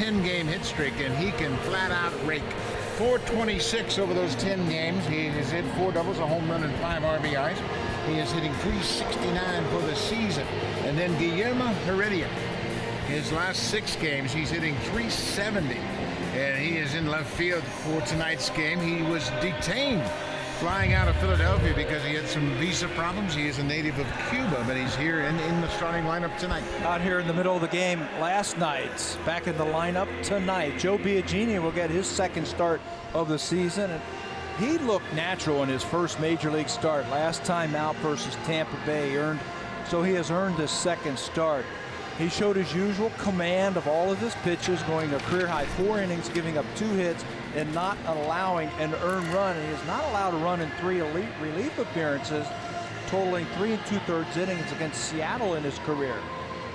10-game hit streak, and he can flat out rake. 426 over those 10 games. He has hit 4 doubles, a home run, and 5 RBIs. He is hitting 369 for the season. And then Guillermo Heredia. His last 6 games, he's hitting 370. And he is in left field for tonight's game. He was detained flying out of Philadelphia because he had some visa problems. He is a native of Cuba, but he's here in the starting lineup tonight. Out here in the middle of the game last night, back in the lineup tonight. Joe Biagini will get his second start of the season. And he looked natural in his first major league start. Last time out versus Tampa Bay, so he has earned his second start. He showed his usual command of all of his pitches, going a career-high 4 innings, giving up 2 hits, and not allowing an earned run. And he is not allowed to run in 3 elite relief appearances, totaling 3 2/3 innings against Seattle in his career.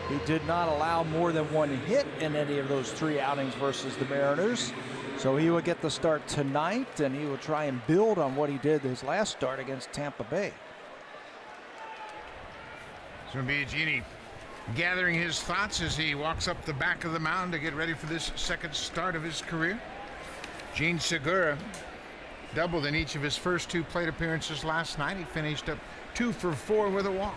He did not allow more than 1 hit in any of those 3 outings versus the Mariners. So he will get the start tonight, and he will try and build on what he did his last start against Tampa Bay. So Biagini gathering his thoughts as he walks up the back of the mound to get ready for this second start of his career. Jean Segura doubled in each of his first 2 plate appearances last night. He finished up 2 for 4 with a walk.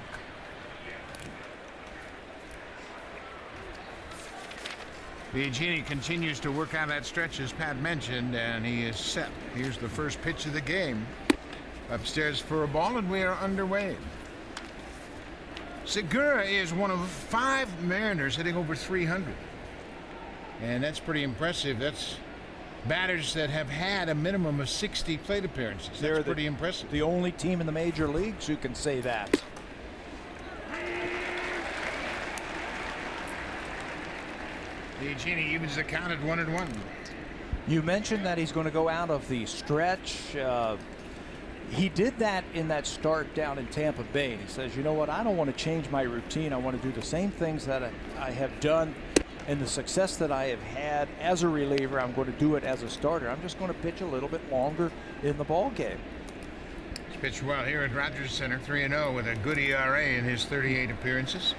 Biagini continues to work out that stretch, as Pat mentioned, and he is set. Here's the first pitch of the game. Upstairs for a ball, and we are underway. Segura is one of 5 Mariners hitting over 300. And that's pretty impressive. That's batters that have had a minimum of 60 plate appearances. That's pretty impressive. The only team in the major leagues who can say that. Biagini evens the count at 1-1. You mentioned that he's going to go out of the stretch. He did that in that start down in Tampa Bay. And he says, you know what, I don't want to change my routine. I want to do the same things that I have done, and the success that I have had as a reliever, I'm going to do it as a starter. I'm just going to pitch a little bit longer in the ball game. He's pitched well here at Rogers Center, 3-0 with a good ERA in his 38 appearances.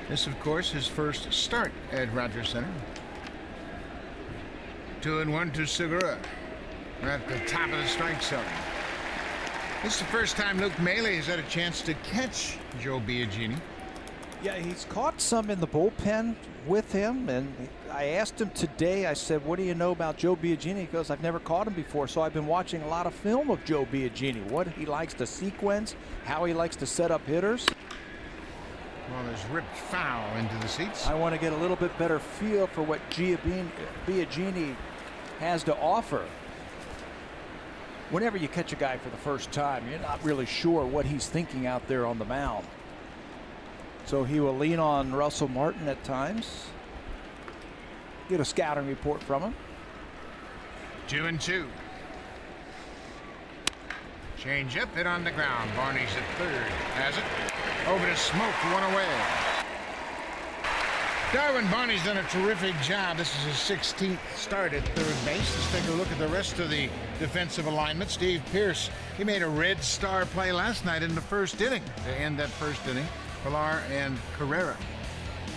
This, of course, his first start at Rogers Center. 2-1 to Segura. We're at the top of the strike zone. This is the first time Luke Maile has had a chance to catch Joe Biagini. Yeah, he's caught some in the bullpen with him, and I asked him today, I said, what do you know about Joe Biagini? He goes, I've never caught him before, so I've been watching a lot of film of Joe Biagini, what he likes to sequence, how he likes to set up hitters. Well, there's ripped foul into the seats. I want to get a little bit better feel for what Biagini has to offer. Whenever you catch a guy for the first time, you're not really sure what he's thinking out there on the mound. So he will lean on Russell Martin at times. Get a scouting report from him. 2-2. Change up, hit on the ground. Barney's at third. Has it. Over to Smoke, 1 away. Darwin Barney's done a terrific job. This is his 16th start at third base. Let's take a look at the rest of the defensive alignment. Steve Pearce, he made a red star play last night in the first inning to end that first inning. Pilar and Carrera.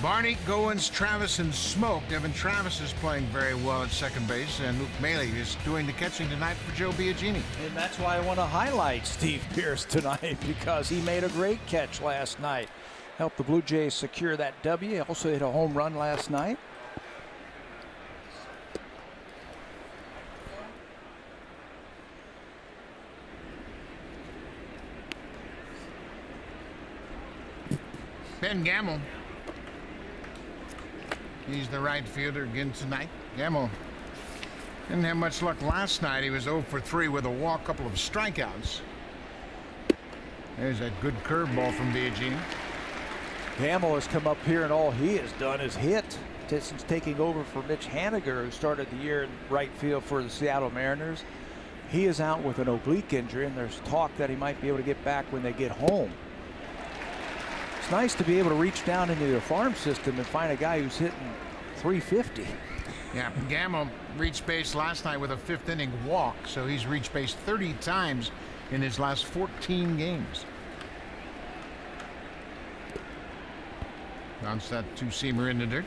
Barney, Goins, Travis, and Smoke. Devin Travis is playing very well at second base, and Luke Maile is doing the catching tonight for Joe Biagini. And that's why I want to highlight Steve Pearce tonight, because he made a great catch last night. Helped the Blue Jays secure that W. He also hit a home run last night. Ben Gamel. He's the right fielder again tonight. Gamel didn't have much luck last night. He was 0 for 3 with a walk, couple of strikeouts. There's that good curveball from Biagini. Gamel has come up here, and all he has done is hit since taking over for Mitch Haniger, who started the year in right field for the Seattle Mariners. He is out with an oblique injury, and there's talk that he might be able to get back when they get home. It's nice to be able to reach down into your farm system and find a guy who's hitting 350. Yeah, Gamel reached base last night with a 5th inning walk, so he's reached base 30 times in his last 14 games. Bounce that 2-seamer in the dirt.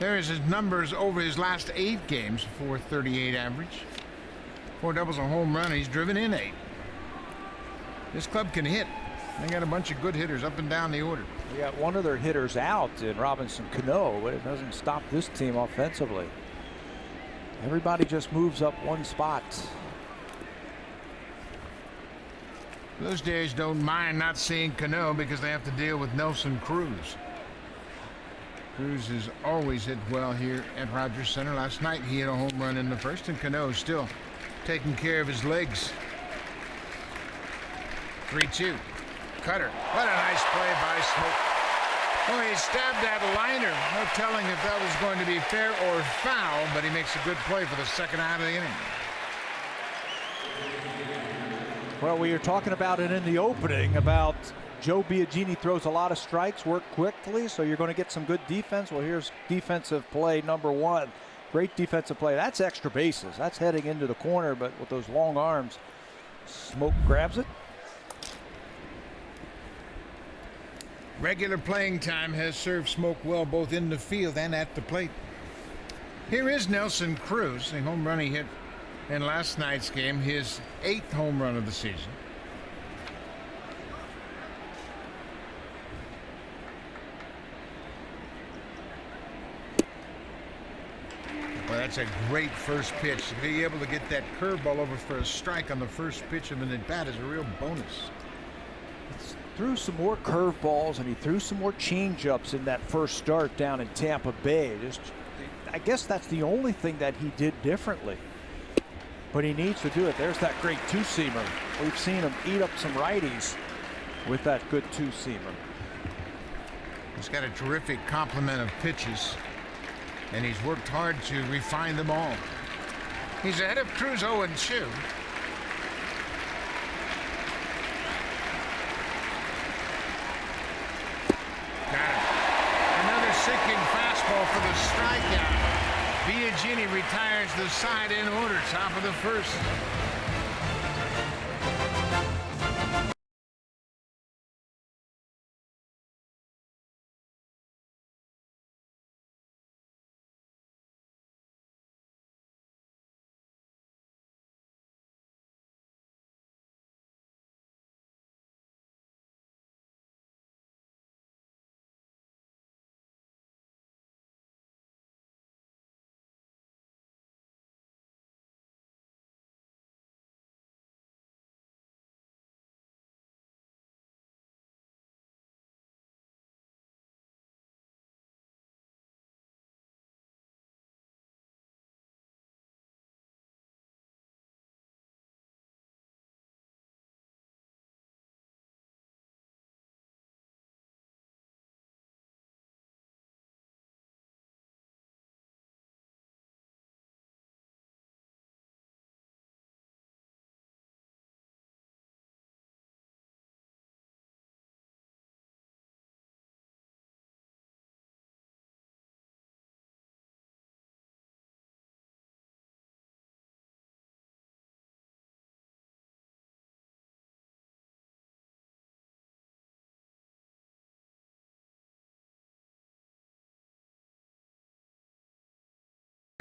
There's his numbers over his last 8 games. 438 average. 4 doubles, a home run. He's driven in 8. This club can hit. They got a bunch of good hitters up and down the order. We got one of their hitters out in Robinson Cano, but it doesn't stop this team offensively. Everybody just moves up one spot. Those days don't mind not seeing Cano because they have to deal with Nelson Cruz. Cruz has always hit well here at Rogers Center. Last night he hit a home run in the first, and Cano still taking care of his legs. 3-2. Cutter. What a nice play by Smoke. Oh, he stabbed that liner. No telling if that was going to be fair or foul, but he makes a good play for the second out of the inning. Well, we were talking about it in the opening about Joe Biagini throws a lot of strikes, work quickly, so you're going to get some good defense. Well, here's defensive play number 1. Great defensive play. That's extra bases. That's heading into the corner, but with those long arms, Smoke grabs it. Regular playing time has served Smoke well both in the field and at the plate. Here is Nelson Cruz, the home run he hit in last night's game, his 8th home run of the season. Well, that's a great first pitch. To be able to get that curveball over for a strike on the first pitch of an at-bat is a real bonus. Threw some more curveballs and he threw some more changeups in that first start down in Tampa Bay. I guess that's the only thing that he did differently. But he needs to do it. There's that great two-seamer. We've seen him eat up some righties with that good two-seamer. He's got a terrific complement of pitches, and he's worked hard to refine them all. He's ahead of Cruz 0-2. Sinking fastball for the strikeout. Biagini retires the side in order, top of the first.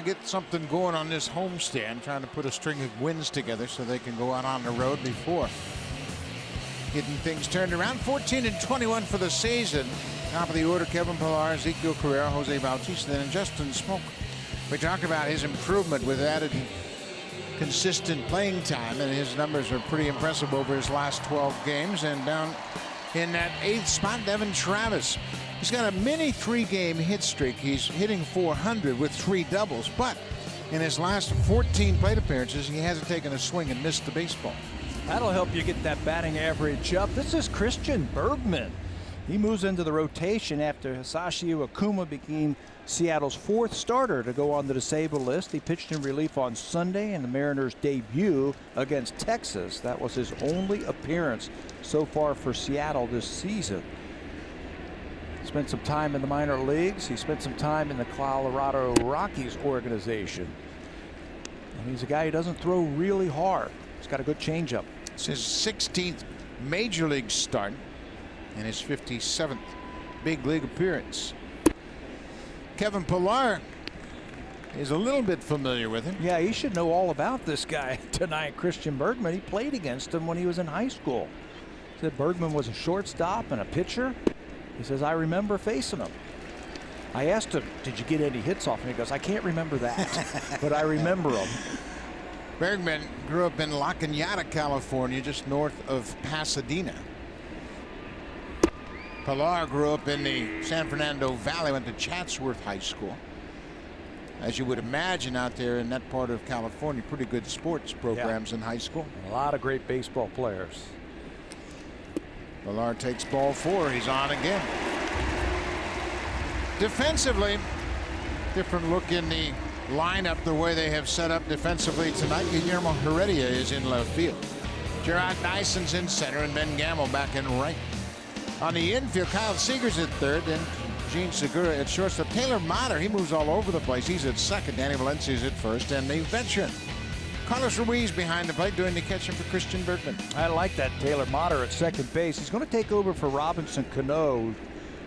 Get something going on this homestand, trying to put a string of wins together so they can go out on the road before getting things turned around. 14-21 for the season. Top of the order, Kevin Pillar, Ezekiel Carrera, Jose Bautista, and Justin Smoke. We talked about his improvement with added consistent playing time, and his numbers are pretty impressive over his last 12 games. And down in that 8th spot, Devin Travis. He's got a mini 3-game hit streak. He's hitting .400 with 3 doubles, but in his last 14 plate appearances, he hasn't taken a swing and missed the baseball. That'll help you get that batting average up. This is Christian Bergman. He moves into the rotation after Hisashi Iwakuma became Seattle's 4th starter to go on the disabled list. He pitched in relief on Sunday in the Mariners' debut against Texas. That was his only appearance so far for Seattle this season. Spent some time in the minor leagues. He spent some time in the Colorado Rockies organization. And he's a guy who doesn't throw really hard. He's got a good changeup. It's his 16th major league start and his 57th big league appearance. Kevin Pillar is a little bit familiar with him. Yeah, he should know all about this guy tonight, Christian Bergman. He played against him when he was in high school. He said Bergman was a shortstop and a pitcher. He says, I remember facing him. I asked him, did you get any hits off him? He goes, I can't remember that, but I remember him. Bergman grew up in La Cañada, California, just north of Pasadena. Pillar grew up in the San Fernando Valley, went to Chatsworth High School. As you would imagine out there in that part of California, pretty good sports programs in high school. A lot of great baseball players. Pillar takes ball 4. He's on again. Defensively, different look in the lineup, the way they have set up defensively tonight. Guillermo Heredia is in left field. Gerard Dyson's in center, and Ben Gamble back in right. On the infield, Kyle Seager's at third, and Gene Segura at shortstop. Taylor Motter, he moves all over the place. He's at second. Danny Valencia's at first, and the veteran Carlos Ruiz behind the plate doing the catching for Christian Bergman. I like that Taylor Motter at second base. He's going to take over for Robinson Cano.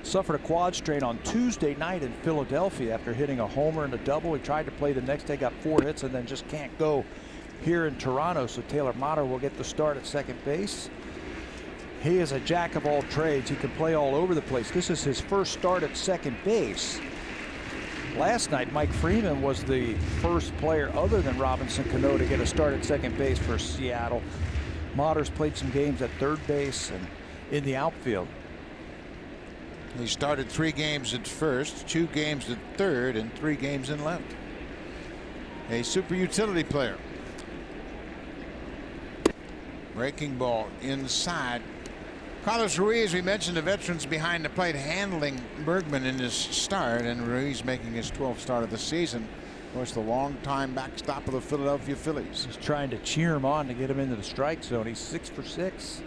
Suffered a quad strain on Tuesday night in Philadelphia after hitting a homer and a double. He tried to play the next day, got 4 hits, and then just can't go here in Toronto. So Taylor Motter will get the start at second base. He is a jack of all trades. He can play all over the place. This is his first start at second base. Last night, Mike Freeman was the first player other than Robinson Cano to get a start at second base for Seattle. Motter's played some games at third base and in the outfield. He started 3 games at first, 2 games at third, and 3 games in left. A super utility player. Breaking ball inside. Carlos Ruiz, we mentioned the veterans behind the plate handling Bergman in his start, and Ruiz making his 12th start of the season. Of course, the longtime backstop of the Philadelphia Phillies. He's trying to cheer him on to get him into the strike zone. He's 6 for 6.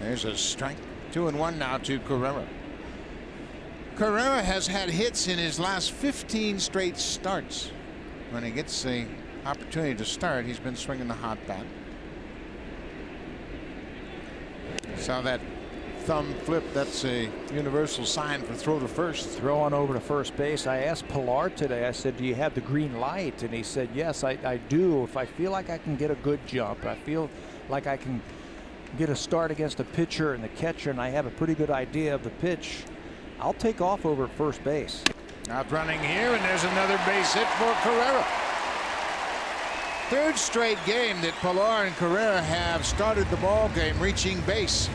There's a strike. 2-1 now to Carrera. Carrera has had hits in his last 15 straight starts. When he gets the opportunity to start, he's been swinging the hot bat. Saw that thumb flip. That's a universal sign for throw to first. Throw on over to first base. I asked Pillar today, I said, do you have the green light? And he said, yes, I do. If I feel like I can get a good jump, I feel like I can get a start against the pitcher and the catcher, and I have a pretty good idea of the pitch, I'll take off over first base. Out running here, and there's another base hit for Carrera. 3rd straight game that Pillar and Carrera have started the ball game reaching base.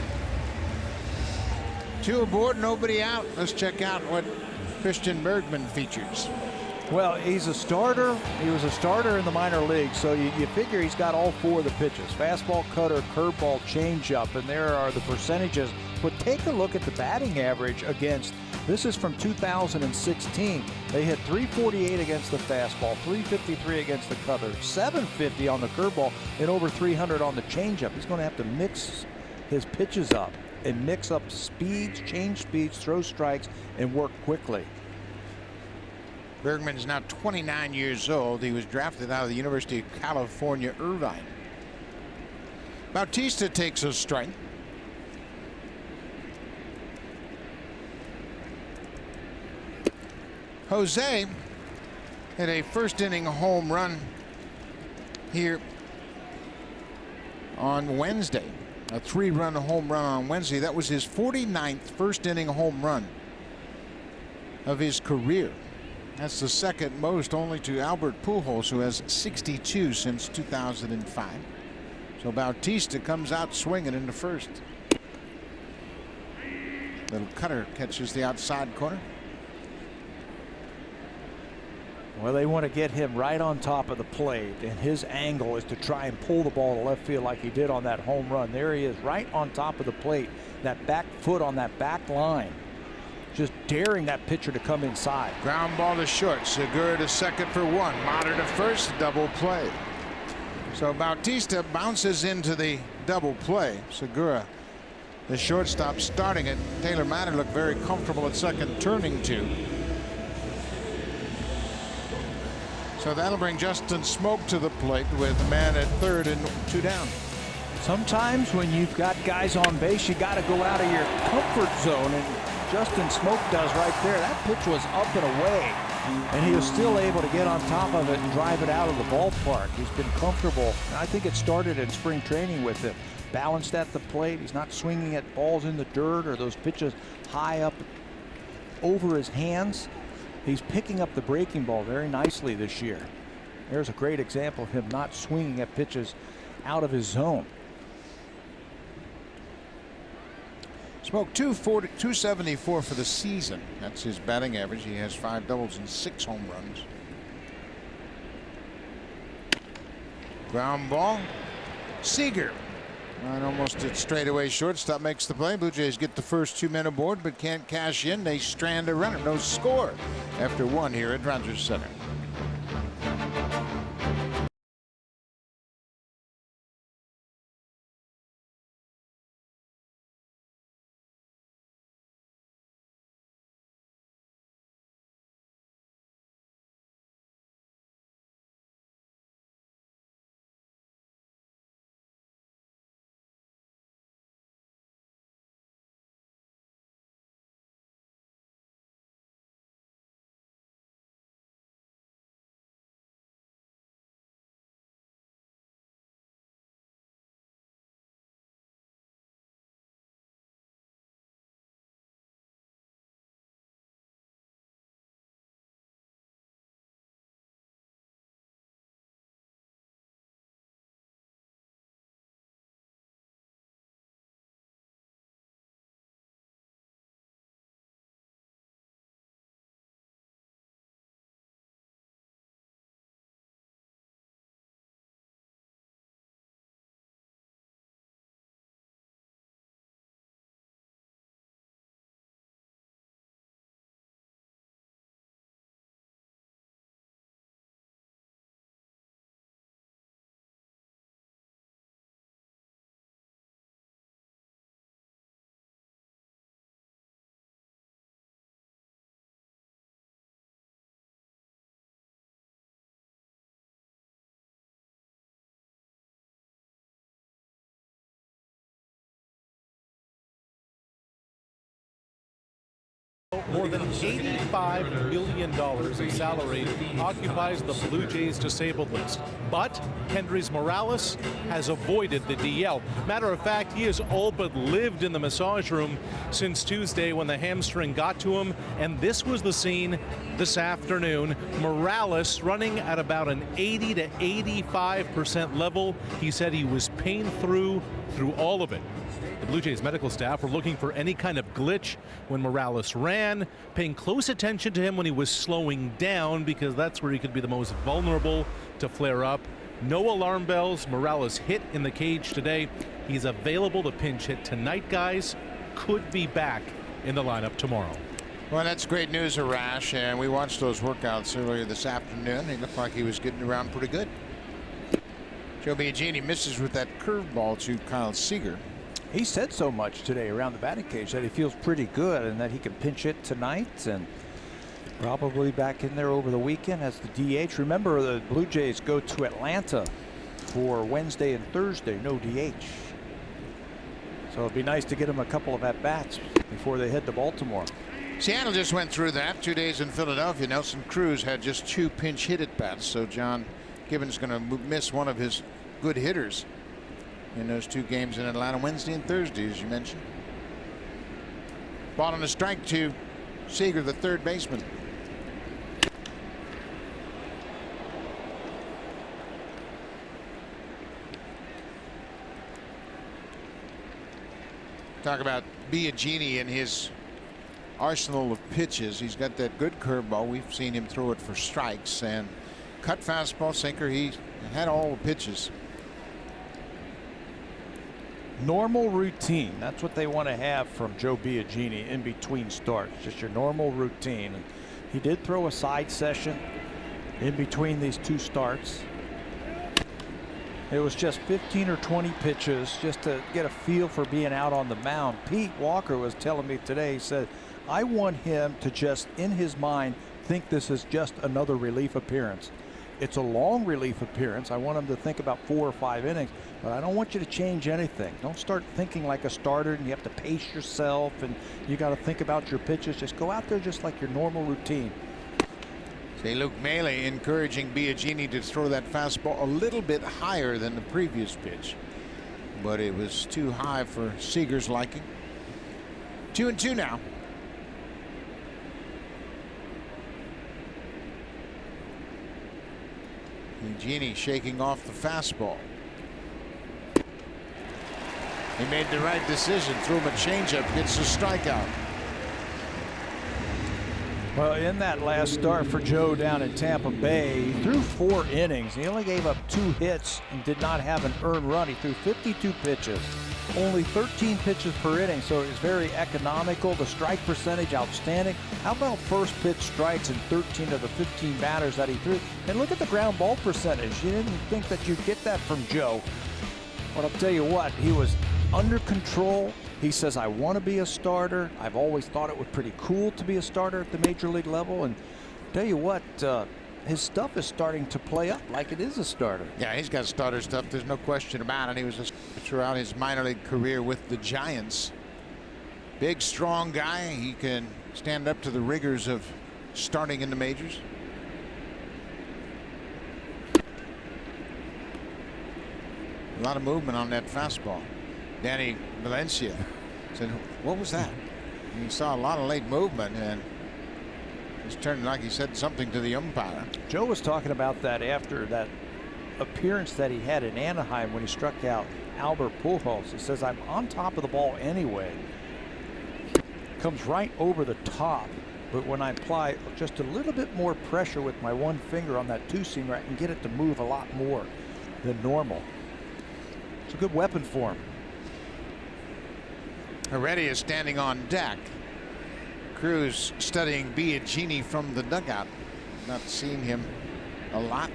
2 aboard, nobody out. Let's check out what Christian Bergman features. Well, he's a starter. He was a starter in the minor leagues, so you figure he's got all 4 of the pitches: fastball, cutter, curveball, changeup, and there are the percentages. But take a look at the batting average against. This is from 2016. They hit .348 against the fastball, .353 against the cutter, .750 on the curveball, and over .300 on the changeup. He's going to have to mix his pitches up and mix up speeds, change speeds, throw strikes, and work quickly. Bergman is now 29 years old. He was drafted out of the University of California, Irvine. Bautista takes a strike. Jose hit a first inning home run here on Wednesday. A 3-run home run on Wednesday. That was his 49th first inning home run of his career. That's the second most, only to Albert Pujols, who has 62 since 2005. So Bautista comes out swinging in the first. Little cutter catches the outside corner. Well, they want to get him right on top of the plate, and his angle is to try and pull the ball to left field like he did on that home run. There he is, right on top of the plate, that back foot on that back line, just daring that pitcher to come inside. Ground ball to short. Segura to second for 1. Motter to first. Double play. So Bautista bounces into the double play. Segura, the shortstop, starting it. Taylor Motter looked very comfortable at second, turning to. So that'll bring Justin Smoak to the plate with a man at third and 2 down. Sometimes when you've got guys on base, you got to go out of your comfort zone, and Justin Smoak does right there. That pitch was up and away, and he was still able to get on top of it and drive it out of the ballpark. He's been comfortable, and I think it started in spring training with him. Balanced at the plate. He's not swinging at balls in the dirt or those pitches high up over his hands. He's picking up the breaking ball very nicely this year. There's a great example of him not swinging at pitches out of his zone. Smoak 274 for the season. That's his batting average. He has 5 doubles and 6 home runs. Ground ball. Seager. And almost at straightaway shortstop makes the play. Blue Jays get the first 2 men aboard but can't cash in. They strand a runner. No score after 1 here at Rogers Center. More than $85 million in salary occupies the Blue Jays disabled list. But Kendrys Morales has avoided the DL. Matter of fact, he has all but lived in the massage room since Tuesday when the hamstring got to him. And this was the scene this afternoon. Morales running at about an 80 to 85% level. He said he was pain through all of it. The Blue Jays medical staff were looking for any kind of glitch when Morales ran, paying close attention to him when he was slowing down because that's where he could be the most vulnerable to flare up. No alarm bells. Morales hit in the cage today. He's available to pinch hit tonight, guys. Could be back in the lineup tomorrow. Well, that's great news, Arash, and we watched those workouts earlier this afternoon. He looked like he was getting around pretty good. Joe Biagini misses with that curveball to Kyle Seager. He said so much today around the batting cage that he feels pretty good and that he can pinch hit tonight and probably back in there over the weekend as the DH. Remember, the Blue Jays go to Atlanta for Wednesday and Thursday, no DH. So it'd be nice to get him a couple of at-bats before they head to Baltimore. Seattle just went through that 2 days in Philadelphia. Nelson Cruz had just 2 pinch hit at-bats, so John Gibbons going to miss one of his good hitters in those 2 games in Atlanta, Wednesday and Thursday, as you mentioned. Ball on a strike to Seager, the third baseman. Talk about Biagini and his arsenal of pitches. He's got that good curveball. We've seen him throw it for strikes, and cut fastball, sinker. He had all the pitches. Normal routine. That's what they want to have from Joe Biagini in between starts. Just your normal routine. And he did throw a side session in between these 2 starts. It was just 15 or 20 pitches just to get a feel for being out on the mound. Pete Walker was telling me today, he said, I want him to just, in his mind, think this is just another relief appearance. It's a long relief appearance. I want him to think about 4 or 5 innings, but I don't want you to change anything. Don't start thinking like a starter and you have to pace yourself and you got to think about your pitches. Just go out there just like your normal routine. See, Luke Maile encouraging Biagini to throw that fastball a little bit higher than the previous pitch, but it was too high for Seager's liking. 2-2 now. Biagini shaking off the fastball. He made the right decision. Threw him a changeup. Gets a strikeout. Well, in that last start for Joe down in Tampa Bay, he threw 4 innings. He only gave up 2 hits and did not have an earned run. He threw 52 pitches, only 13 pitches per inning, so it was very economical. The strike percentage outstanding. How about first pitch strikes in 13 of the 15 batters that he threw? And look at the ground ball percentage. You didn't think that you'd get that from Joe. But I'll tell you what, he was under control. He says, I want to be a starter. I've always thought it was pretty cool to be a starter at the major league level. And tell you what, his stuff is starting to play up like it is a starter. Yeah, he's got starter stuff. There's no question about it. He was throughout his minor league career with the Giants. Big, strong guy. He can stand up to the rigors of starting in the majors. A lot of movement on that fastball. Danny Valencia said, what was that? And he saw a lot of late movement and it turned like he said something to the umpire. Joe was talking about that after that appearance that he had in Anaheim when he struck out Albert Pujols. He says, I'm on top of the ball anyway. Comes right over the top, but when I apply just a little bit more pressure with my one finger on that 2-seamer, I can get it to move a lot more than normal. It's a good weapon for him. Heredia is standing on deck. Cruz studying Biagini from the dugout. Not seen him a lot.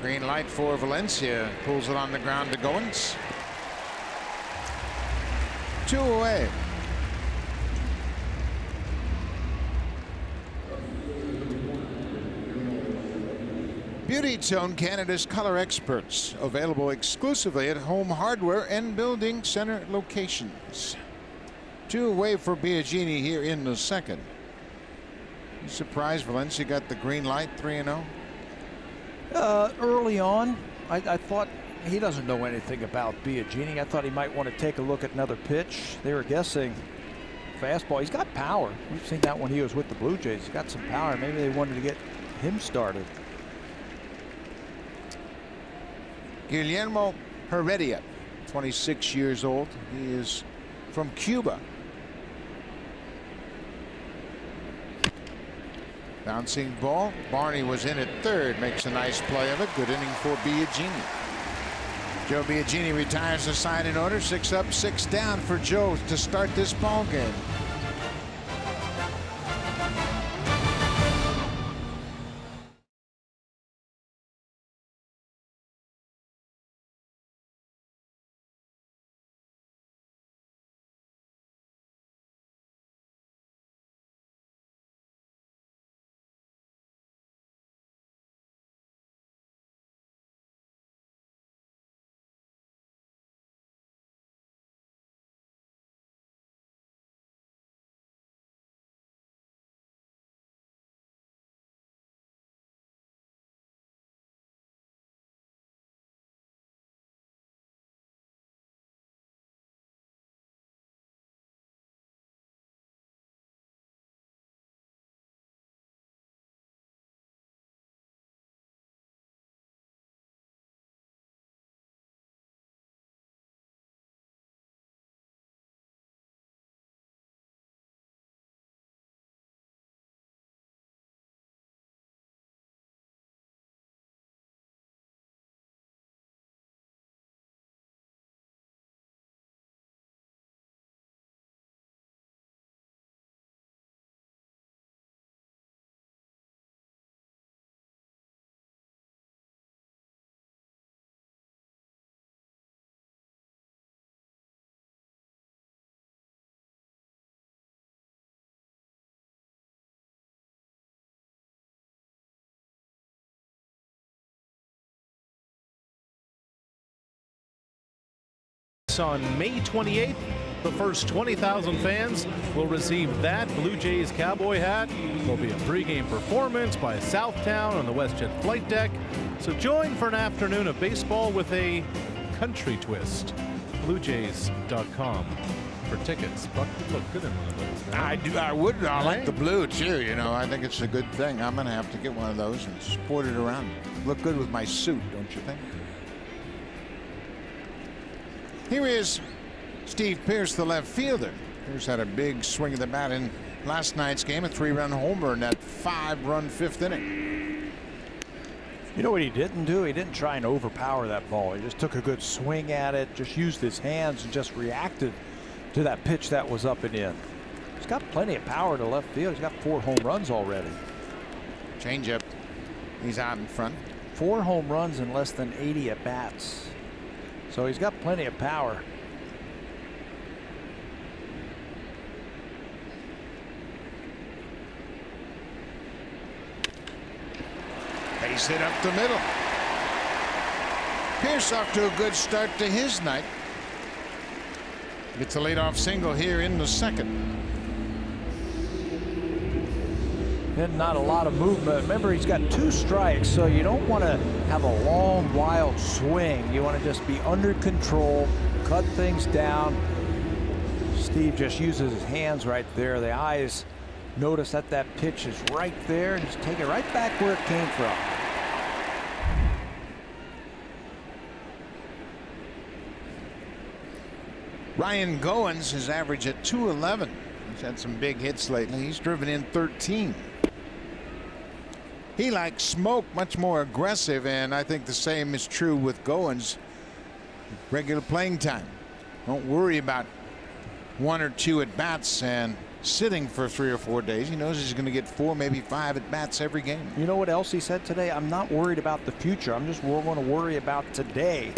Green light for Valencia. Pulls it on the ground to Goins. 2 away. Beauty Tone, Canada's color experts. Available exclusively at Home Hardware and Building Center locations. 2 away for Biagini here in the second. You surprised Valencia got the green light, 3-0? Early on, I thought he doesn't know anything about Biagini. I thought he might want to take a look at another pitch. They were guessing fastball. He's got power. We've seen that when he was with the Blue Jays. He's got some power. Maybe they wanted to get him started. Guillermo Heredia, 26 years old. He is from Cuba. Bouncing ball. Barney was in at third. Makes a nice play of it. Good inning for Biagini. Joe Biagini retires the side in order. 6 up, 6 down for Joe to start this ball game. On May 28th, the first 20,000 fans will receive that Blue Jays cowboy hat. There'll be a pregame performance by Southtown on the WestJet flight deck. So join for an afternoon of baseball with a country twist. BlueJays.com for tickets. Buck would look good in one of those. Man. I would. I like the blue too. You know, I think it's a good thing. I'm gonna have to get one of those and sport it around. Look good with my suit, don't you think? Here is Steve Pearce, the left fielder. Pearce had a big swing of the bat in last night's game, a 3-run homer in that 5-run 5th inning. You know what he didn't do? He didn't try and overpower that ball. He just took a good swing at it, just used his hands and just reacted to that pitch that was up and in. He's got plenty of power to left field. He's got 4 home runs already. Changeup. He's out in front. 4 home runs in less than 80 at bats. So he's got plenty of power. Base hit up the middle. Pearce off to a good start to his night. Gets a leadoff single here in the second. And not a lot of movement. Remember, he's got 2 strikes, so you don't want to have a long, wild swing. You want to just be under control, cut things down. Steve just uses his hands right there. The eyes notice that that pitch is right there and just take it right back where it came from. Ryan Goins is average at .211. He's had some big hits lately. He's driven in 13. He, like Smoke, much more aggressive, and I think the same is true with Goins. Regular playing time. Don't worry about 1 or 2 at bats and sitting for 3 or 4 days. He knows he's going to get 4, maybe 5 at bats every game. You know what else he said today? I'm not worried about the future. I'm just going to worry about today.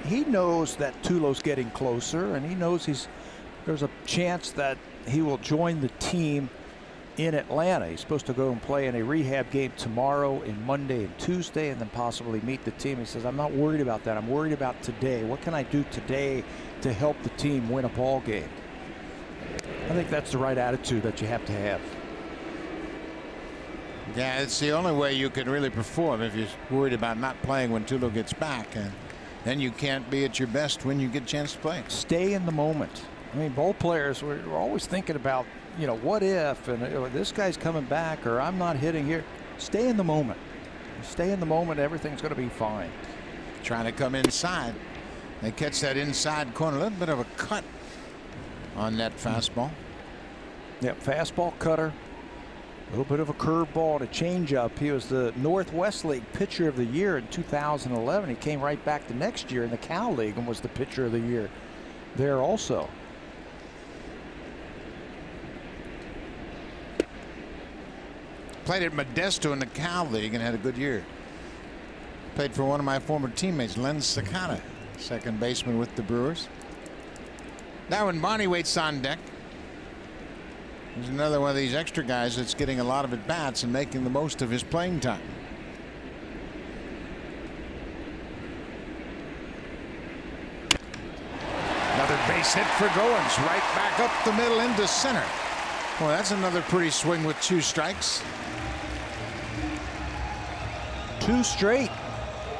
He knows that Tulo's getting closer, and he knows there's a chance that he will join the team in Atlanta. He's supposed to go and play in a rehab game tomorrow and Monday and Tuesday, and then possibly meet the team. He says, I'm not worried about that. I'm worried about today. What can I do today to help the team win a ball game? I think that's the right attitude that you have to have. Yeah, it's the only way you can really perform if you're worried about not playing when Tulo gets back, and then you can't be at your best when you get a chance to play. Stay in the moment. I mean, ball players, we're always thinking about, you know, what if, and this guy's coming back, or I'm not hitting here. Stay in the moment. Stay in the moment. Everything's going to be fine. Trying to come inside. They catch that inside corner. A little bit of a cut on that fastball. Yep, fastball, cutter, a little bit of a curveball and a changeup. He was the Northwest League Pitcher of the Year in 2011. He came right back the next year in the Cal League and was the Pitcher of the Year there also. Played at Modesto in the Cal League and had a good year. Played for one of my former teammates, Len Sakata, second baseman with the Brewers. Now when Barney waits on deck, he's another one of these extra guys that's getting a lot of at-bats and making the most of his playing time. Another base hit for Goins, right back up the middle into center. Well, that's another pretty swing with 2 strikes. 2 straight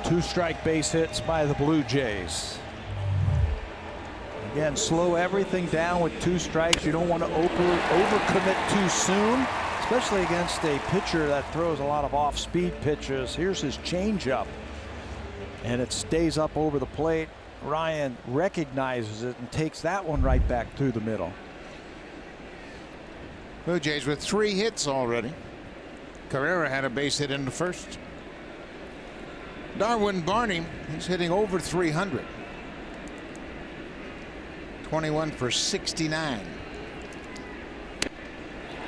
2-strike base hits by the Blue Jays. Again, slow everything down with 2 strikes. You don't want to overcommit too soon, especially against a pitcher that throws a lot of off-speed pitches. Here's his changeup, and it stays up over the plate. Ryan recognizes it and takes that one right back through the middle. Blue Jays with 3 hits already. Carrera had a base hit in the first. Darwin Barney, he's hitting over 300. 21 for 69.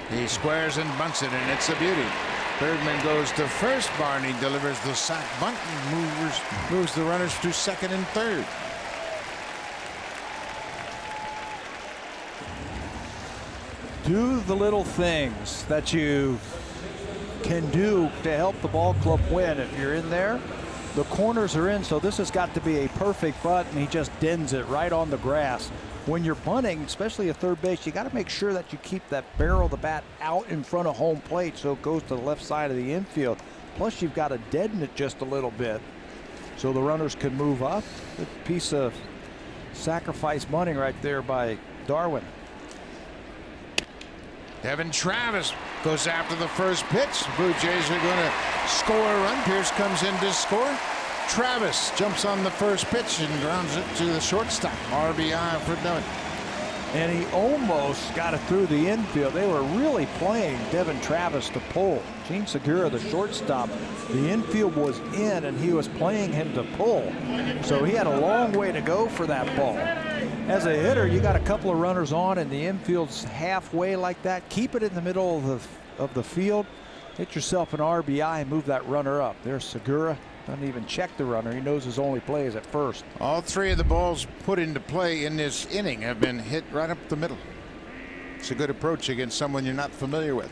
He squares and bunts it, and it's a beauty. Bergman goes to first. Barney delivers the sac bunt and moves the runners to second and third. Do the little things that you can do to help the ball club win. If you're in there, The corners are in, so this has got to be a perfect bunt, and he just dins it right on the grass. When you're bunting, especially at third base, you got to make sure that you keep that barrel of the bat out in front of home plate so it goes to the left side of the infield. Plus, you've got to deaden it just a little bit so the runners can move up. Good piece of sacrifice bunting right there by Darwin. Devin Travis goes after the first pitch. Blue Jays are going to score a run. Pierce comes in to score. Travis jumps on the first pitch and grounds it to the shortstop. RBI for Devin. And he almost got it through the infield. They were really playing Devin Travis to pull. Gene Segura, the shortstop, the infield was in and he was playing him to pull. So he had a long way to go for that ball. As a hitter, you got a couple of runners on and the infield's halfway like that. Keep it in the middle of the field. Get yourself an RBI and move that runner up. There's Segura. Doesn't even check the runner. He knows his only play is at first. All three of the balls put into play in this inning have been hit right up the middle. It's a good approach against someone you're not familiar with.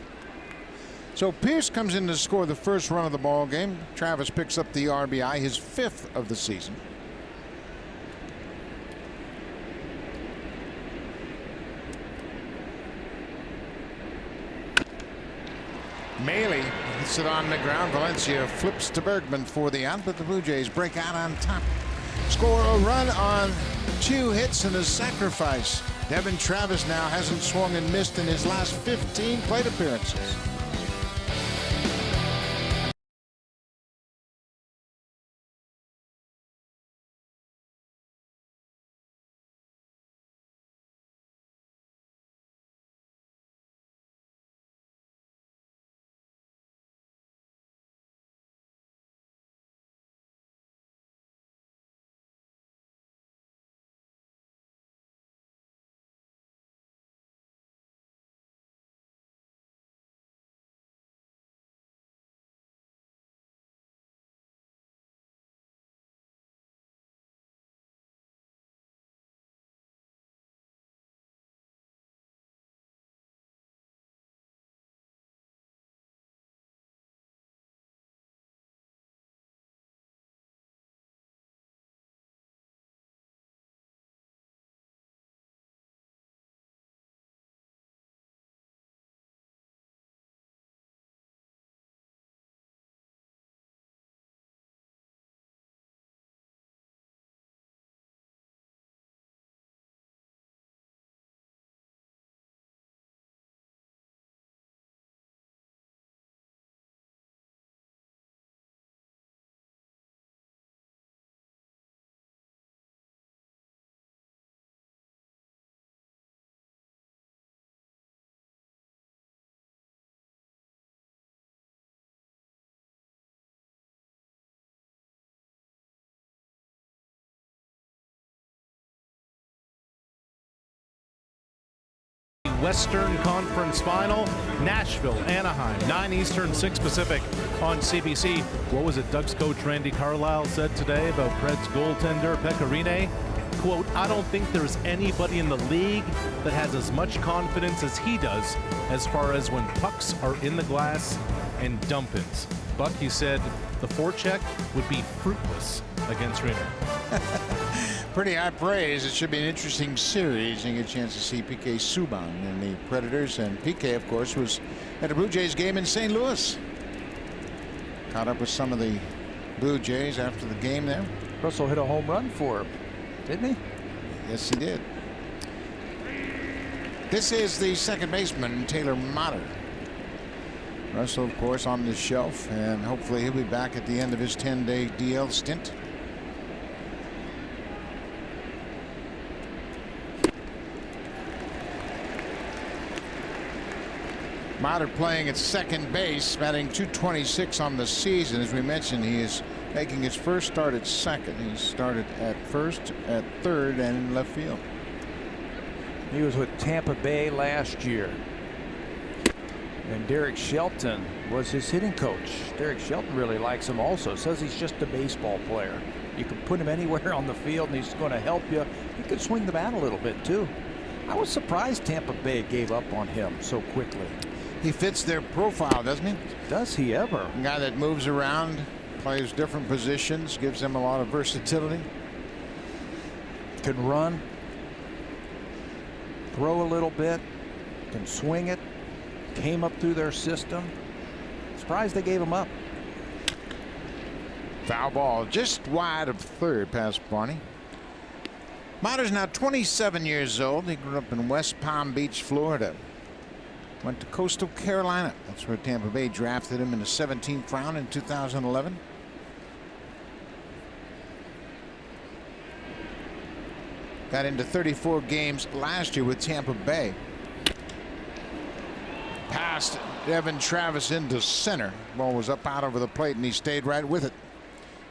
So Pierce comes in to score the first run of the ball game. Travis picks up the RBI, his 5th of the season. Maley hits it on the ground. Valencia flips to Bergman for the out, but the Blue Jays break out on top. Score a run on 2 hits and a sacrifice. Devin Travis now hasn't swung and missed in his last 15 plate appearances. Western Conference Final, Nashville, Anaheim, 9 Eastern, 6 Pacific on CBC. What was it Ducks coach Randy Carlyle said today about Preds goaltender Pekka Rinne? Quote, I don't think there's anybody in the league that has as much confidence as he does as far as when pucks are in the glass and dump-ins. Buck, he said the forecheck would be fruitless against Rinne. Pretty high praise. It should be an interesting series and get a chance to see PK Subban and the Predators. And PK, of course, was at a Blue Jays game in St. Louis. Caught up with some of the Blue Jays after the game there. Russell hit a home run for him, didn't he? Yes, he did. This is the second baseman, Taylor Motter. Russell, of course, on the shelf, and hopefully he'll be back at the end of his 10-day DL stint. Motter playing at second base, batting .226 on the season. As we mentioned, he is making his first start at second. He started at first, at third, and in left field. He was with Tampa Bay last year. And Derek Shelton was his hitting coach. Derek Shelton really likes him also. Says he's just a baseball player. You can put him anywhere on the field and he's going to help you. He could swing the bat a little bit too. I was surprised Tampa Bay gave up on him so quickly. He fits their profile, doesn't he? Does he ever? A guy that moves around, Plays different positions, gives them a lot of versatility. Can run, throw a little bit, can swing it. Came up through their system. Surprised they gave him up. Foul ball just wide of third past Barney. Mater's now 27 years old. He grew up in West Palm Beach, Florida. Went to Coastal Carolina. That's where Tampa Bay drafted him in the 17th round in 2011. Got into 34 games last year with Tampa Bay. Passed Devin Travis into center. Ball was up out over the plate and he stayed right with it.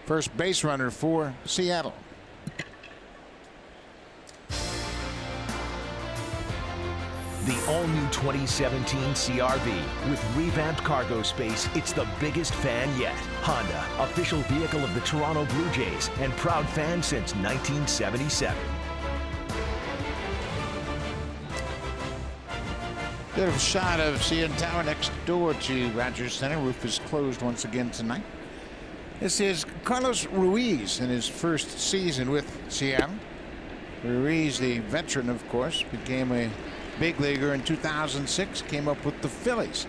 First base runner for Seattle. The all-new 2017 CR-V. With revamped cargo space, it's the biggest fan yet. Honda, official vehicle of the Toronto Blue Jays and proud fan since 1977. Beautiful shot of CN Tower next door to Rogers Center. Roof is closed once again tonight. This is Carlos Ruiz in his first season with Seattle. Ruiz, the veteran, of course, became a big leaguer in 2006. Came up with the Phillies.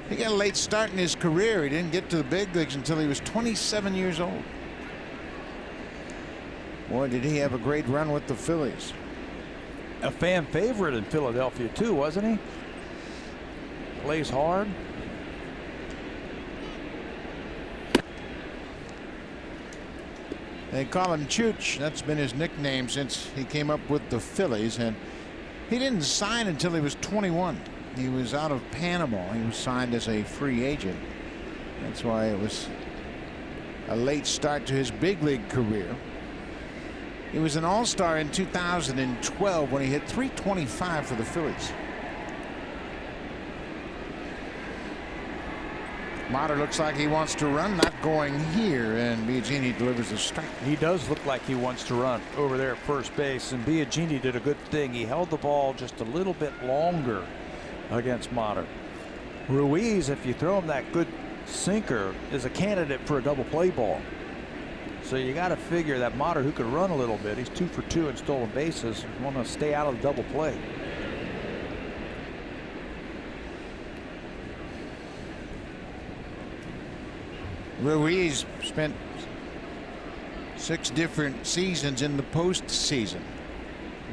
He got a late start in his career. He didn't get to the big leagues until he was 27 years old. Boy, did he have a great run with the Phillies. A fan favorite in Philadelphia too, wasn't he? Plays hard. They call him Chooch. That's been his nickname since he came up with the Phillies, and he didn't sign until he was 21. He was out of Panama. He was signed as a free agent. That's why it was a late start to his big league career. He was an all-star in 2012 when he hit .325 for the Phillies. Mater looks like he wants to run, not going here, and Biagini delivers a strike. He does look like he wants to run over there at first base, and Biagini did a good thing. He held the ball just a little bit longer against Mater. Ruiz, if you throw him that good sinker, is a candidate for a double play ball. So you got to figure that Mater, who could run a little bit, he's 2 for 2 in stolen bases, want to stay out of the double play. Ruiz spent 6 different seasons in the postseason.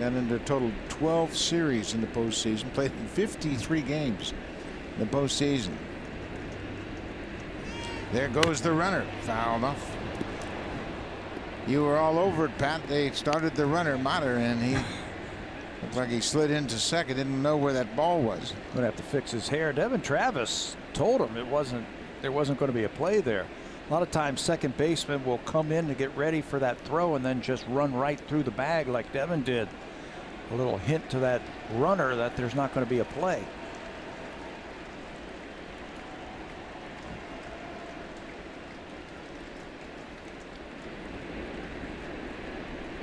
Got into a total 12 series in the postseason. Played in 53 games in the postseason. There goes the runner. Fouled off. You were all over it, Pat. They started the runner, Mater, and he looked like he slid into second. Didn't know where that ball was. Gonna have to fix his hair. Devin Travis told him there wasn't going to be a play there. A lot of times second baseman will come in to get ready for that throw and then just run right through the bag like Devin did. A little hint to that runner that there's not going to be a play.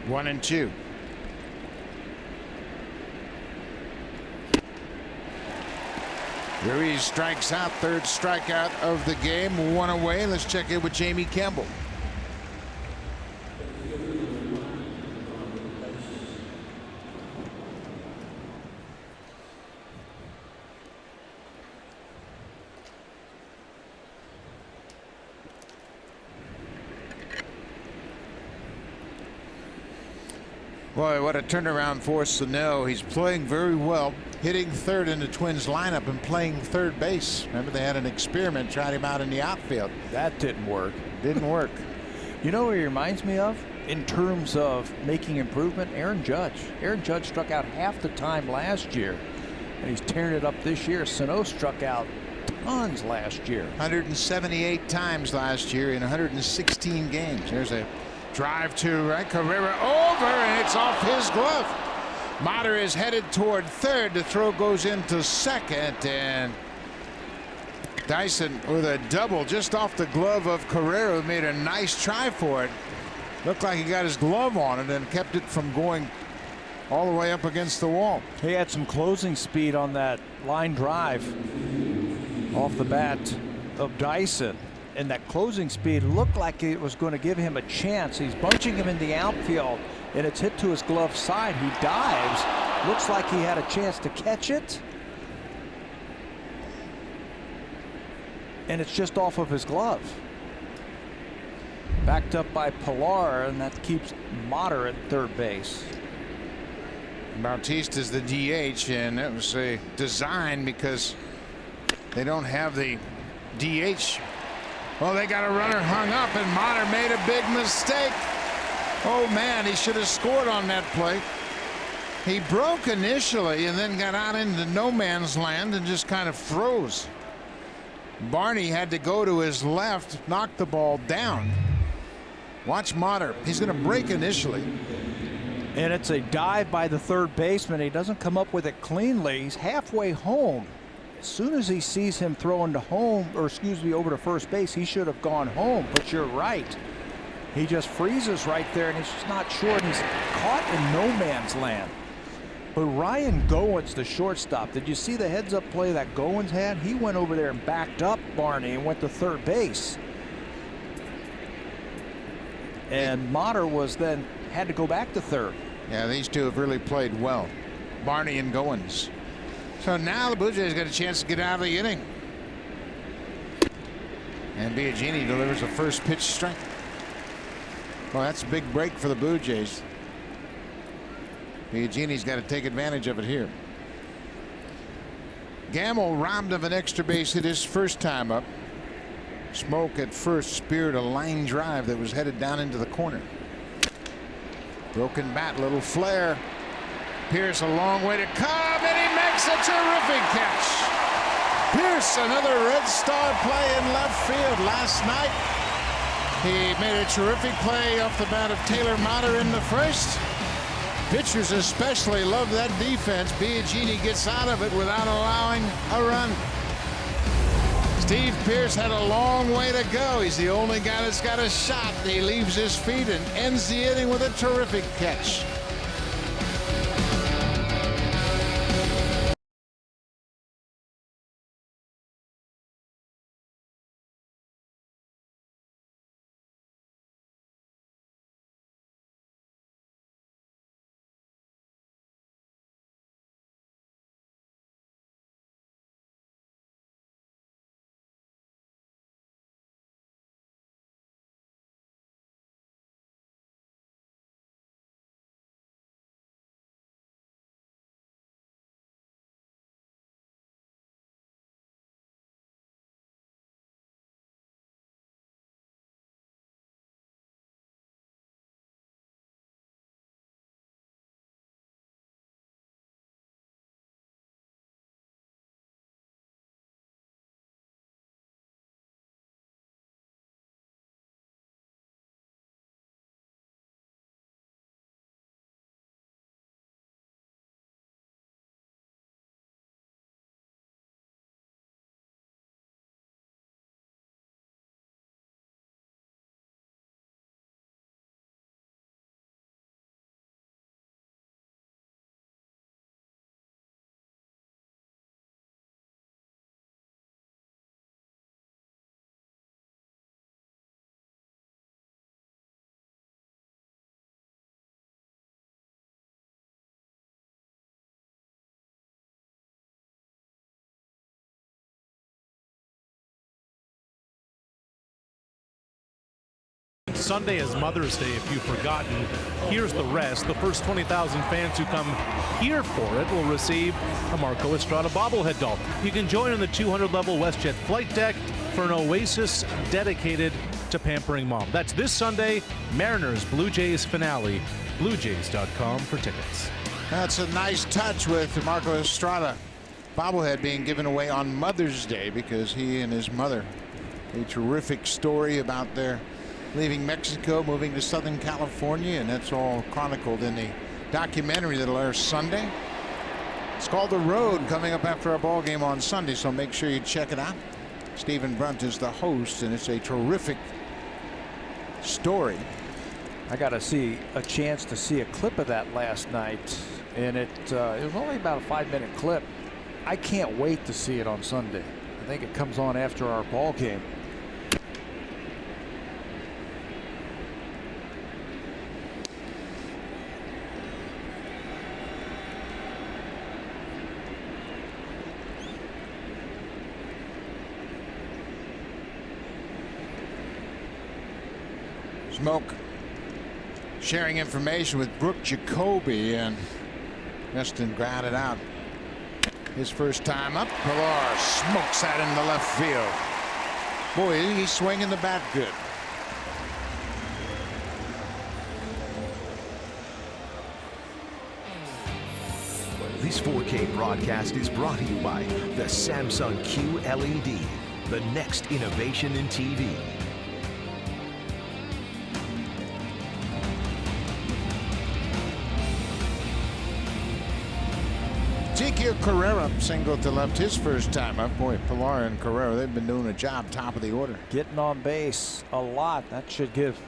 One and two. Ruiz strikes out, third strikeout of the game, 1 away. Let's check in with Jamie Campbell. Boy, what a turnaround for Sano. He's playing very well, hitting third in the Twins lineup and playing third base. Remember, they had an experiment, tried him out in the outfield. That didn't work. Didn't work. You know what he reminds me of in terms of making improvement? Aaron Judge. Aaron Judge struck out half the time last year, and he's tearing it up this year. Sano struck out tons last year. 178 times last year in 116 games. There's a drive to right. Carrera over, and it's off his glove. Mater is headed toward third. The throw goes into second, and Dyson with a double just off the glove of Carrera, who made a nice try for it. Looked like he got his glove on it and kept it from going all the way up against the wall. He had some closing speed on that line drive off the bat of Dyson, and that closing speed looked like it was going to give him a chance. He's bunching him in the outfield, and it's hit to his glove side. He dives. Looks like he had a chance to catch it. And it's just off of his glove. Backed up by Pilar, and that keeps Motter at third base. Bautista's the DH, and it was a design because they don't have the DH. Well, they got a runner hung up, and Motter made a big mistake. Oh man, he should have scored on that play. He broke initially and then got out into no man's land and just kind of froze. Barney had to go to his left, knock the ball down. Watch Motter. He's going to break initially. And it's a dive by the third baseman. He doesn't come up with it cleanly. He's halfway home. As soon as he sees him throwing to home, or excuse me, over to first base, he should have gone home. But you're right. He just freezes right there, and he's just not sure. And he's caught in no man's land. But Ryan Goins, the shortstop, did you see the heads-up play that Goins had? He went over there and backed up Barney and went to third base. And Motter was then had to go back to third. Yeah, these two have really played well, Barney and Goins. So now the Blue Jays got a chance to get out of the inning. And Biagini delivers a first pitch strike. Well, that's a big break for the Blue Jays. Biagini's got to take advantage of it here. Gamble robbed of an extra base hit his first time up. Smoke at first speared a line drive that was headed down into the corner. Broken bat, little flare. Pierce a long way to come, and he makes a terrific catch. Pierce, another Red Star play in left field last night. He made a terrific play off the bat of Taylor Motter in the first. Pitchers especially love that defense. Biagini gets out of it without allowing a run. Steve Pierce had a long way to go. He's the only guy that's got a shot. He leaves his feet and ends the inning with a terrific catch. Sunday is Mother's Day, if you've forgotten. Here's the rest. The first 20,000 fans who come here for it will receive a Marco Estrada bobblehead doll. You can join on the 200-level WestJet flight deck for an oasis dedicated to pampering mom. That's this Sunday, Mariners Blue Jays finale. BlueJays.com for tickets. That's a nice touch with Marco Estrada bobblehead being given away on Mother's Day because he and his mother, a terrific story about their leaving Mexico, moving to Southern California, and that's all chronicled in the documentary that'll air Sunday. It's called The Road, coming up after our ball game on Sunday, so make sure you check it out. Stephen Brunt is the host, and it's a terrific story. I got to see a chance to see a clip of that last night, and it was only about a 5-minute clip. I can't wait to see it on Sunday. I think it comes on after our ball game. Smoke sharing information with Brooke Jacoby, and Justin grounded out his first time up. Pilar smokes that in the left field. Boy, he's swinging the bat good. This 4K broadcast is brought to you by the Samsung QLED, the next innovation in TV. Ezequiel Carrera single to left his first time up. Boy, Pilar and Carrera, they've been doing a job top of the order. Getting on base a lot. That should give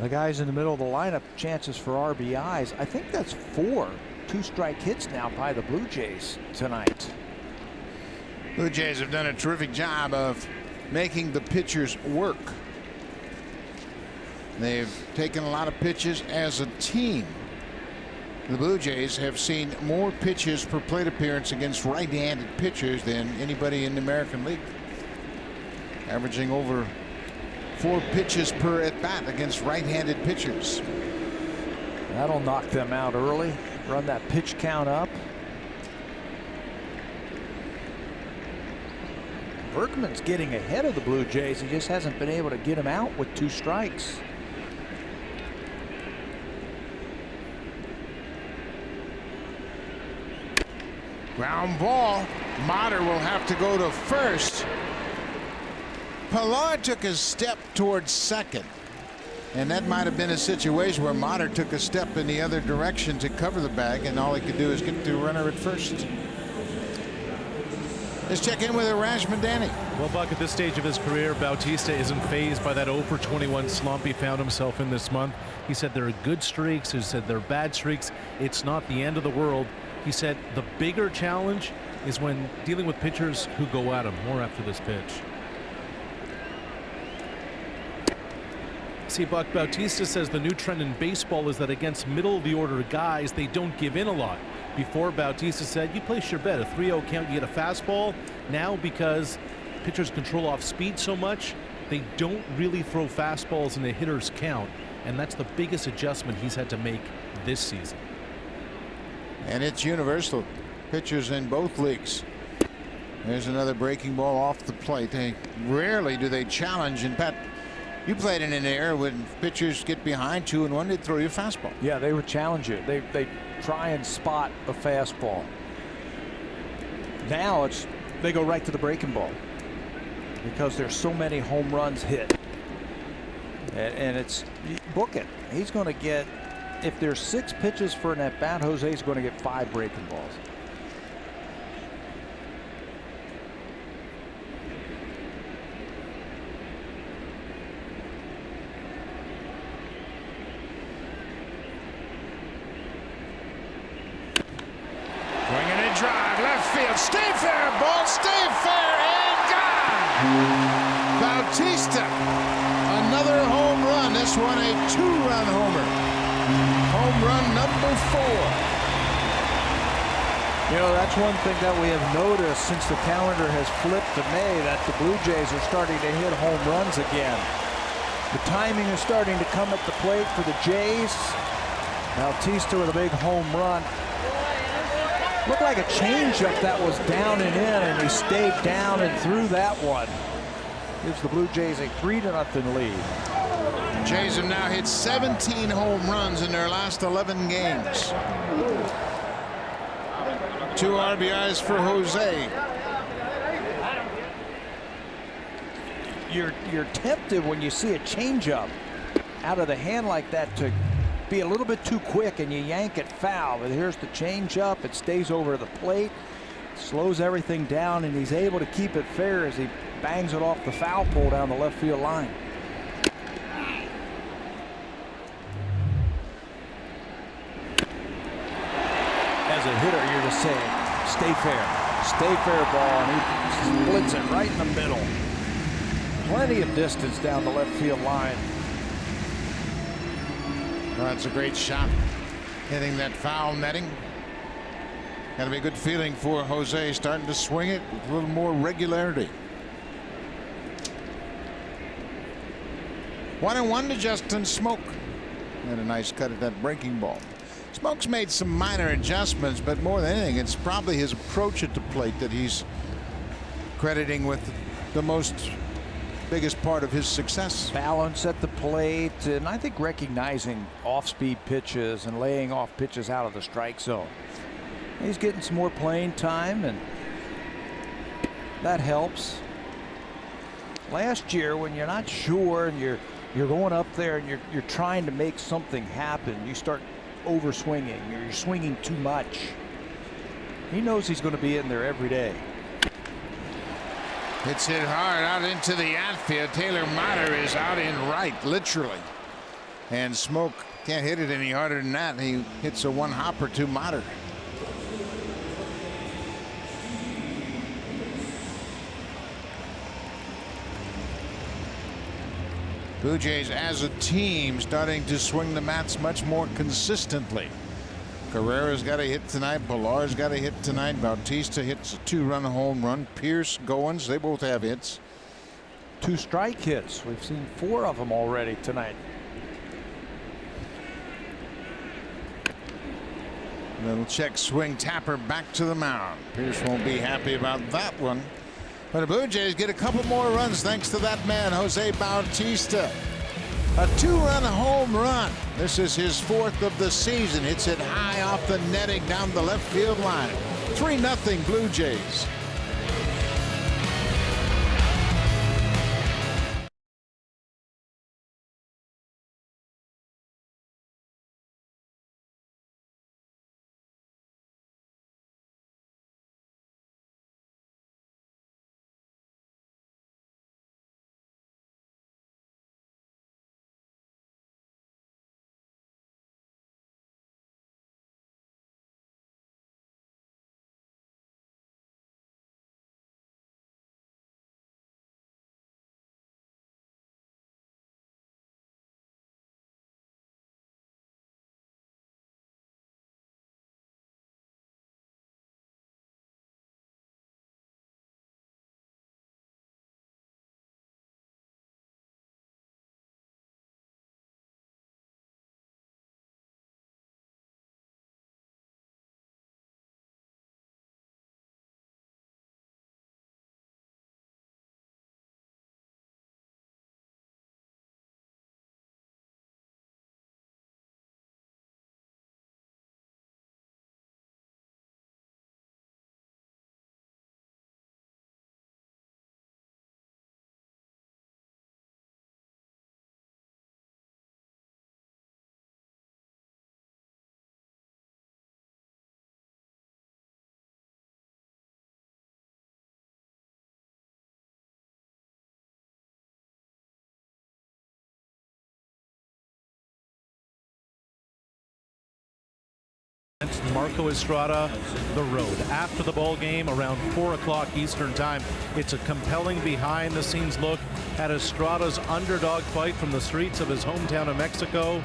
the guys in the middle of the lineup chances for RBIs. I think that's 4 two-strike hits now by the Blue Jays tonight. Blue Jays have done a terrific job of making the pitchers work. They've taken a lot of pitches as a team. The Blue Jays have seen more pitches per plate appearance against right-handed pitchers than anybody in the American League, averaging over 4 pitches per at-bat against right-handed pitchers. That'll knock them out early. Run that pitch count up. Berkman's getting ahead of the Blue Jays. He just hasn't been able to get him out with 2 strikes. Ground ball. Motter will have to go to first. Pilar took a step towards second, and that might have been a situation where Motter took a step in the other direction to cover the bag, and all he could do is get the runner at first. Let's check in with Arash Madani. Well, Buck, at this stage of his career, Bautista isn't fazed by that 0-for-21 slump he found himself in this month. He said there are good streaks. He said there are bad streaks. It's not the end of the world. He said the bigger challenge is when dealing with pitchers who go at him. More after this pitch. See, Buck, Bautista says the new trend in baseball is that against middle-of-the-order guys, they don't give in a lot. Before, Bautista said, you place your bet, a 3-0 count, you get a fastball. Now, because pitchers control off speed so much, they don't really throw fastballs in a hitter's count, and that's the biggest adjustment he's had to make this season. And it's universal. Pitchers in both leagues. There's another breaking ball off the plate. They rarely do they challenge. And Pat, you played in an era when pitchers get behind 2-1, they'd throw you a fastball. Yeah, they would challenge you. They try and spot a fastball. Now they go right to the breaking ball because there's so many home runs hit. And it's book it. He's going to get, if there's 6 pitches for an at-bat, Jose's going to get 5 breaking balls. Swinging a drive, left field, stay fair, ball, stay fair, and gone. Bautista, another home run. This one a 2-run homer. Home run number 4. You know, that's one thing that we have noticed since the calendar has flipped to May, that the Blue Jays are starting to hit home runs again. The timing is starting to come at the plate for the Jays. Bautista with a big home run. Looked like a changeup that was down and in, and he stayed down and threw that one. Gives the Blue Jays a 3-0 lead. Jays have now hit 17 home runs in their last 11 games. 2 RBIs for Jose. You're tempted when you see a changeup out of the hand like that to be a little bit too quick and you yank it foul. But here's the changeup. It stays over the plate, slows everything down, and he's able to keep it fair as he bangs it off the foul pole down the left field line. As a hitter, you're just saying, stay fair ball, and he splits it right in the middle. Plenty of distance down the left field line. Well, that's a great shot, hitting that foul netting. Got to be a good feeling for Jose, starting to swing it with a little more regularity. 1-1 to Justin Smoke. Had a nice cut at that breaking ball. Smoke's made some minor adjustments, but more than anything, it's probably his approach at the plate that he's crediting with the biggest part of his success. Balance at the plate, and I think recognizing off-speed pitches and laying off pitches out of the strike zone. He's getting some more playing time, and that helps. Last year, when you're not sure and you're going up there and you're trying to make something happen, you start over swinging, or you're swinging too much. He knows he's going to be in there every day. Hits it hard out into the outfield. Taylor Motter is out in right, literally. And Smoke can't hit it any harder than that. He hits a one-hopper to Motter. Blue Jays as a team starting to swing the bats much more consistently. Carrera's got a hit tonight. Pillar's got a hit tonight. Bautista hits a 2-run home run. Pierce, Goins, they both have hits. 2 strike hits. We've seen 4 of them already tonight. Little check swing, Tapper back to the mound. Pierce won't be happy about that one. But the Blue Jays get a couple more runs thanks to that man, Jose Bautista. A 2-run home run. This is his 4th of the season. Hits it high off the netting down the left field line. 3-0 Blue Jays. Marco Estrada, the road. After the ball game, around 4 o'clock Eastern time, it's a compelling behind-the-scenes look at Estrada's underdog fight from the streets of his hometown of Mexico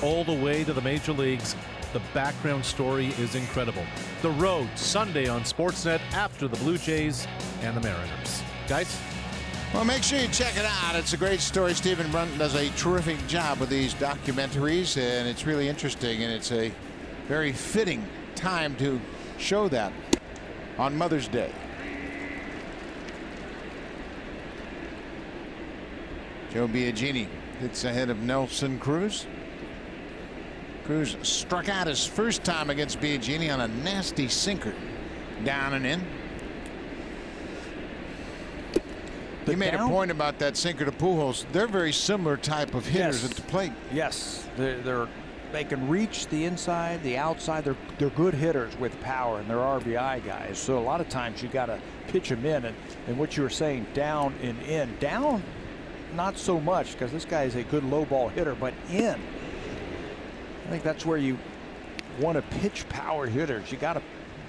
all the way to the major leagues. The background story is incredible. The Road, Sunday on Sportsnet after the Blue Jays and the Mariners. Guys? Well, make sure you check it out. It's a great story. Stephen Brunton does a terrific job with these documentaries, and it's really interesting, and it's a very fitting time to show that on Mother's Day. Joe Biagini hits ahead of Nelson Cruz. Cruz struck out his first time against Biagini on a nasty sinker. Down and in. You made a point about that sinker to Pujols. They're very similar type of hitters at the plate. Yes, they can reach the inside, the outside. They're good hitters with power, and they're RBI guys. So a lot of times you got to pitch them in, and what you were saying, down and in. Down, not so much, because this guy is a good low ball hitter, but in. I think that's where you want to pitch power hitters. You got to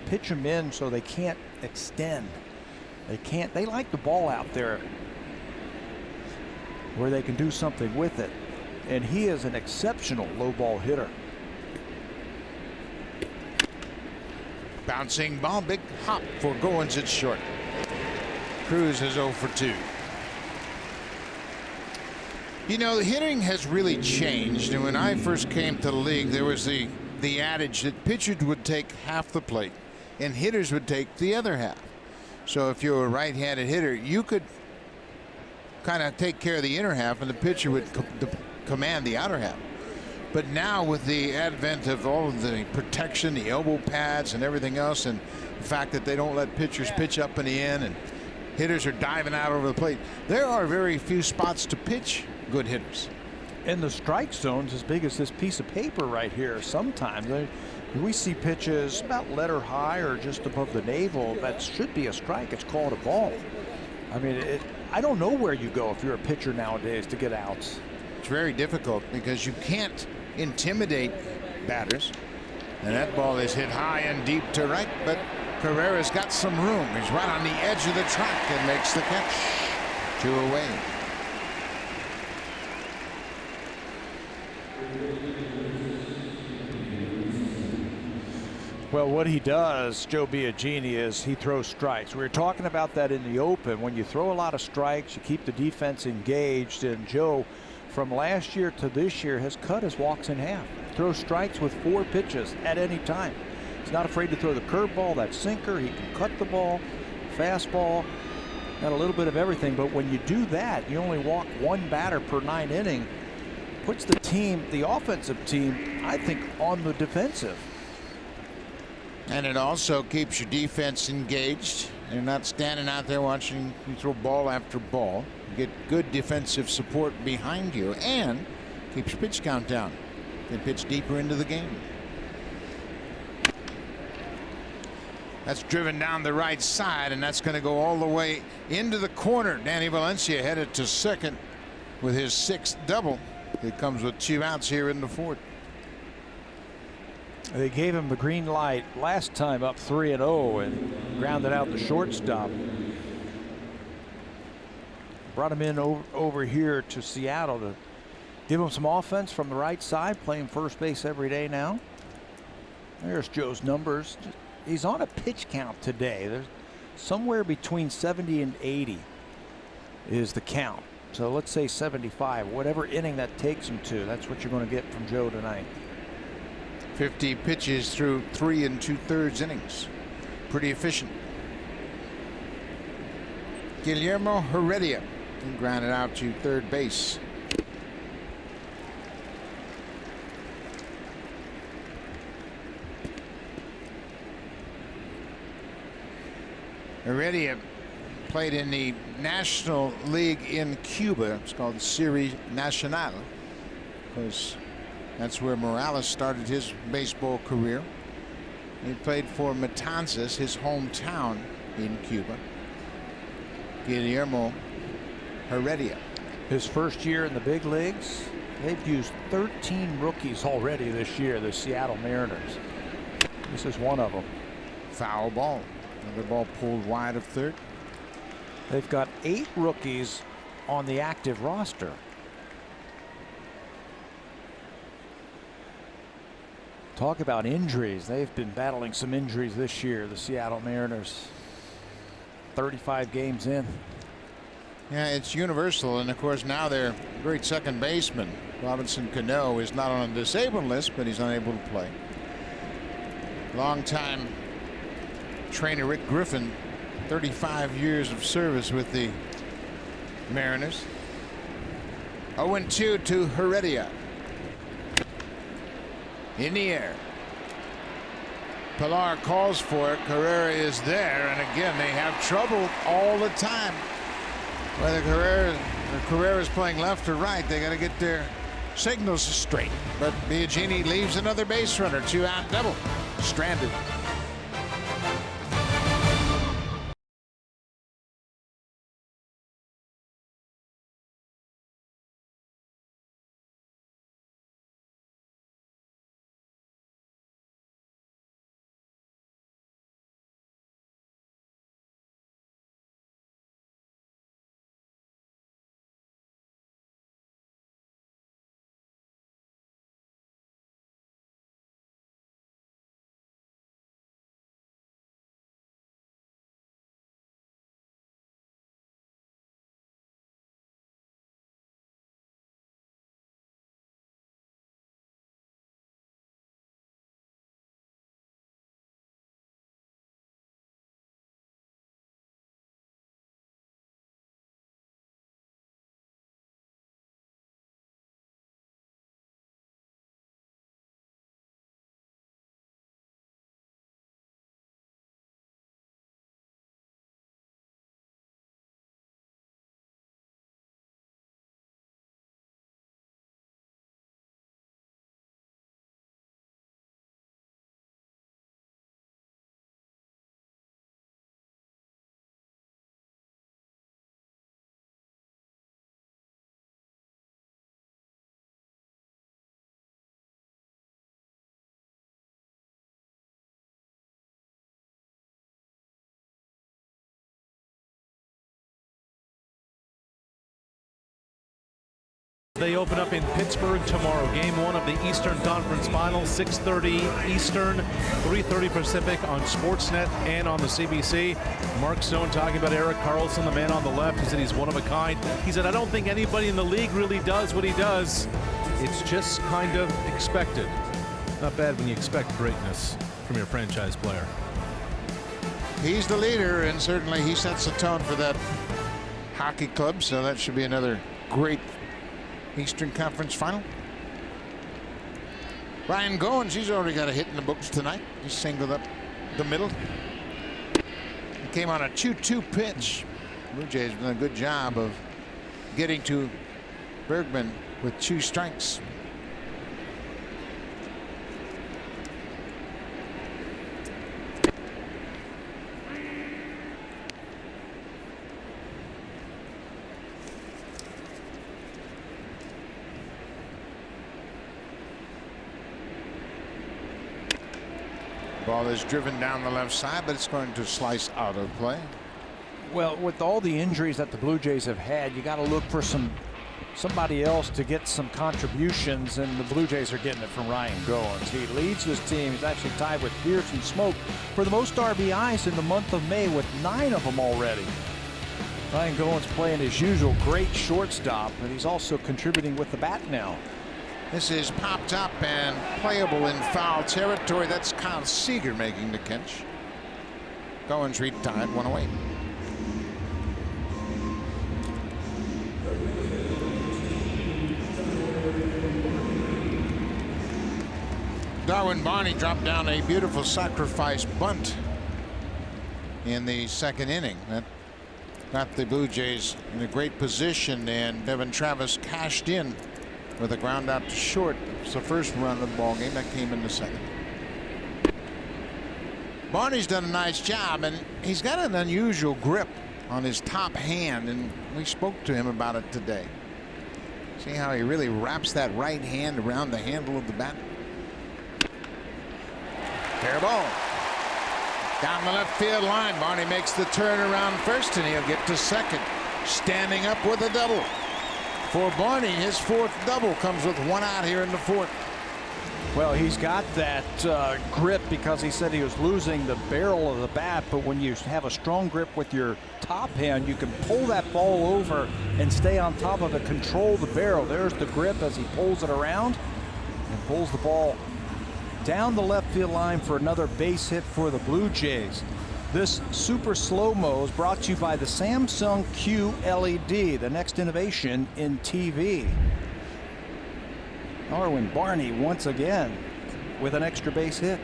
pitch them in so they can't extend. They like the ball out there where they can do something with it. And he is an exceptional low ball hitter. Bouncing ball, big hop for Goins at short. Cruz is 0 for 2. You know, the hitting has really changed. And when I first came to the league, there was the adage that pitchers would take half the plate and hitters would take the other half. So if you're a right-handed hitter, you could kind of take care of the inner half and the pitcher would command the outer half. But now with the advent of all of the protection, the elbow pads and everything else, and the fact that they don't let pitchers pitch up in the end and hitters are diving out over the plate, there are very few spots to pitch good hitters. And the strike zone's as big as this piece of paper right here. Sometimes we see pitches about letter high or just above the navel. That should be a strike. It's called a ball. I mean, I don't know where you go if you're a pitcher nowadays to get outs. It's very difficult because you can't intimidate batters. And that ball is hit high and deep to right, but Carrera's got some room. He's right on the edge of the track and makes the catch. 2 away. Well, what he does, Joe Biagini, is he throws strikes. We were talking about that in the open. When you throw a lot of strikes, you keep the defense engaged. And Joe, from last year to this year, has cut his walks in half. Throws strikes with 4 pitches at any time. He's not afraid to throw the curveball, that sinker. He can cut the ball, fastball, got a little bit of everything. But when you do that, you only walk 1 batter per 9 innings. Puts the team, the offensive team, I think, on the defensive. And it also keeps your defense engaged. They're not standing out there watching you throw ball after ball. You get good defensive support behind you and keeps your pitch count down. They pitch deeper into the game. That's driven down the right side, and that's going to go all the way into the corner. Danny Valencia headed to second with his 6th double. It comes with 2 outs here in the 4th. They gave him the green light last time up 3-0 and grounded out the shortstop. Brought him in over here to Seattle to give him some offense from the right side, playing first base every day now. There's Joe's numbers. He's on a pitch count today. There's somewhere between 70 and 80 is the count. So let's say 75, whatever inning that takes him to, that's what you're going to get from Joe tonight. 50 pitches through 3 2/3 innings. Pretty efficient. Guillermo Heredia grounded out to third base. Heredia played in the National League in Cuba. It's called the Serie Nacional, because that's where Morales started his baseball career. He played for Matanzas, his hometown in Cuba. Guillermo Heredia. His first year in the big leagues. They've used 13 rookies already this year, the Seattle Mariners. This is one of them. Foul ball. Another ball pulled wide of third. They've got 8 rookies on the active roster. Talk about injuries. They've been battling some injuries this year, the Seattle Mariners. 35 games in. Yeah, it's universal. And of course, now their great second baseman, Robinson Cano, is not on the disabled list, but he's unable to play. Longtime trainer Rick Griffin, 35 years of service with the Mariners. 0-2 to Heredia. In the air. Pilar calls for it. Carrera is there, and again they have trouble all the time. Whether Carrera is playing left or right, they got to get their signals straight. But Biagini leaves another base runner. 2-out double. Stranded. They open up in Pittsburgh tomorrow. Game 1 of the Eastern Conference Finals, 6:30 Eastern, 3:30 Pacific on Sportsnet and on the CBC. Mark Stone talking about Erik Karlsson, the man on the left. He said he's one of a kind. He said, I don't think anybody in the league really does what he does. It's just kind of expected. Not bad when you expect greatness from your franchise player. He's the leader, and certainly he sets the tone for that hockey club, so that should be another great Eastern Conference final. Ryan Goins, he's already got a hit in the books tonight. He singled up the middle. He came on a 2-2 pitch. Blue Jays have done a good job of getting to Bergman with 2 strikes. Ball is driven down the left side, but it's going to slice out of play. Well, with all the injuries that the Blue Jays have had, you got to look for somebody else to get some contributions, and the Blue Jays are getting it from Ryan Goins. He leads this team. He's actually tied with Pierce and Smoke for the most RBIs in the month of May, with 9 of them already. Ryan Goins playing his usual great shortstop, and he's also contributing with the bat now. This is popped up and playable in foul territory. That's Kyle Seager making the catch. Goins retied, 1 away. Darwin Barney dropped down a beautiful sacrifice bunt in the 2nd inning. That got the Blue Jays in a great position, and Devin Travis cashed in with a ground out to short. It's the first run of the ball game that came in the 2nd. Barney's done a nice job, and he's got an unusual grip on his top hand, and we spoke to him about it today. See how he really wraps that right hand around the handle of the bat. Fair ball down the left field line. Barney makes the turn around first, and he'll get to second, standing up with a double. For Barney, his 4th double comes with 1 out here in the 4th. Well, he's got that grip because he said he was losing the barrel of the bat, but when you have a strong grip with your top hand, you can pull that ball over and stay on top of it, control the barrel. There's the grip as he pulls it around and pulls the ball down the left field line for another base hit for the Blue Jays. This super slow-mo is brought to you by the Samsung QLED, the next innovation in TV. Darwin Barney once again with an extra base hit.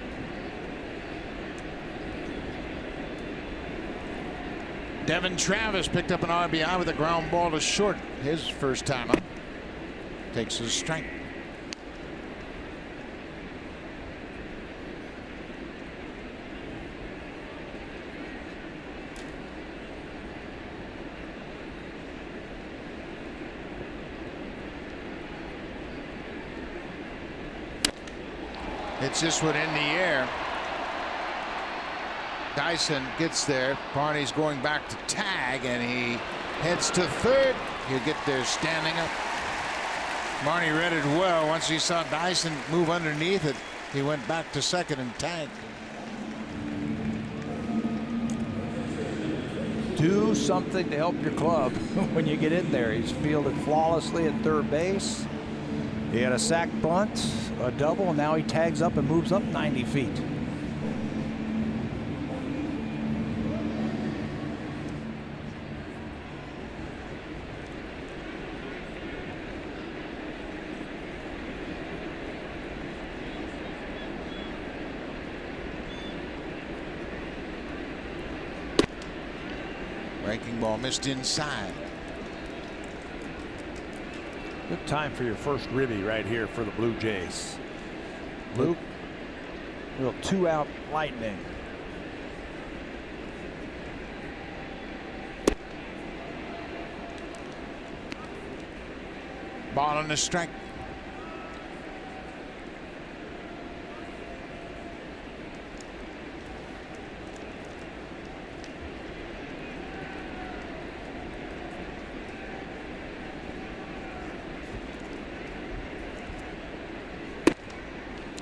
Devin Travis picked up an RBI with a ground ball to short, his first time up. Takes his strike. It's this one in the air. Dyson gets there. Barney's going back to tag, and he heads to third. He'll get there standing up. Barney read it well. Once he saw Dyson move underneath it, he went back to second and tagged. Do something to help your club when you get in there. He's fielded flawlessly at third base. He had a sac bunt, a double, and now he tags up and moves up 90 feet. Breaking ball missed inside. Good time for your first ribby right here for the Blue Jays. Luke, little 2-out lightning. Ball on the strike.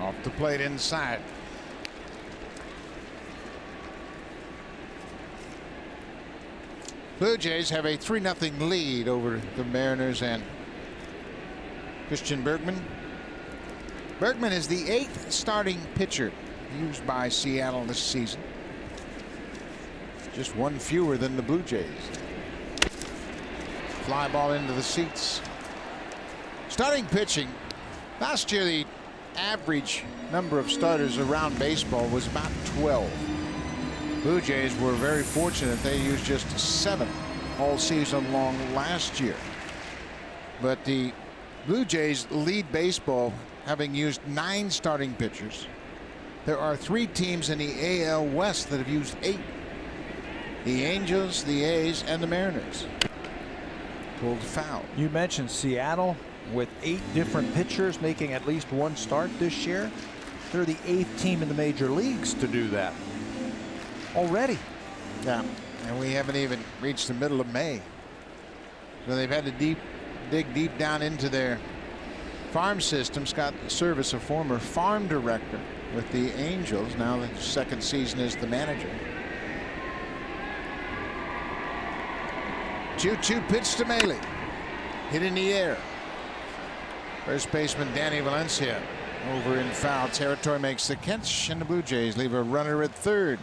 Off the plate inside. Blue Jays have a 3-0 lead over the Mariners and Christian Bergman. Bergman is the 8th starting pitcher used by Seattle this season. Just one fewer than the Blue Jays. Fly ball into the seats. Starting pitching. Last year, the average number of starters around baseball was about 12. Blue Jays were very fortunate. They used just 7 all season long last year. But the Blue Jays lead baseball, having used 9 starting pitchers. There are 3 teams in the AL West that have used 8. The Angels, the A's, and the Mariners. Pulled foul. You mentioned Seattle with 8 different pitchers making at least one start this year. They're the 8th team in the major leagues to do that already. Yeah, and we haven't even reached the middle of May. So they've had to dig deep down into their farm system. Scott Service, a former farm director with the Angels, now the second season as the manager. 2-2 pitch to Maile. Hit in the air. First baseman Danny Valencia over in foul territory makes the catch, and the Blue Jays leave a runner at third.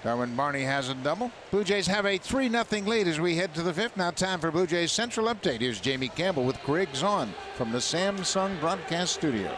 Darwin Barney has a double. Blue Jays have a 3-0 lead as we head to the 5th. Now time for Blue Jays Central Update. Here's Jamie Campbell with Craig Zahn from the Samsung Broadcast Studio.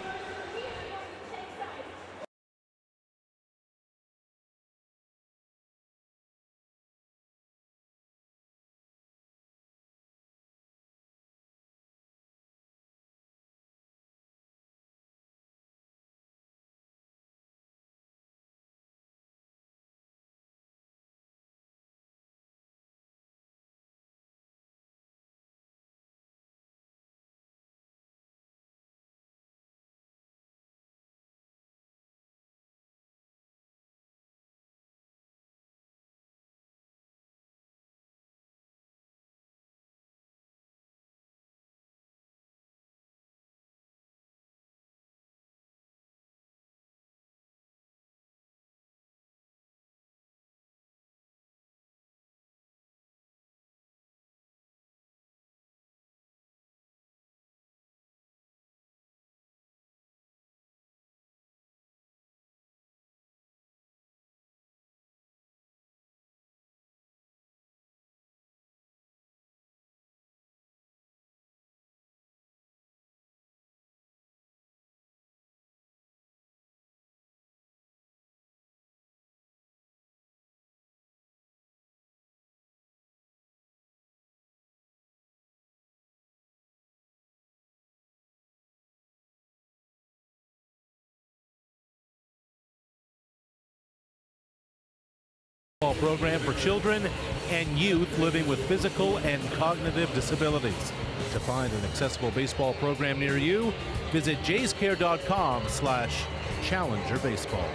Program for children and youth living with physical and cognitive disabilities. To find an accessible baseball program near you, visit jayscare.com/challengerbaseball.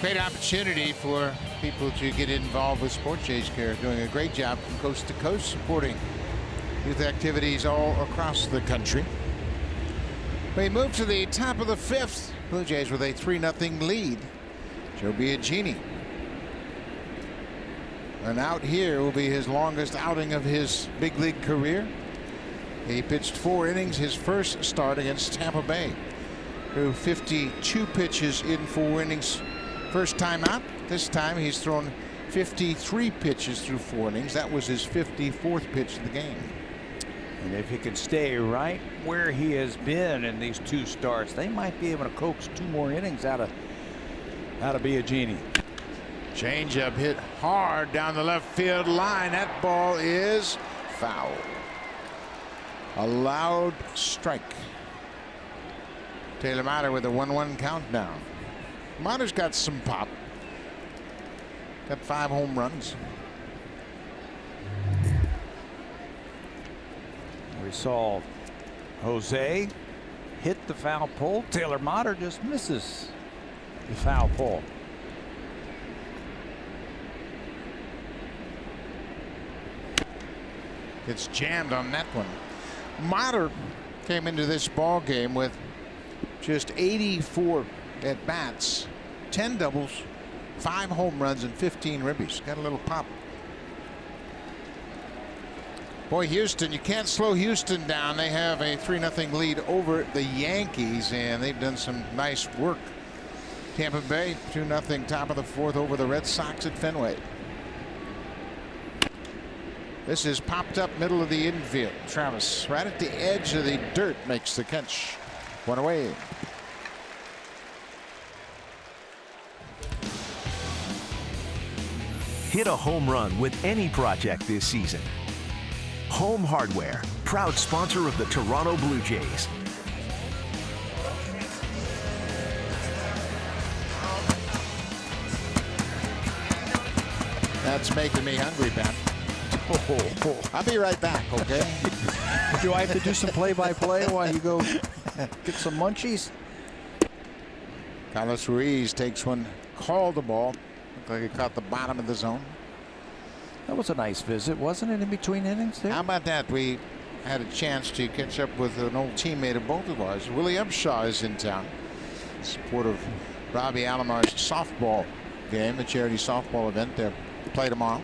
Great opportunity for people to get involved with Sport. Jays Care doing a great job from coast to coast supporting youth activities all across the country. We move to the top of the 5th. Blue Jays with a 3-0 lead. Joe Biagini. An out here will be his longest outing of his big league career. He pitched 4 innings his first start against Tampa Bay. Threw 52 pitches in 4 innings first time out. This time he's thrown 53 pitches through 4 innings. That was his 54th pitch of the game. And if he could stay right where he has been in these 2 starts, they might be able to coax 2 more innings out of Biagini. Changeup hit hard down the left field line. That ball is foul. A loud strike. Taylor Motter with a 1-1 countdown. Motter's got some pop. Got 5 home runs. We saw Jose hit the foul pole. Taylor Motter just misses the foul pole. It's jammed on that one. Motter came into this ball game with just 84 at bats, 10 doubles, 5 home runs, and 15 ribbies. Got a little pop. Boy, Houston, you can't slow Houston down. They have a 3-0 lead over the Yankees, and they've done some nice work. Tampa Bay 2-0 top of the 4th over the Red Sox at Fenway. This is popped up middle of the infield. Travis right at the edge of the dirt makes the catch. 1 away. Hit a home run with any project this season. Home Hardware, proud sponsor of the Toronto Blue Jays. That's making me hungry, Ben. I'll be right back, okay? Do I have to do some play-by-play while you go get some munchies? Carlos Ruiz takes one, called the ball. Looked like he caught the bottom of the zone. That was a nice visit, wasn't it, in between innings there? How about that? We had a chance to catch up with an old teammate of both of ours. Willie Upshaw is in town in support of Robbie Alomar's softball game, the charity softball event. They'll play tomorrow.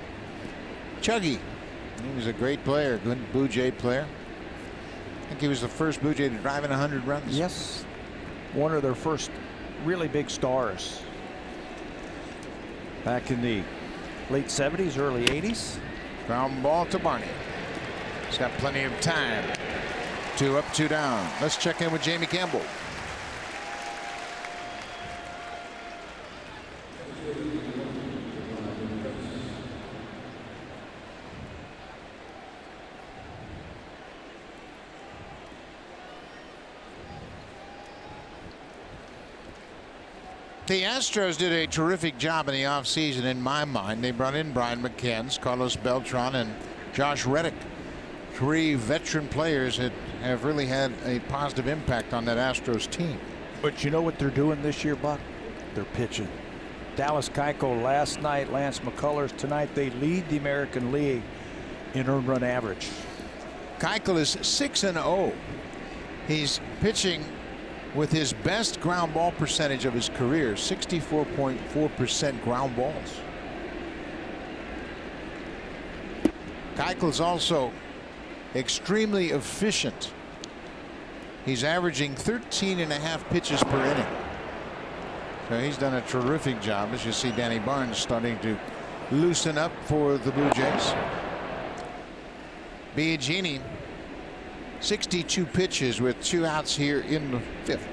Chuggy, he was a great player, good Blue Jay player. I think he was the first Blue Jay to drive in 100 runs. Yes, one of their first really big stars back in the late 70s, early 80s. Ground ball to Barney. He's got plenty of time. 2 up, 2 down. Let's check in with Jamie Campbell. The Astros did a terrific job in the offseason, in my mind. They brought in Brian McCann, Carlos Beltran, and Josh Reddick. 3 veteran players that have really had a positive impact on that Astros team. But you know what they're doing this year, Buck? They're pitching. Dallas Keuchel last night, Lance McCullers tonight. They lead the American League in earned run average. Keuchel is 6-0. He's pitching with his best ground ball percentage of his career, 64.4% ground balls. Keuchel's also extremely efficient. He's averaging 13.5 pitches per inning. So he's done a terrific job. As you see, Danny Barnes starting to loosen up for the Blue Jays. Biagini, 62 pitches with 2 outs here in the 5th.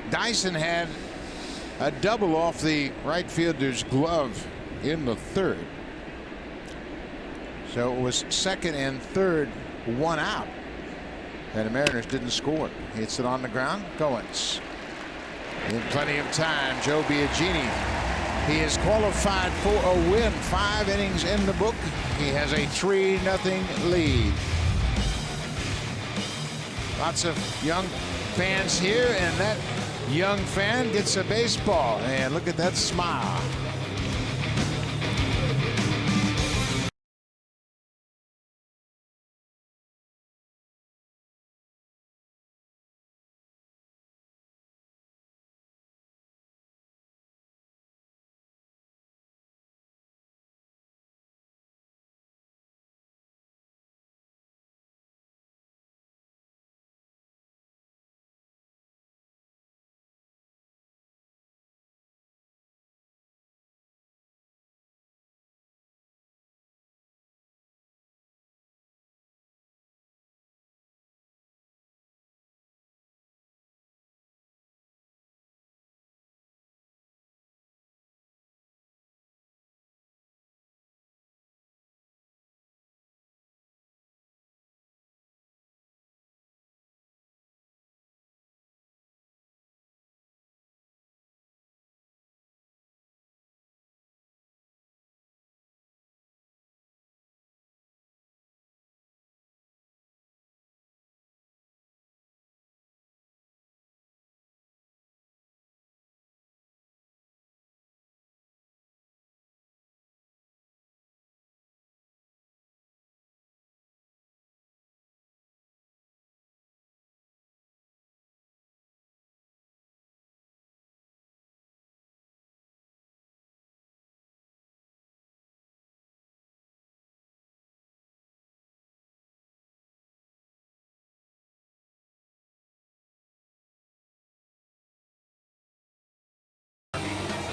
Dyson had a double off the right fielder's glove in the 3rd. So it was 2nd and 3rd, 1 out. And the Mariners didn't score. Hits it on the ground. Goins. In plenty of time, Joe Biagini. He is qualified for a win. 5 innings in the book. He has a 3-0 lead. Lots of young fans here, and that young fan gets a baseball. And look at that smile.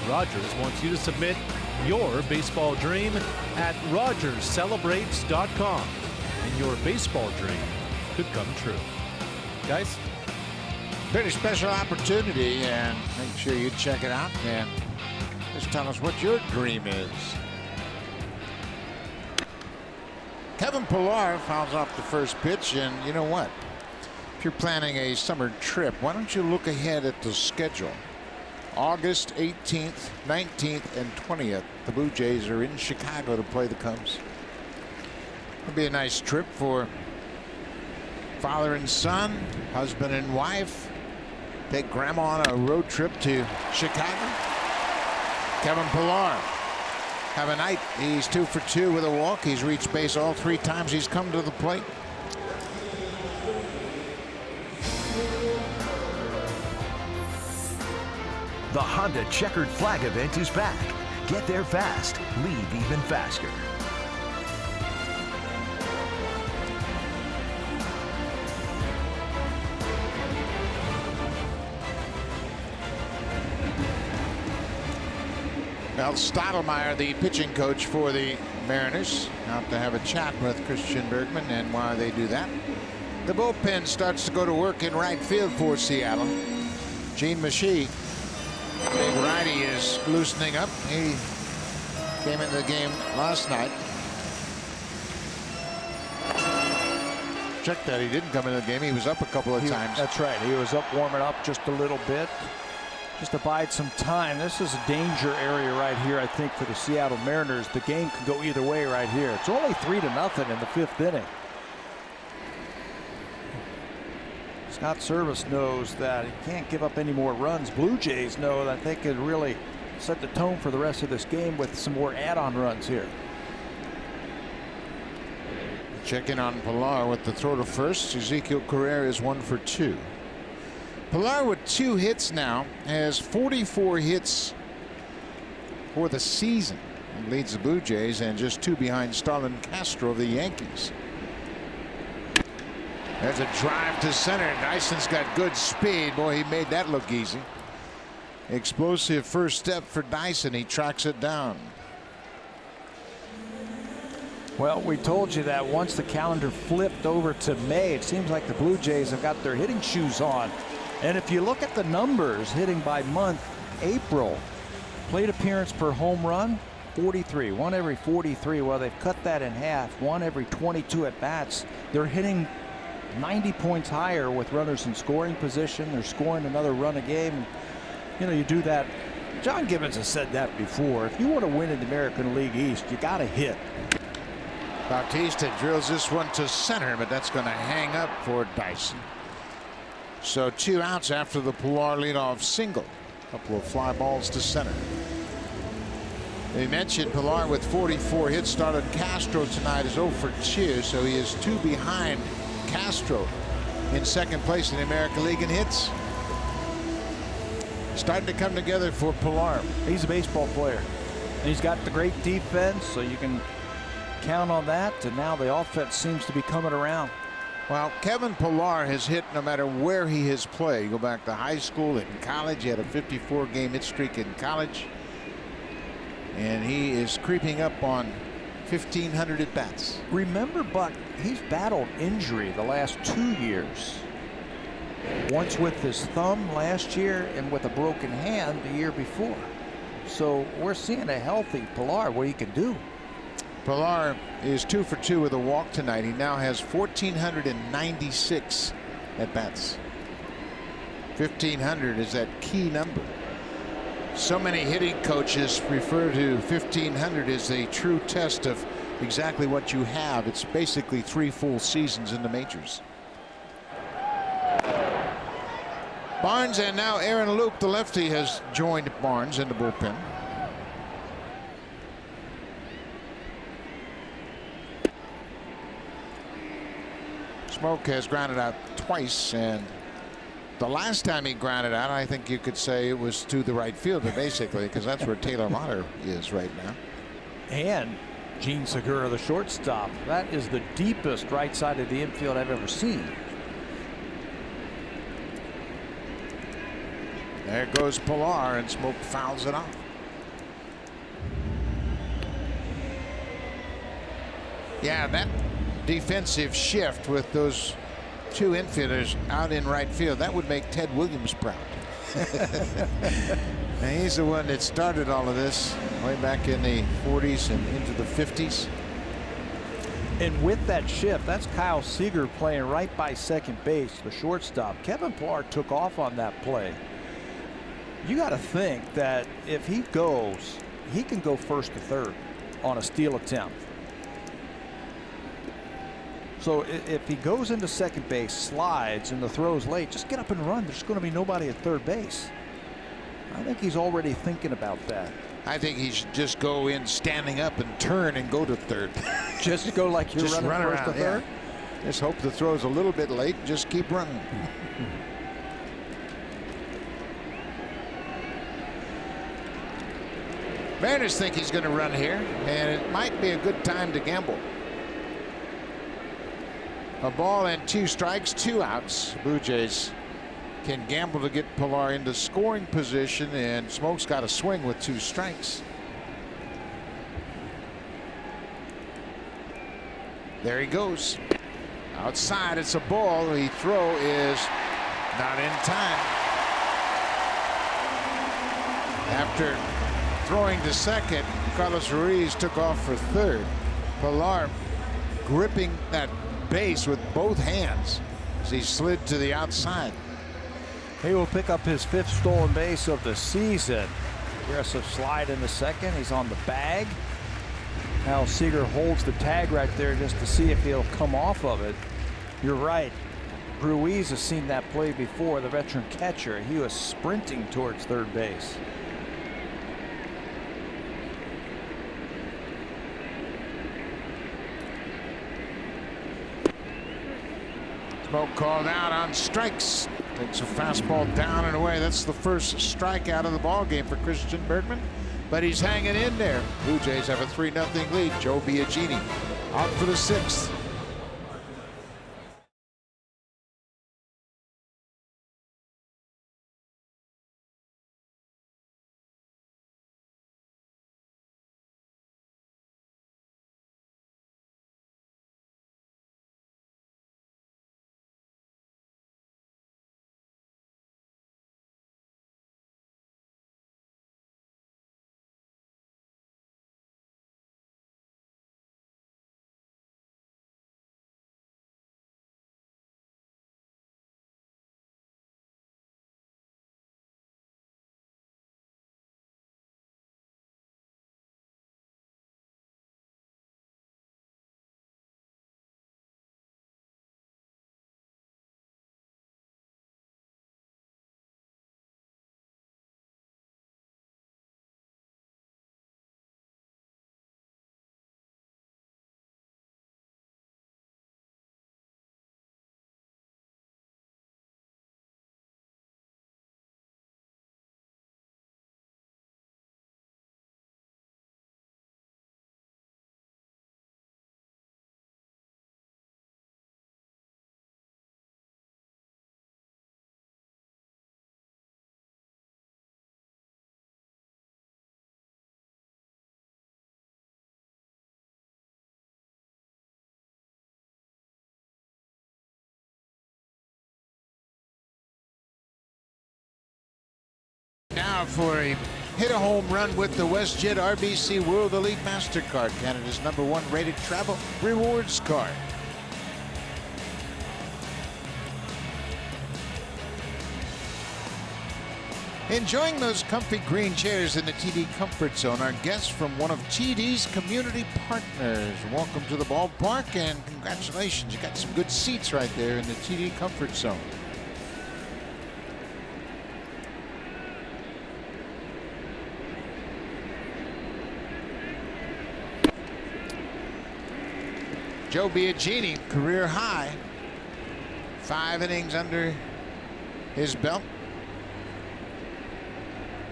Rogers wants you to submit your baseball dream at rogerscelebrates.com, and your baseball dream could come true. Guys? Pretty special opportunity, and make sure you check it out and just tell us what your dream is. Kevin Pillar fouls off the first pitch, and you know what? If you're planning a summer trip, why don't you look ahead at the schedule? August 18th, 19th, and 20th, the Blue Jays are in Chicago to play the Cubs. It'll be a nice trip for father and son, husband and wife. Take grandma on a road trip to Chicago. Kevin Pillar have a night. He's 2 for 2 with a walk. He's reached base all 3 times he's come to the plate. The Honda Checkered Flag event is back. Get there fast, leave even faster. Well, Stottlemyre, the pitching coach for the Mariners, out to have a chat with Christian Bergman, and while they do that, the bullpen starts to go to work in right field for Seattle. Gene Machie, big righty, is loosening up. He came into the game last night. Check that, he didn't come into the game. He was up a couple of times. That's right. He was up warming up just a little bit. Just to bide some time. This is a danger area right here, I think, for the Seattle Mariners. The game can go either way right here. It's only 3-0 in the 5th inning. Scott Service knows that he can't give up any more runs. Blue Jays know that they could really set the tone for the rest of this game with some more add-on runs here. Check in on Pillar with the throw to first. Ezekiel Carrera is 1 for 2. Pillar with 2 hits now has 44 hits for the season and leads the Blue Jays, and just 2 behind Starlin Castro of the Yankees. There's a drive to center. Dyson's got good speed. Boy, he made that look easy. Explosive first step for Dyson. He tracks it down. Well, we told you that once the calendar flipped over to May, it seems like the Blue Jays have got their hitting shoes on. And if you look at the numbers hitting by month, April, plate appearance per home run, 43, 1 every 43. Well, they've cut that in half, 1 every 22 at bats. They're hitting 90 points higher with runners in scoring position. They're scoring another run a game. You know, you do that. John Gibbons has said that before. If you want to win in the American League East, you got to hit. Bautista drills this one to center, but that's going to hang up for Dyson. So 2 outs after the Pillar leadoff single. A couple of fly balls to center. They mentioned Pillar with 44 hits. Started Castro tonight is 0 for 2, so he is 2 behind Castro in second place in the American League in hits. Starting to come together for Pillar. He's a baseball player. He's got the great defense, so you can count on that. And now the offense seems to be coming around. Well, Kevin Pillar has hit no matter where he has played. You go back to high school, in college. He had a 54-game hit streak in college. And he is creeping up on 1,500 at bats. Remember, Buck, he's battled injury the last 2 years. Once with his thumb last year and with a broken hand the year before. So we're seeing a healthy Pillar, what he can do. Pillar is 2 for 2 with a walk tonight. He now has 1,496 at bats. 1,500 is that key number. So many hitting coaches refer to 1,500 as a true test of exactly what you have. It's basically 3 full seasons in the majors. Barnes, and now Aaron Loup, the lefty, has joined Barnes in the bullpen. Smoke has grounded out twice, and the last time he grounded out, I think you could say it was to the right fielder, basically, because that's where Taylor Motter is right now. And Gene Segura, the shortstop. That is the deepest right side of the infield I've ever seen. There goes Pillar, and Smoke fouls it off. Yeah, that defensive shift with those two infielders out in right field, that would make Ted Williams proud. And he's the one that started all of this way back in the 40s and into the 50s. And with that shift, that's Kyle Seager playing right by second base, the shortstop. Kevin Pillar took off on that play. You got to think that if he goes, he can go first to third on a steal attempt. So if he goes into second base, slides, and the throw's late, just get up and run. There's going to be nobody at third base. I think he's already thinking about that. I think he should just go in standing up and turn and go to third. Just go like you're just running first to third? Yeah. Just hope the throw's a little bit late and just keep running. Mariners think he's going to run here, and it might be a good time to gamble. A ball and 2 strikes, 2 outs. Blue Jays can gamble to get Pillar into scoring position, and Smoke's got a swing with 2 strikes. There he goes. Outside, it's a ball. The throw is not in time. After throwing to second, Carlos Ruiz took off for third. Pillar gripping that base with both hands as he slid to the outside. He will pick up his 5th stolen base of the season. Aggressive slide in the second. He's on the bag. Kyle Seager holds the tag right there just to see if he'll come off of it. You're right. Ruiz has seen that play before, the veteran catcher. He was sprinting towards third base. Smoke called out on strikes. Takes a fastball down and away. That's the first strikeout of the ball game for Christian Bergman, but he's hanging in there. Blue Jays have a 3-0 lead. Joe Biagini out for the 6th. Now for a hit a home run with the WestJet RBC World Elite MasterCard, Canada's #1 rated travel rewards card. Enjoying those comfy green chairs in the TD Comfort Zone are guests from one of TD's community partners. Welcome to the ballpark and congratulations. You got some good seats right there in the TD Comfort Zone. Joe Biagini, career high. 5 innings under his belt.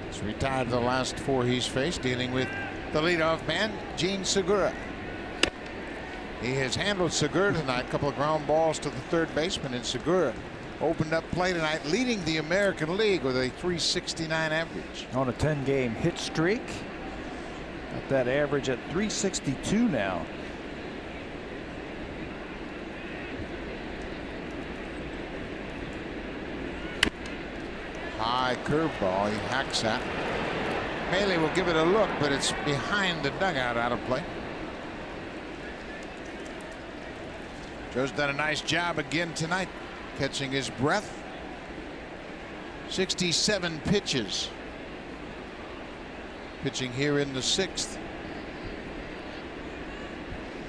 He's retired the last 4 he's faced, dealing with the leadoff man, Jean Segura. He has handled Segura tonight. A couple of ground balls to the third baseman, and Segura opened up play tonight, leading the American League with a .369 average. On a 10-game hit streak. Got that average at .362 now. high curveball. He hacks that. Mahle will give it a look, but it's behind the dugout, out of play. Joe's done a nice job again tonight, catching his breath. 67 pitches. Pitching here in the 6th.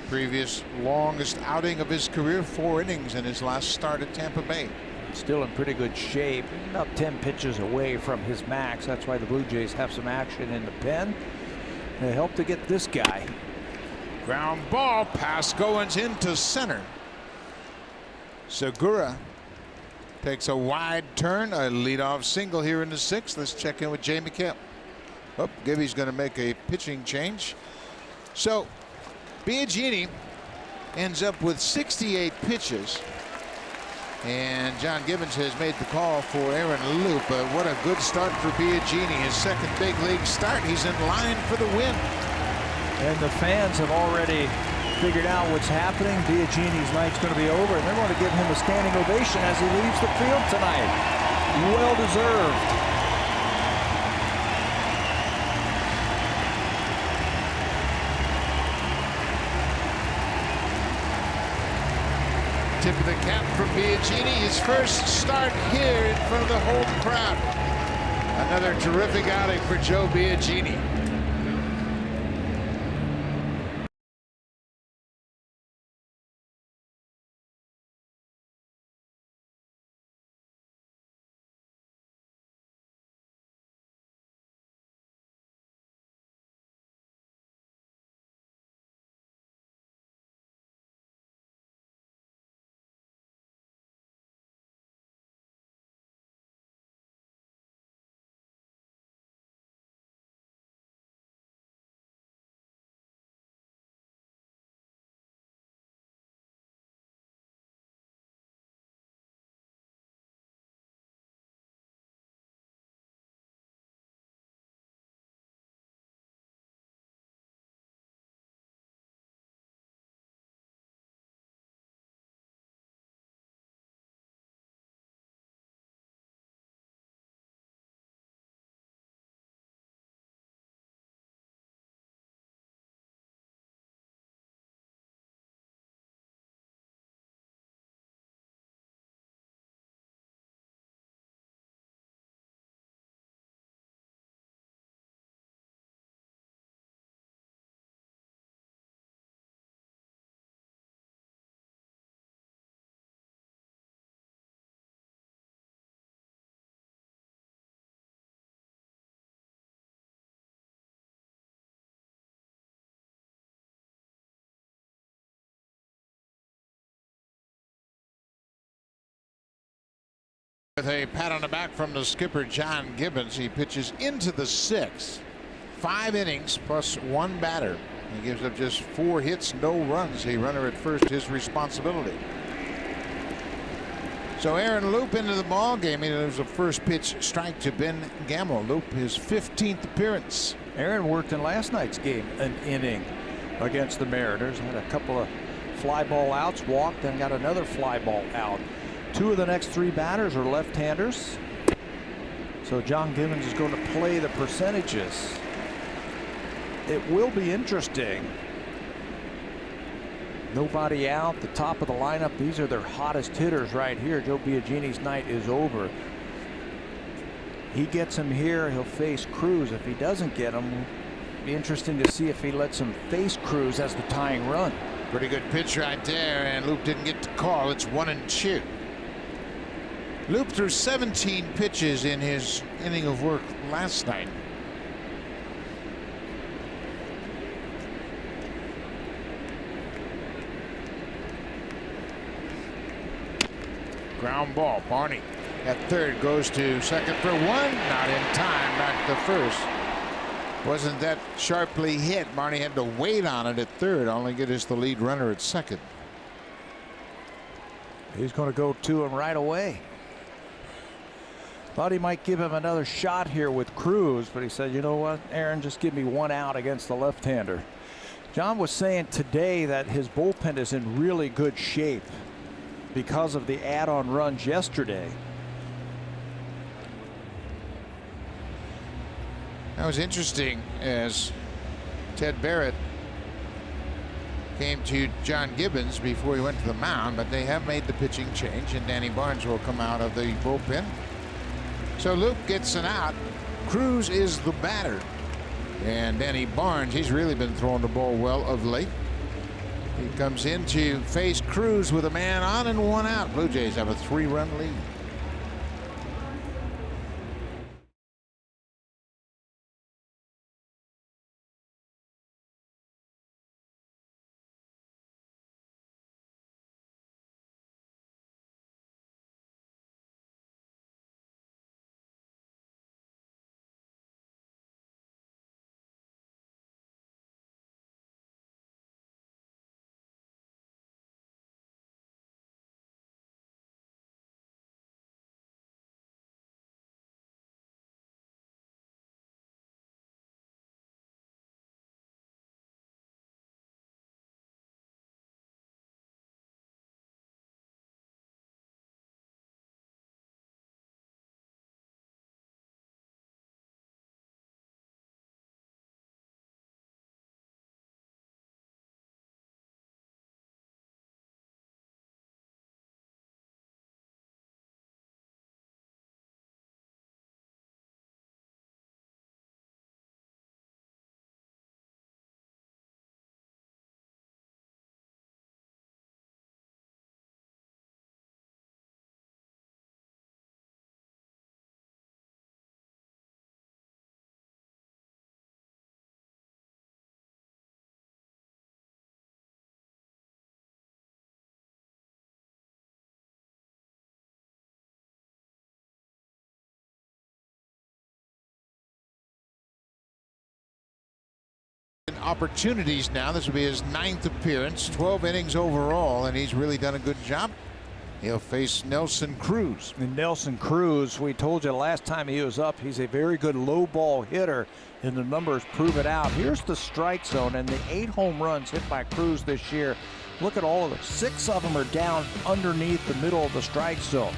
Previous longest outing of his career, 4 innings in his last start at Tampa Bay. Still in pretty good shape. About 10 pitches away from his max. That's why the Blue Jays have some action in the pen. They help to get this guy. Ground ball, pass Goins into center. Segura takes a wide turn, a leadoff single here in the 6th. Let's check in with Jamie Kemp. Oh, Gibby's going to make a pitching change. So Biagini ends up with 68 pitches. And John Gibbons has made the call for Aaron Loup. What a good start for Biagini. His second big league start. He's in line for the win. And the fans have already figured out what's happening. Biagini's night's going to be over, and they're going to give him a standing ovation as he leaves the field tonight. Well deserved. Tip of the cap for Biagini, his first start here in front of the home crowd. Another terrific outing for Joe Biagini. With a pat on the back from the skipper, John Gibbons, he pitches into the 6th. 5 innings plus 1 batter. He gives up just 4 hits, no runs. A runner at first, his responsibility. So Aaron Loup into the ball game. It was a first pitch strike to Ben Gamel. Loup, his 15th appearance. Aaron worked in last night's game an inning against the Mariners. Had a couple of fly ball outs, walked, and got another fly ball out. 2 of the next 3 batters are left-handers. So John Gibbons is going to play the percentages. It will be interesting. Nobody out, the top of the lineup. These are their hottest hitters right here. Joe Biagini's night is over. He gets him here, he'll face Cruz. If he doesn't get him, it'll be interesting to see if he lets him face Cruz as the tying run. Pretty good pitch right there, and Loup didn't get to call. It's 1-2. Loup threw 17 pitches in his inning of work last night. Ground ball. Barney at third, goes to second for 1. Not in time. Back to first. Wasn't that sharply hit. Barney had to wait on it at third. Only get us the lead runner at second. He's going to go to him right away. Thought he might give him another shot here with Cruz, but he said, you know what, Aaron, just give me 1 out against the left-hander. John was saying today that his bullpen is in really good shape because of the add-on runs yesterday. That was interesting as Ted Barrett came to John Gibbons before he went to the mound, but they have made the pitching change, and Danny Barnes will come out of the bullpen. So Luke gets an out. Cruz is the batter. And Danny Barnes, he's really been throwing the ball well of late. He comes in to face Cruz with a man on and one out. Blue Jays have a 3-run lead. Opportunities now. This will be his 9th appearance, 12 innings overall, and he's really done a good job. He'll face Nelson Cruz. And Nelson Cruz, we told you last time he was up, he's a very good low ball hitter, and the numbers prove it out. Here's the strike zone and the 8 home runs hit by Cruz this year. Look at all of them. 6 of them are down underneath the middle of the strike zone.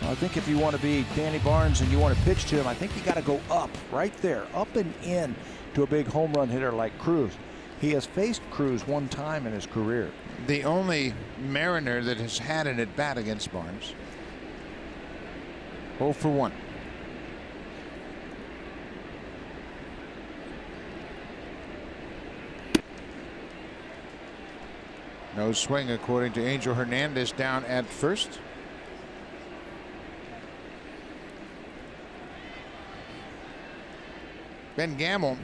So I think if you want to be Danny Barnes and you want to pitch to him, I think you got to go up right there, up and in to a big home run hitter like Cruz. He has faced Cruz 1 time in his career. The only Mariner that has had an at bat against Barnes. 0 for 1. No swing according to Angel Hernandez down at first. Ben Gamel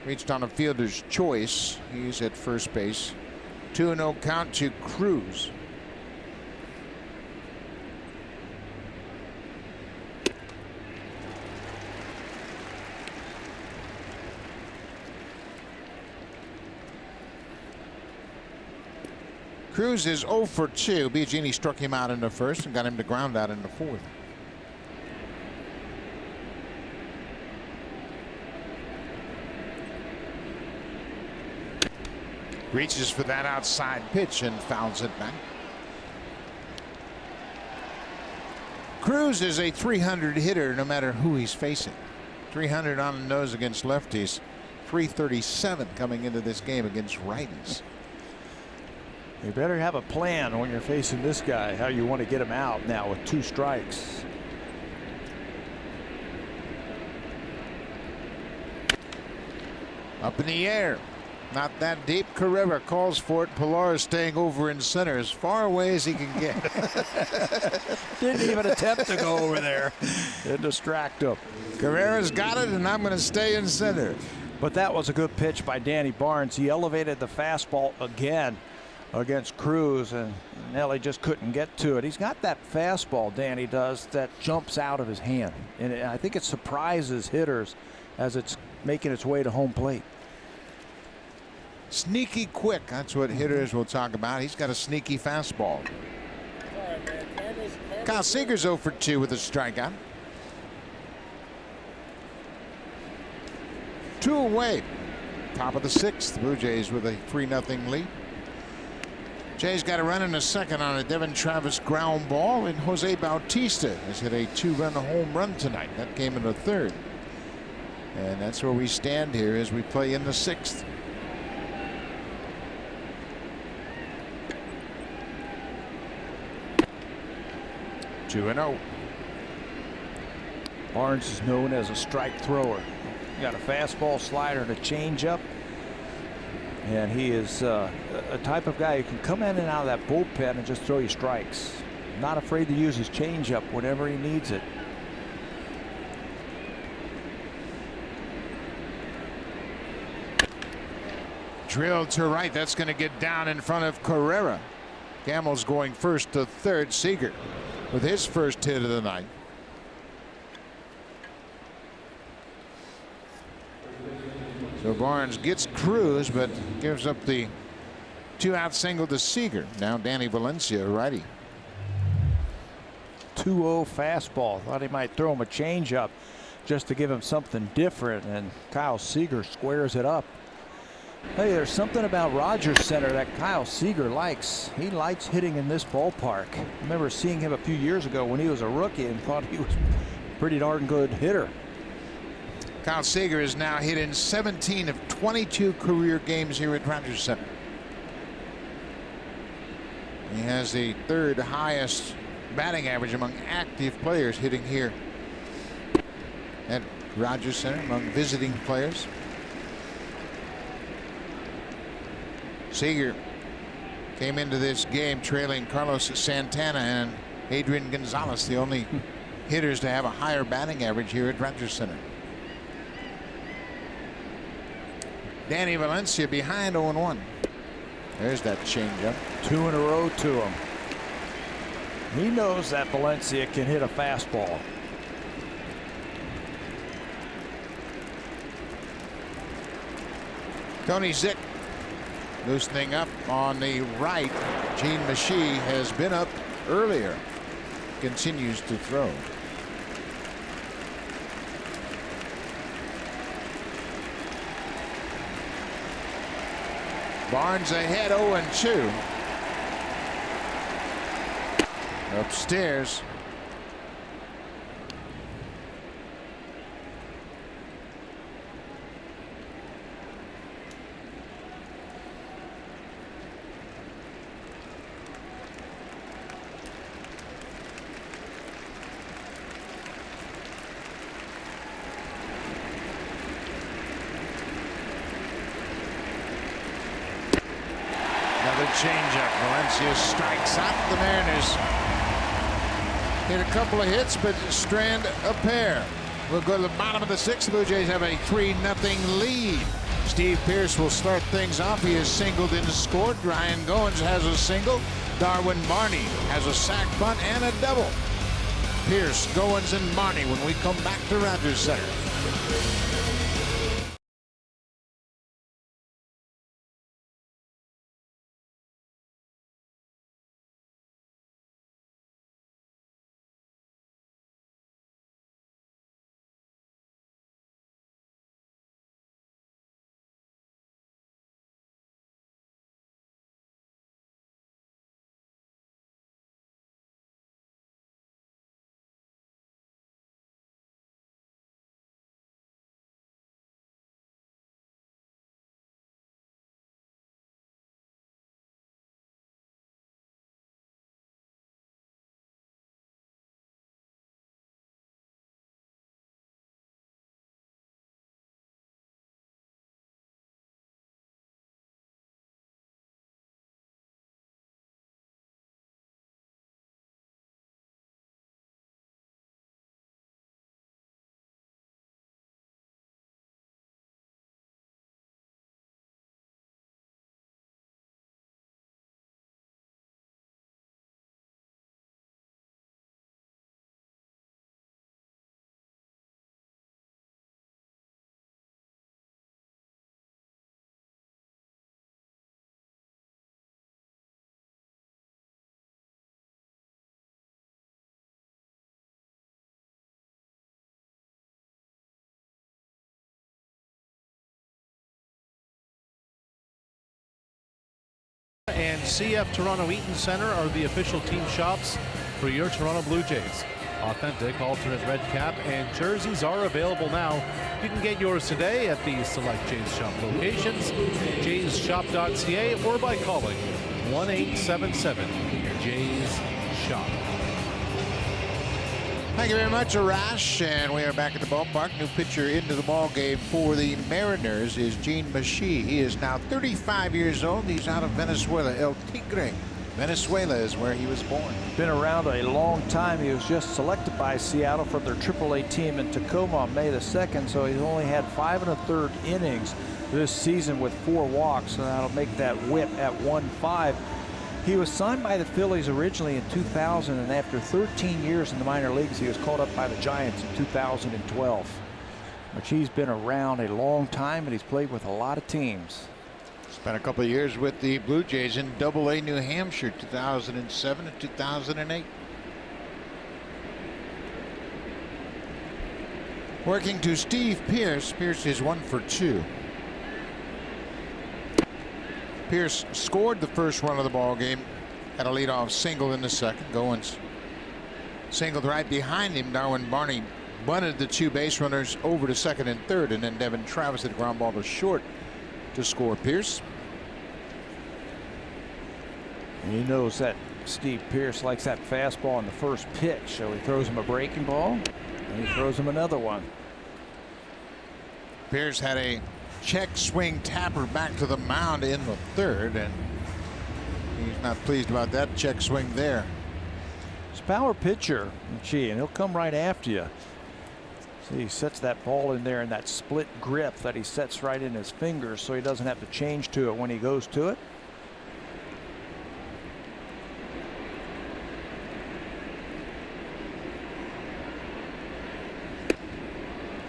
reached on a fielder's choice. He's at first base. 2-0 count to Cruz. Cruz is 0 for 2. Biagini struck him out in the first and got him to ground out in the 4th. Reaches for that outside pitch and fouls it back. Cruz is a 300 hitter no matter who he's facing. 300 on the nose against lefties. 337 coming into this game against righties. You better have a plan when you're facing this guy, how you want to get him out now with 2 strikes. Up in the air. Not that deep. Carrera calls for it. Pilar is staying over in center as far away as he can get. Didn't even attempt to go over there and distract him. Carrera's got it, and I'm going to stay in center. But that was a good pitch by Danny Barnes. He elevated the fastball again against Cruz, and Nelly just couldn't get to it. He's got that fastball, Danny does, that jumps out of his hand. And I think it surprises hitters as it's making its way to home plate. Sneaky quick. That's what hitters will talk about. He's got a sneaky fastball. Kyle Seager's 0 for 2 with a strikeout. 2 away. Top of the 6th. Blue Jays with a 3-0 lead. Jays got a run in the second on a Devin Travis ground ball, and Jose Bautista has hit a 2-run home run tonight. That came in the 3rd. And that's where we stand here as we play in the 6th. Two and 0. Barnes is known as a strike thrower. Got a fastball, slider, and a changeup. And he is a type of guy who can come in and out of that bullpen and just throw you strikes. Not afraid to use his changeup whenever he needs it. Drilled to right. That's going to get down in front of Carrera. Gammel's going first to third. Seager with his first hit of the night. So Barnes gets Cruz, but gives up the 2-out single to Seager. Now Danny Valencia, righty. 2-0 fastball. Thought he might throw him a changeup just to give him something different, and Kyle Seager squares it up. Hey, there's something about Rogers Center that Kyle Seager likes. He likes hitting in this ballpark. I remember seeing him a few years ago when he was a rookie and thought he was a pretty darn good hitter. Kyle Seager is now hit in 17 of 22 career games here at Rogers Center. He has the 3rd highest batting average among active players hitting here at Rogers Center among visiting players. Seager came into this game trailing Carlos Santana and Adrian Gonzalez, the only hitters to have a higher batting average here at Rogers Center. Danny Valencia behind 0-1. There's that changeup. 2 in a row to him. He knows that Valencia can hit a fastball. Tony Zych loosening up on the right. Gene Machie has been up earlier. Continues to throw. Barnes ahead 0-2. Upstairs. Another changeup. Valencia strikes out. The Mariners hit a couple of hits, but strand a pair. We'll go to the bottom of the 6th. Blue Jays have a 3-0 lead. Steve Pearce will start things off. He has singled and scored. Ryan Goins has a single. Darwin Barney has a sac bunt and a double. Pearce, Goins, and Barney when we come back to Rogers Center. And CF Toronto Eaton Center are the official team shops for your Toronto Blue Jays. Authentic alternate red cap and jerseys are available now. You can get yours today at the select Jays Shop locations, jaysshop.ca, or by calling 1-877-JAYS-SHOP. Thank you very much, Arash. And we are back at the ballpark. New pitcher into the ball game for the Mariners is Gene Machie. He is now 35 years old. He's out of Venezuela, El Tigre. Venezuela is where he was born. Been around a long time. He was just selected by Seattle for their AAA team in Tacoma on May the 2nd, so he's only had 5 1/3 innings this season with 4 walks, and that'll make that whip at 1.5. He was signed by the Phillies originally in 2000, and after 13 years in the minor leagues, he was called up by the Giants in 2012. Machie's been around a long time, and he's played with a lot of teams. Spent a couple of years with the Blue Jays in Double-A New Hampshire, 2007 and 2008. Working to Steve Pearce. Pearce is 1 for 2. Pearce scored the first run of the ball game, had a leadoff single in the second. Goins singled right behind him. Darwin Barney bunted the 2 base runners over to second and third, and then Devin Travis hit a ground ball to short to score Pearce. And he knows that Steve Pearce likes that fastball on the first pitch, so he throws him a breaking ball, and he throws him another one. Pearce had a check swing tapper back to the mound in the third, and he's not pleased about that check swing there. He's a power pitcher, Machie, and he'll come right after you. See, he sets that ball in there in that split grip that he sets right in his fingers, so he doesn't have to change to it when he goes to it.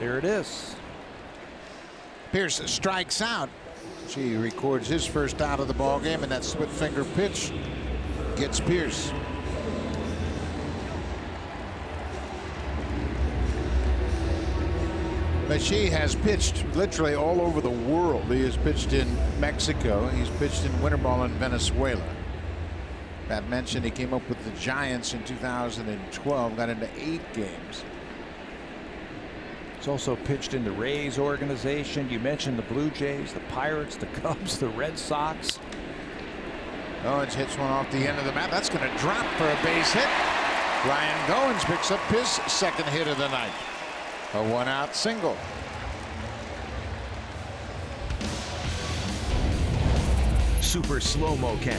There it is. Pearce strikes out. She records his first out of the ball game, and that split finger pitch gets Pearce. Machie has pitched literally all over the world. He has pitched in Mexico. He's pitched in winter ball in Venezuela. Pat mentioned he came up with the Giants in 2012, got into 8 games. He's also pitched in the Rays organization. You mentioned the Blue Jays, the Pirates, the Cubs, the Red Sox. Goins hits one off the end of the bat. That's going to drop for a base hit. Ryan Goins picks up his second hit of the night. A 1-out single. Super Slow-Mo Cam.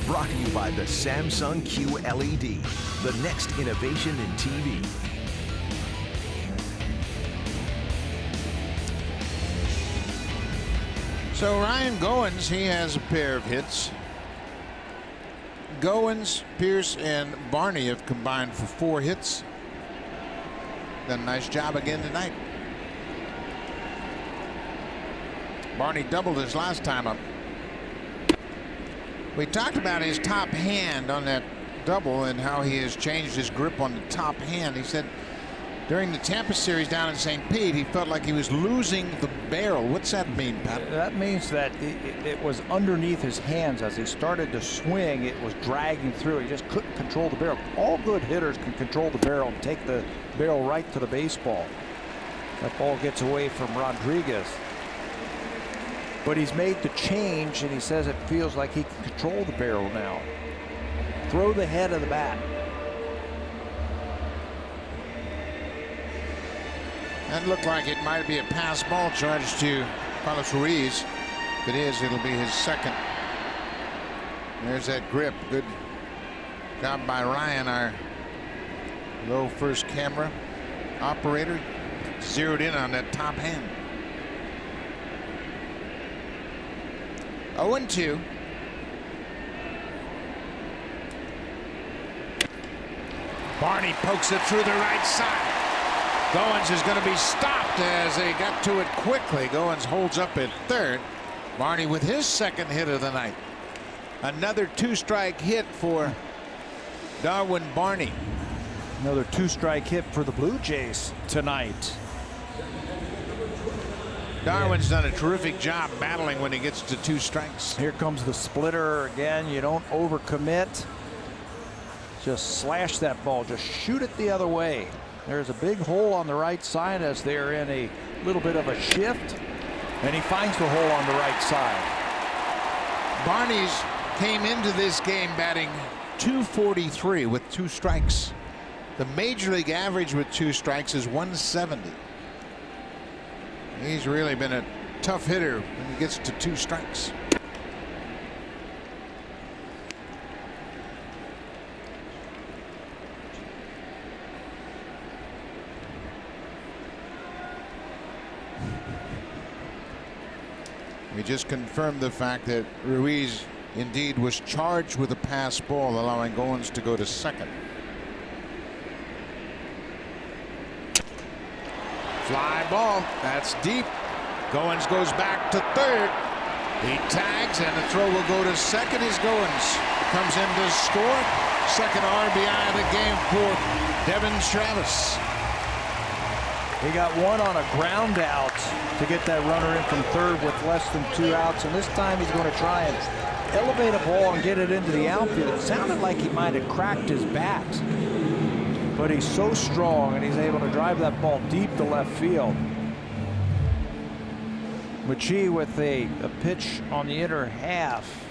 Brought to you by the Samsung QLED, the next innovation in TV. So Ryan Goins, he has a pair of hits. Goins, Pearce, and Barney have combined for 4 hits. Done a nice job again tonight. Barney doubled his last time up. We talked about his top hand on that double and how he has changed his grip on the top hand. He said during the Tampa series down in St. Pete, he felt like he was losing the barrel. What's that mean, Pat? That means that it was underneath his hands as he started to swing. It was dragging through. He just couldn't control the barrel. All good hitters can control the barrel and take the barrel right to the baseball. That ball gets away from Rodriguez. But he's made the change, and he says it feels like he can control the barrel now. Throw the head of the bat. That looked like it might be a pass ball charge to Carlos Ruiz. If it is, it'll be his second. There's that grip. Good job by Ryan, our low first camera operator. Zeroed in on that top hand. 0-2. Barney pokes it through the right side. Goins is going to be stopped as they got to it quickly. Goins holds up at third. Barney with his second hit of the night. Another 2-strike hit for Darwin Barney. Another 2-strike hit for the Blue Jays tonight. Darwin's done a terrific job battling when he gets to 2 strikes. Here comes the splitter again. You don't overcommit. just slash that ball, just shoot it the other way. There's a big hole on the right side as they're in a little bit of a shift, and he finds the hole on the right side. Barnes came into this game batting .243 with 2 strikes. The major league average with 2 strikes is .170. He's really been a tough hitter when he gets to 2 strikes. We just confirmed the fact that Ruiz indeed was charged with a pass ball, allowing Goins to go to second. Fly ball, that's deep. Goins goes back to third. He tags, and the throw will go to second as Goins comes in to score. Second RBI of the game for Devin Travis. He got one on a ground out to get that runner in from third with less than 2 outs, and this time he's going to try and elevate a ball and get it into the outfield. It sounded like he might have cracked his bat, but he's so strong and he's able to drive that ball deep to left field. McGee with a pitch on the inner half.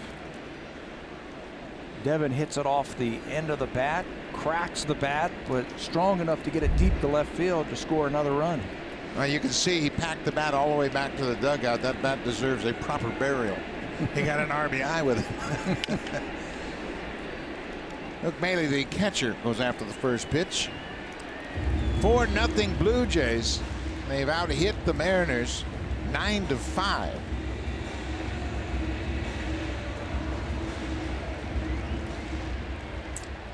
Devin hits it off the end of the bat, cracks the bat, but strong enough to get it deep to left field to score another run. Well, you can see he packed the bat all the way back to the dugout. That bat deserves a proper burial. He got an RBI with it. Luke Maile, the catcher, goes after the first pitch. 4-0 Blue Jays. They've out-hit the Mariners 9-5.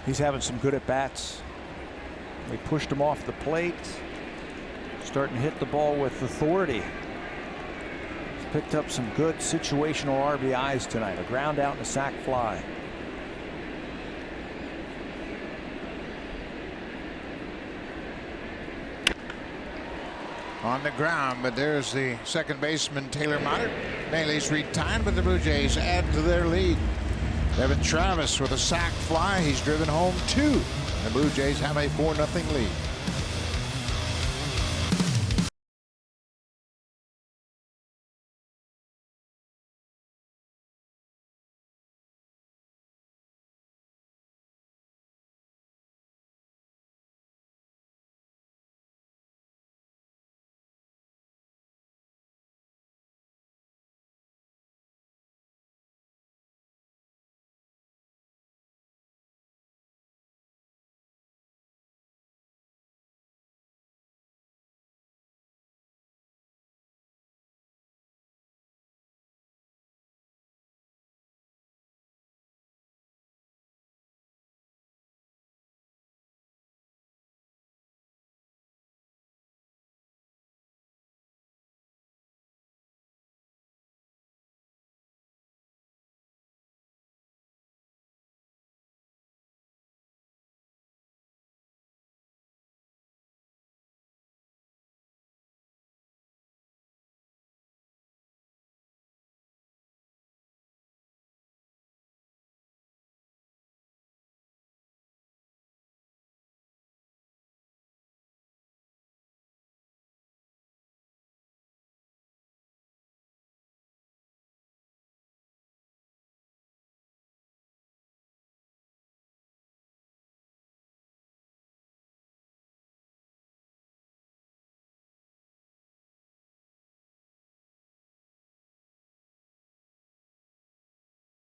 He's having some good at-bats. They pushed him off the plate. Starting to hit the ball with authority. He's picked up some good situational RBIs tonight. A ground out and a sac fly. On the ground, but there's the second baseman, Taylor Motter. Maile's retired, but the Blue Jays add to their lead. Devin Travis with a sac fly. He's driven home 2. The Blue Jays have a 4-0 lead.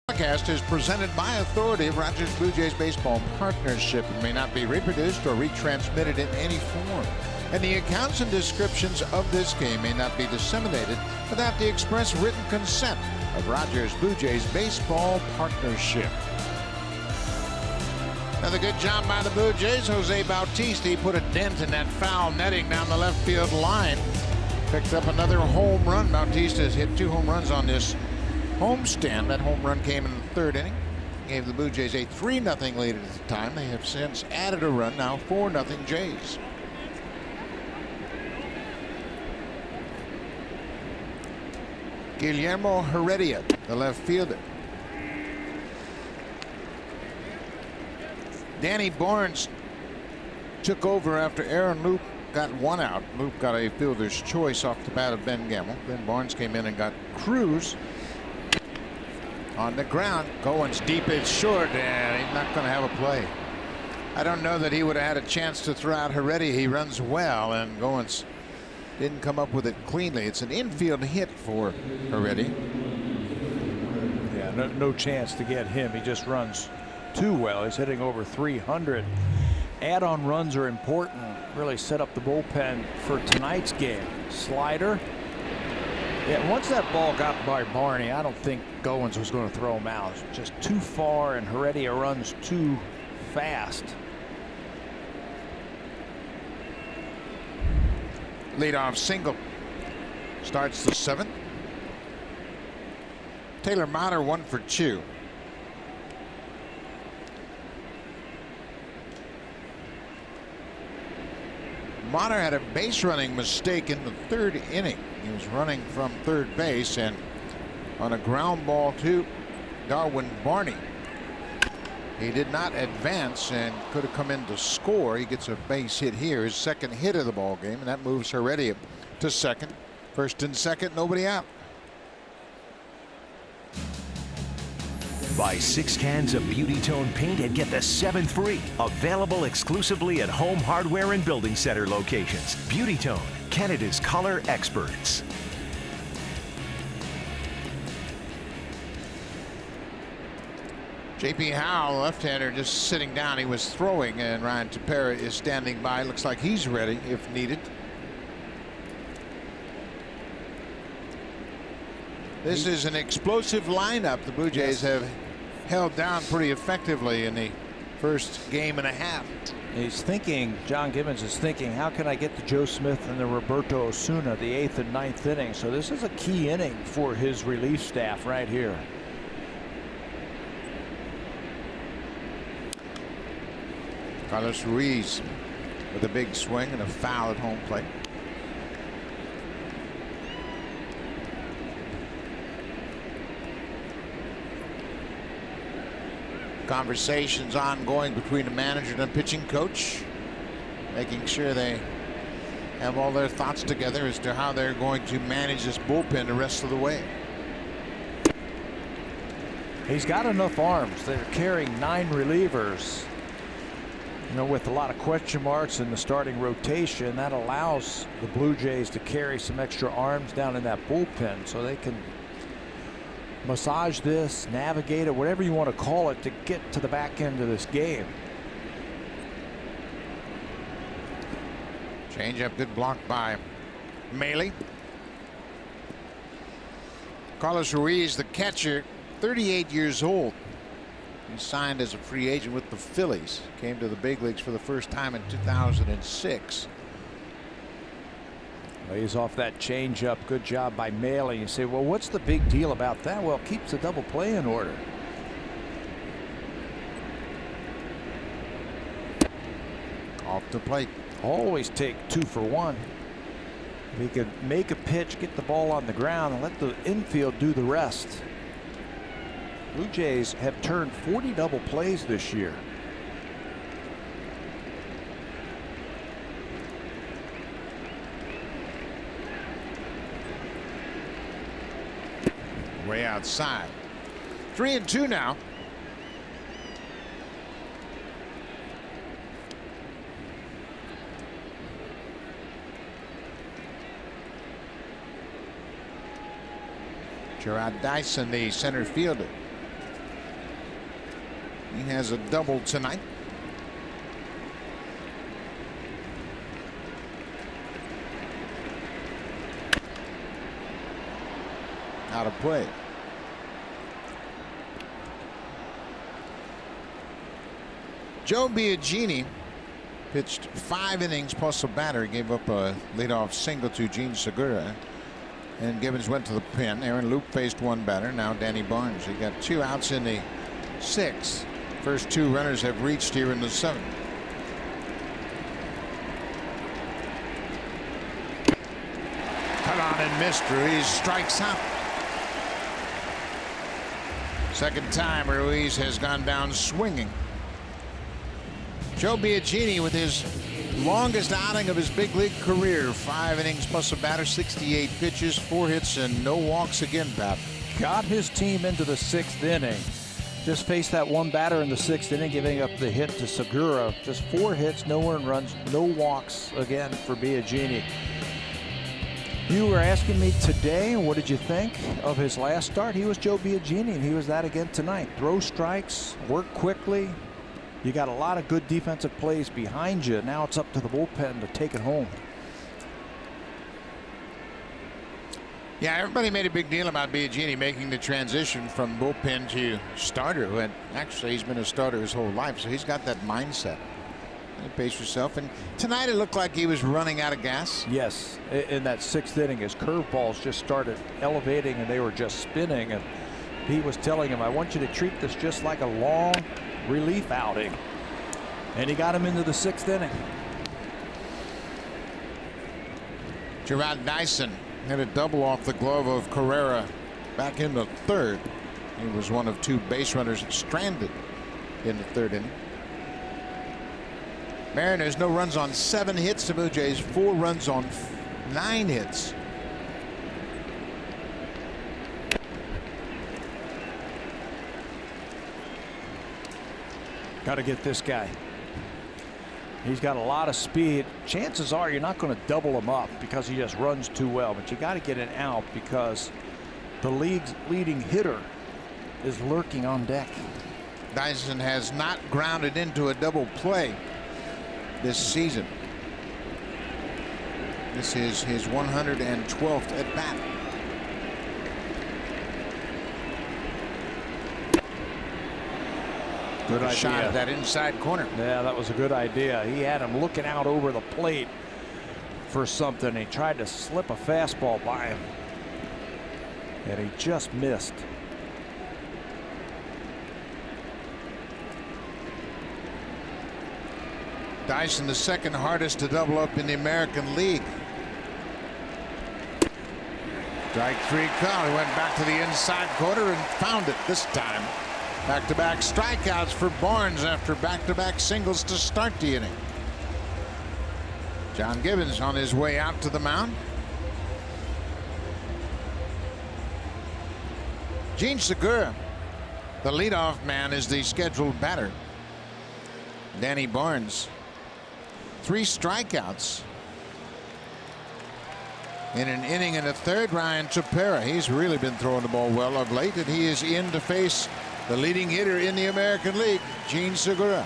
Broadcast is presented by authority of Rogers Blue Jays Baseball Partnership and may not be reproduced or retransmitted in any form. And the accounts and descriptions of this game may not be disseminated without the express written consent of Rogers Blue Jays Baseball Partnership. Another good job by the Blue Jays. Jose Bautista, he put a dent in that foul netting down the left field line. Picked up another home run. Bautista has hit 2 home runs on this homestand. That home run came in the 3rd inning. Gave the Blue Jays a 3-0 lead at the time. They have since added a run, now 4-0 Jays. Guillermo Heredia, the left fielder. Danny Barnes took over after Aaron Loup got one out. Loup got a fielder's choice off the bat of Ben Gamble. Then Barnes came in and got Cruz on the ground. Goins deep, it's short, and he's not going to have a play. I don't know that he would have had a chance to throw out Heredia. He runs well, and Goins didn't come up with it cleanly. It's an infield hit for Heredia. Yeah, no chance to get him. He just runs too well. He's hitting over 300. Add-on runs are important. Really set up the bullpen for tonight's game. Slider. Yeah, once that ball got by Barney, I don't think Goins was going to throw him out. It's just too far, and Heredia runs too fast. Leadoff single starts the 7th. Taylor Motter 1 for 2. Motter had a base running mistake in the 3rd inning. He was running from third base, and on a ground ball to Darwin Barney, he did not advance and could have come in to score. He gets a base hit here, his 2nd hit of the ball game, and that moves Heredia to 2nd. 1st and 2nd, nobody out. Buy 6 cans of Beauty Tone paint and get the 7th free. Available exclusively at Home Hardware and Building Center locations. Beauty Tone, Canada's color experts. J.P. Howell, left-hander, just sitting down. He was throwing, and Ryan Tepera is standing by. Looks like he's ready if needed. This is an explosive lineup. The Blue Jays have held down pretty effectively in the first game and a half. He's thinking, John Gibbons is thinking, how can I get to Joe Smith and the Roberto Osuna, the 8th and 9th inning? So this is a key inning for his relief staff right here. Carlos Ruiz with a big swing and a foul at home plate. Conversations ongoing between the manager and the pitching coach, making sure they have all their thoughts together as to how they're going to manage this bullpen the rest of the way. He's got enough arms. They're carrying 9 relievers. You know, with a lot of question marks in the starting rotation, that allows the Blue Jays to carry some extra arms down in that bullpen so they can massage this, navigate it, whatever you want to call it, to get to the back end of this game. Change up, good block by Maile. Carlos Ruiz, the catcher, 38 years old. He signed as a free agent with the Phillies. Came to the big leagues for the first time in 2006. Lays off that changeup. Good job by Maile. You say, well, what's the big deal about that? Well, keeps the double play in order. Off the plate. Always take 2 for 1. If he could make a pitch, get the ball on the ground, and let the infield do the rest. Blue Jays have turned 40 double plays this year. Way outside. 3-2 now. Gerard Dyson, the center fielder. He has a double tonight. Out of play. Joe Biagini pitched 5 innings plus a batter. He gave up a leadoff single to Gene Segura. And Gibbons went to the pen. Aaron Loup faced 1 batter. Now Danny Barnes. He got 2 outs in the 6th. First 2 runners have reached here in the 7th. Cut on and missed. Ruiz strikes out. Second time Ruiz has gone down swinging. Joe Biagini with his longest outing of his big league career. 5 innings plus a batter, 68 pitches, 4 hits, and no walks again, Pat. Got his team into the 6th inning. Just faced that one batter in the 6th inning, giving up the hit to Segura. Just 4 hits, no earned runs, no walks again for Biagini. You were asking me today, what did you think of his last start? He was Joe Biagini, and he was that again tonight. Throw strikes, work quickly. You got a lot of good defensive plays behind you. Now it's up to the bullpen to take it home. Yeah, everybody made a big deal about Biagini making the transition from bullpen to starter. And actually, he's been a starter his whole life, so he's got that mindset. Pace yourself. And tonight it looked like he was running out of gas. Yes, in that 6th inning, his curveballs just started elevating and they were just spinning. And Pete was telling him, I want you to treat this just like a long relief outing. And he got him into the 6th inning. Jarrod Dyson had a double off the glove of Carrera back in the 3rd. He was one of 2 base runners stranded in the 3rd inning. Mariners no runs on 7 hits. The Blue Jays 4 runs on 9 hits. Got to get this guy. He's got a lot of speed. Chances are you're not going to double him up because he just runs too well, but you got to get it out because the league's leading hitter is lurking on deck. Dyson has not grounded into a double play this season. This is his 112th at bat. Good idea. Shot at that inside corner. Yeah, that was a good idea. He had him looking out over the plate for something. He tried to slip a fastball by him, and he just missed. Dyson, the 2nd hardest to double up in the American League. Strike 3 count. He went back to the inside corner and found it this time. Back-to-back strikeouts for Barnes after back-to-back singles to start the inning. John Gibbons on his way out to the mound. Gene Segura, the leadoff man, is the scheduled batter. Danny Barnes, 3 strikeouts in an inning and a 3rd. Ryan Tepera, he's really been throwing the ball well of late, and he is in to face the leading hitter in the American League, Gene Segura.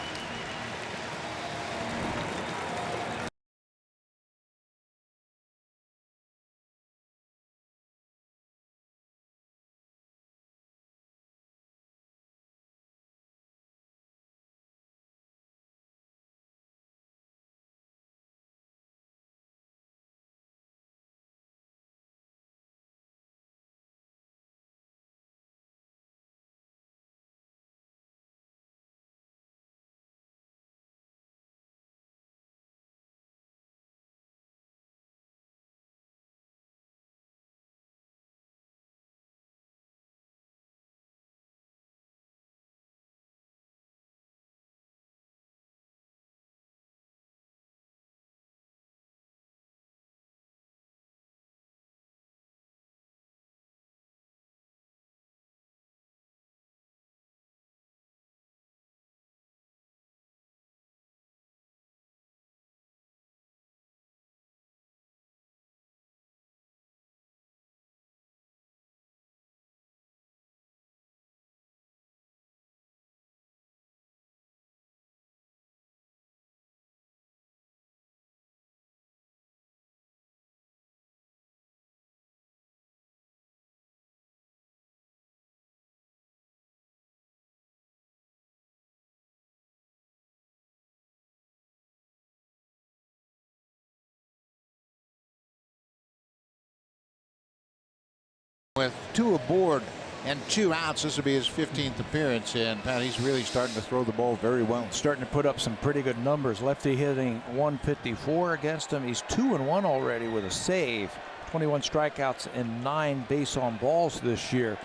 With 2 aboard and 2 outs, this will be his 15th appearance, and Pat, he's really starting to throw the ball very well. Starting to put up some pretty good numbers. Lefty hitting 154 against him. He's 2-1 already with a save. 21 strikeouts and 9 base on balls this year.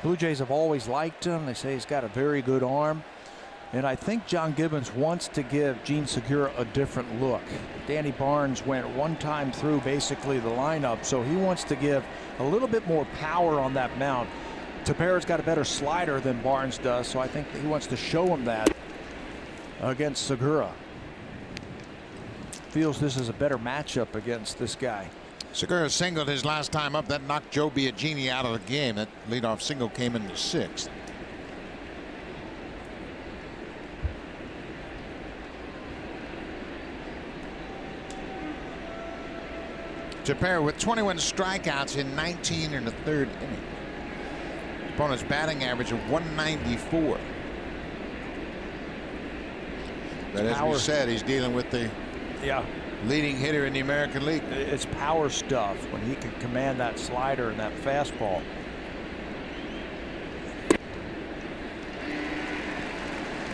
Blue Jays have always liked him. They say he's got a very good arm. And I think John Gibbons wants to give Gene Segura a different look. Danny Barnes went one time through basically the lineup, so he wants to give a little bit more power on that mound. Tepera's got a better slider than Barnes does, so I think he wants to show him that against Segura. Feels this is a better matchup against this guy. Segura singled his last time up. That knocked Joe Biagini out of the game. That leadoff single came in the 6th. Tepera with 21 strikeouts in 19 in the 3rd inning. Opponent's batting average of 194. But as we said, he's dealing with the leading hitter in the American League. It's power stuff when he can command that slider and that fastball.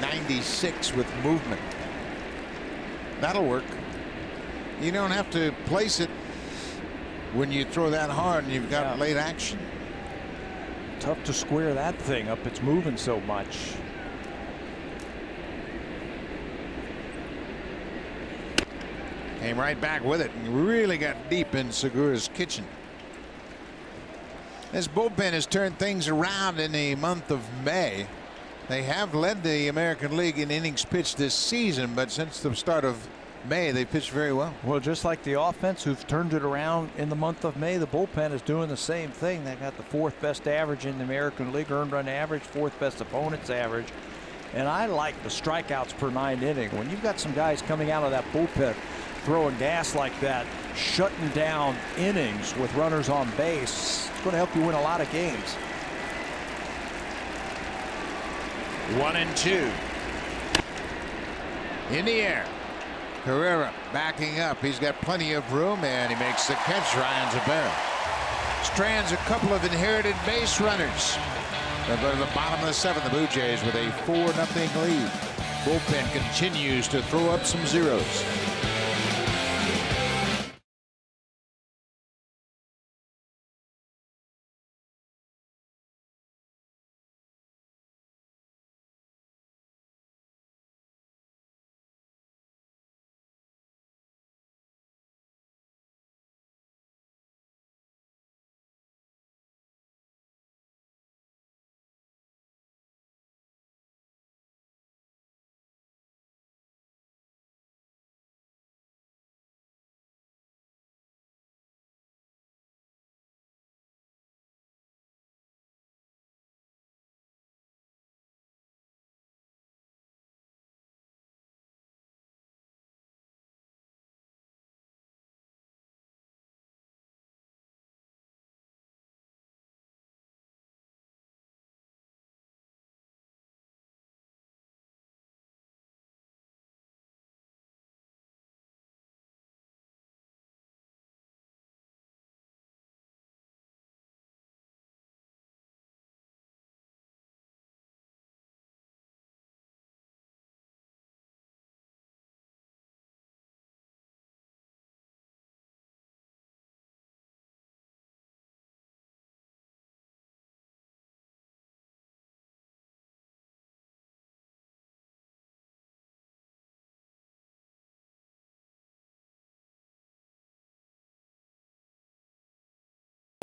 .96 with movement. That'll work. You don't have to place it when you throw that hard and you've got late action. Tough to square that thing up. It's moving so much. Came right back with it and really got deep in Segura's kitchen. This bullpen has turned things around in the month of May. They have led the American League in innings pitched this season, but since the start of May, they pitched very well. Well, just like the offense, who've turned it around in the month of May, the bullpen is doing the same thing. They got the 4th best average in the American League, earned run average, 4th best opponent's average. And I like the strikeouts per 9 inning. When you've got some guys coming out of that bullpen throwing gas like that, shutting down innings with runners on base, it's going to help you win a lot of games. 1-2 in the air. Carrera backing up. He's got plenty of room, and he makes the catch. Ryan Tepera strands a couple of inherited base runners. They'll go to the bottom of the 7th. The Blue Jays with a 4-0 lead. Bullpen continues to throw up some zeros.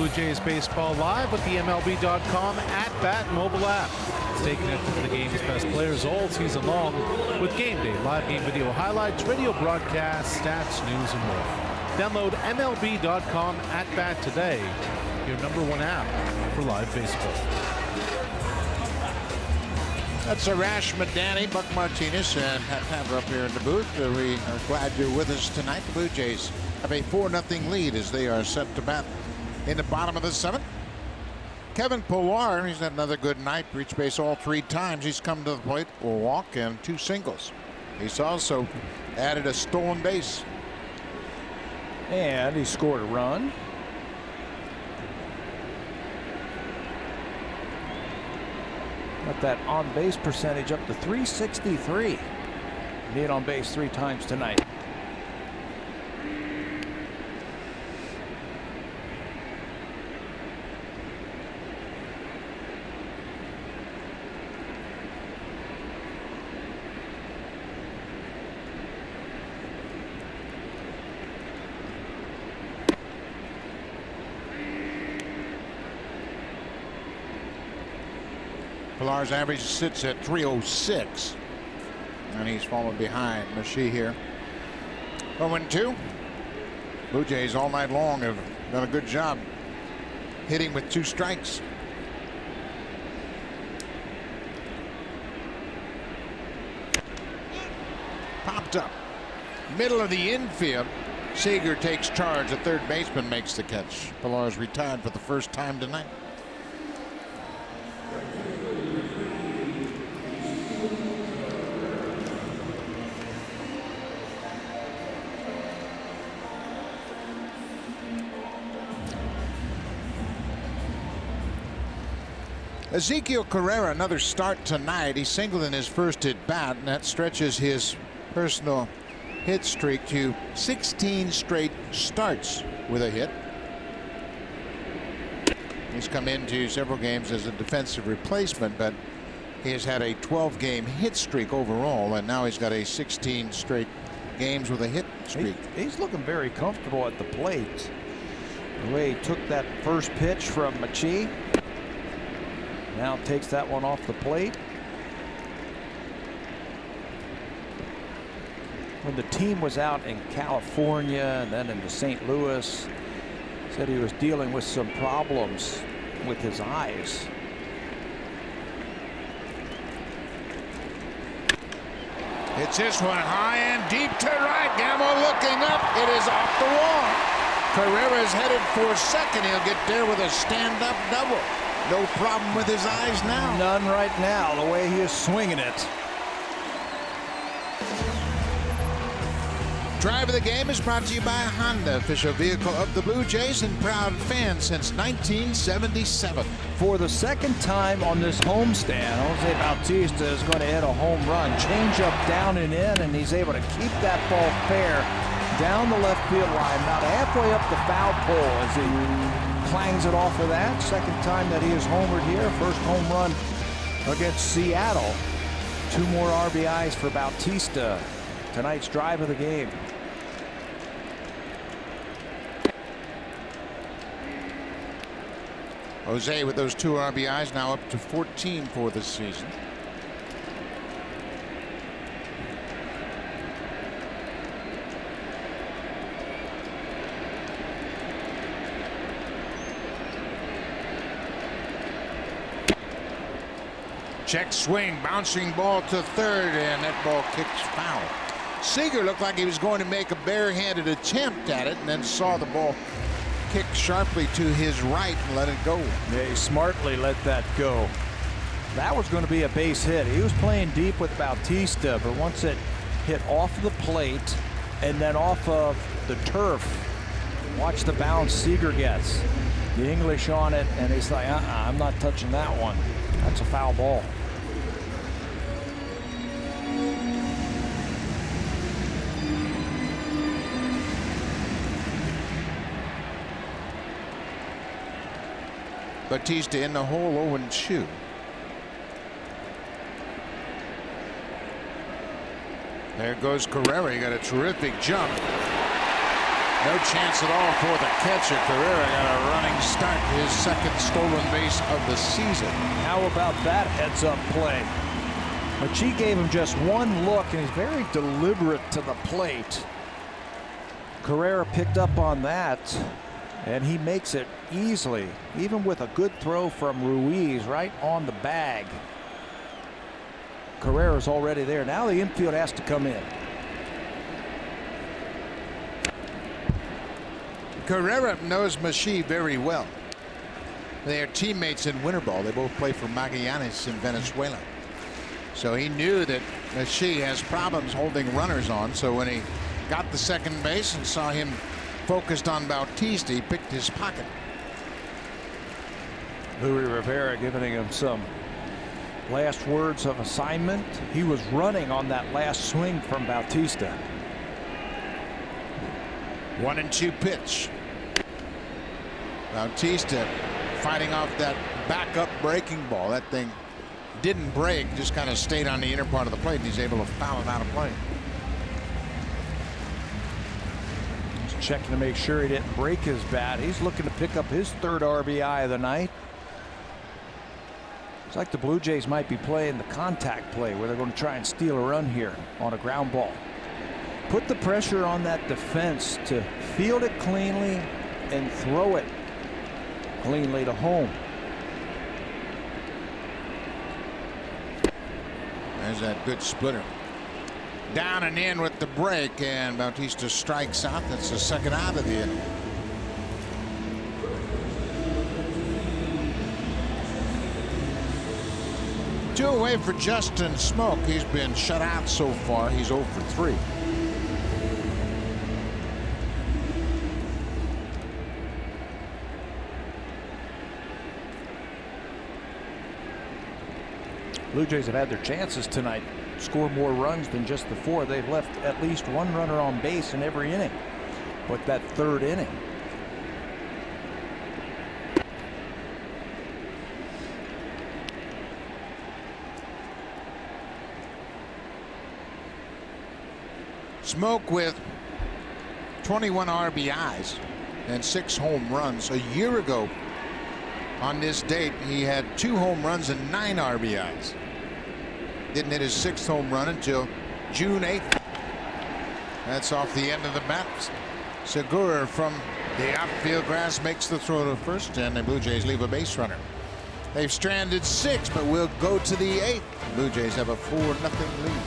Blue Jays Baseball live with the MLB.com at-bat mobile app. Stay connected to the game's best players all season long with Game Day, live game video highlights, radio broadcasts, stats, news, and more. Download MLB.com at-bat today, your #1 app for live baseball. That's Arash Madani, Buck Martinez, and Pat Pamper up here in the booth. We are glad you're with us tonight. The Blue Jays have a 4-0 lead as they are set to bat in the bottom of the 7th. Kevin Pillar, he's had another good night. Reached base all 3 times. He's come to the plate, a walk, and 2 singles. He's also added a stolen base. And he scored a run. Got that on-base percentage up to .363. Made on base 3 times tonight. Pillar's average sits at 306. And he's fallen behind Machi here. 0-2. Blue Jays all night long have done a good job hitting with 2 strikes. Popped up. Middle of the infield. Seager takes charge. The third baseman makes the catch. Pillar's retired for the first time tonight. Ezequiel Carrera, another start tonight. He singled in his first at bat, and that stretches his personal hit streak to 16 straight starts with a hit. He's come into several games as a defensive replacement, but he has had a 12-game hit streak overall, and now he's got a 16 straight games with a hit streak. He's looking very comfortable at the plate. The way he took that first pitch from Machi. Now takes that one off the plate. When the team was out in California and then into St. Louis, said he was dealing with some problems with his eyes. It's this one high and deep to right. Gamble looking up. It is off the wall. Carrera is headed for second. He'll get there with a stand-up double. No problem with his eyes now. None right now, the way he is swinging it. Drive of the Game is brought to you by Honda, official vehicle of the Blue Jays and proud fan since 1977. For the second time on this homestand, Jose Bautista is going to hit a home run. Change up down and in, and he's able to keep that ball fair down the left field line, about halfway up the foul pole as he clangs it off of that. Second time that he has homered here. First home run against Seattle. 2 more RBIs for Bautista. Tonight's drive of the game. Jose with those 2 RBIs now up to 14 for this season. Check swing, bouncing ball to third, and that ball kicks foul. Seager looked like he was going to make a barehanded attempt at it, and then saw the ball kick sharply to his right and let it go. Yeah, he smartly let that go. That was going to be a base hit. He was playing deep with Bautista, but once it hit off the plate and then off of the turf, watch the bounce Seager gets. The English on it, and he's like, I'm not touching that one. That's a foul ball. Bautista in the hole, 0-2. There goes Carrera. He got a terrific jump. No chance at all for the catcher. Carrera got a running start, his second stolen base of the season. How about that heads-up play? Machi gave him just one look, and he's very deliberate to the plate. Carrera picked up on that, and he makes it easily, even with a good throw from Ruiz right on the bag. Carrera's already there. Now the infield has to come in. Carrera knows Machi very well. They are teammates in winter ball. They both play for Magallanes in Venezuela. So he knew that Machi has problems holding runners on. So when he got the second base and saw him focused on Bautista, he picked his pocket. Louis Rivera giving him some last words of assignment. He was running on that last swing from Bautista. 1-2 pitch. Bautista fighting off that backup breaking ball. That thing didn't break, just kind of stayed on the inner part of the plate, and he's able to foul it out of play. He's checking to make sure he didn't break his bat. He's looking to pick up his third RBI of the night. It's like the Blue Jays might be playing the contact play where they're going to try and steal a run here on a ground ball. Put the pressure on that defense to field it cleanly and throw it cleanly to home. There's that good splitter. Down and in with the break, and Bautista strikes out. That's the second out of the inning. Two away for Justin Smoak. He's been shut out so far. He's 0 for 3. Blue Jays have had their chances tonight. Score more runs than just the 4. They've left at least one runner on base in every inning. But that third inning, Smoak with 21 RBIs and 6 home runs. A year ago on this date, he had 2 home runs and 9 RBIs. Didn't hit his 6th home run until June 8th. That's off the end of the bat. Segura from the outfield grass makes the throw to first, and the Blue Jays leave a base runner. They've stranded 6, but will go to the 8th. Blue Jays have a 4-0 lead.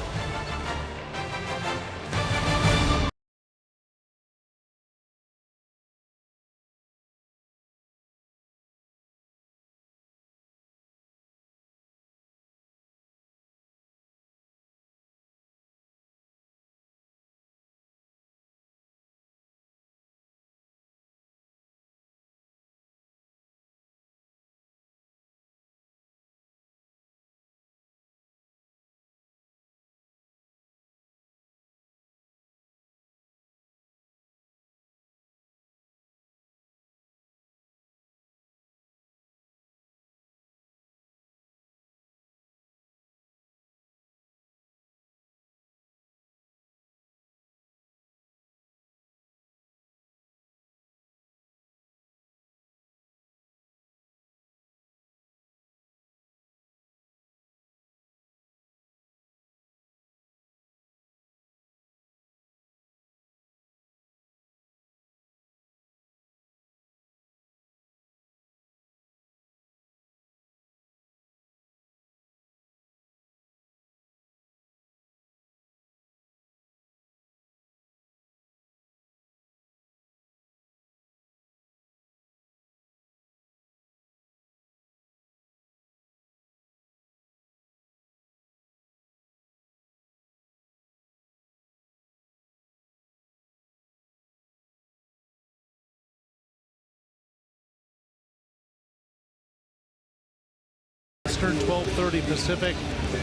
Eastern, 12:30 Pacific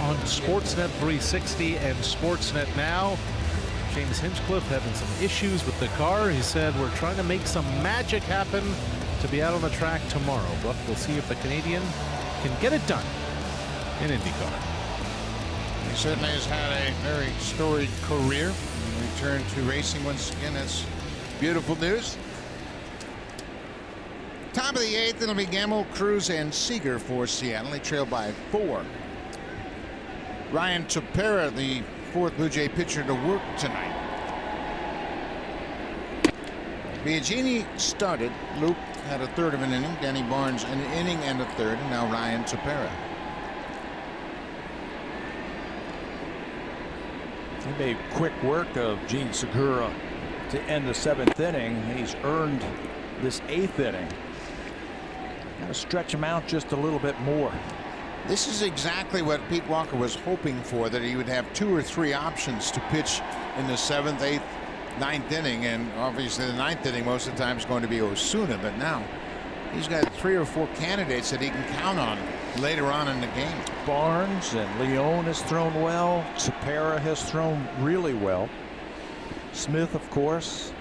on Sportsnet 360 and Sportsnet Now. James Hinchcliffe having some issues with the car. He said, we're trying to make some magic happen to be out on the track tomorrow. But we'll see if the Canadian can get it done in IndyCar. He certainly has had a very storied career. Returned to racing once again. That's beautiful news. Top of the 8th, it'll be Gamble, Cruz, and Seager for Seattle. They trail by 4. Ryan Tepera, the 4th Blue Jay pitcher to work tonight. Biagini started. Luke had a 1/3 of an inning. Danny Barnes an inning and a 1/3, and now Ryan Tepera. he made quick work of Gene Segura to end the 7th inning. He's earned this 8th inning. Got to stretch him out just a little bit more. This is exactly what Pete Walker was hoping for, that he would have 2 or 3 options to pitch in the 7th, 8th, 9th inning, and obviously the 9th inning most of the time is going to be Osuna, but now he's got 3 or 4 candidates that he can count on later on in the game. Barnes and Leone has thrown well. Tepera has thrown really well. Smith, of course,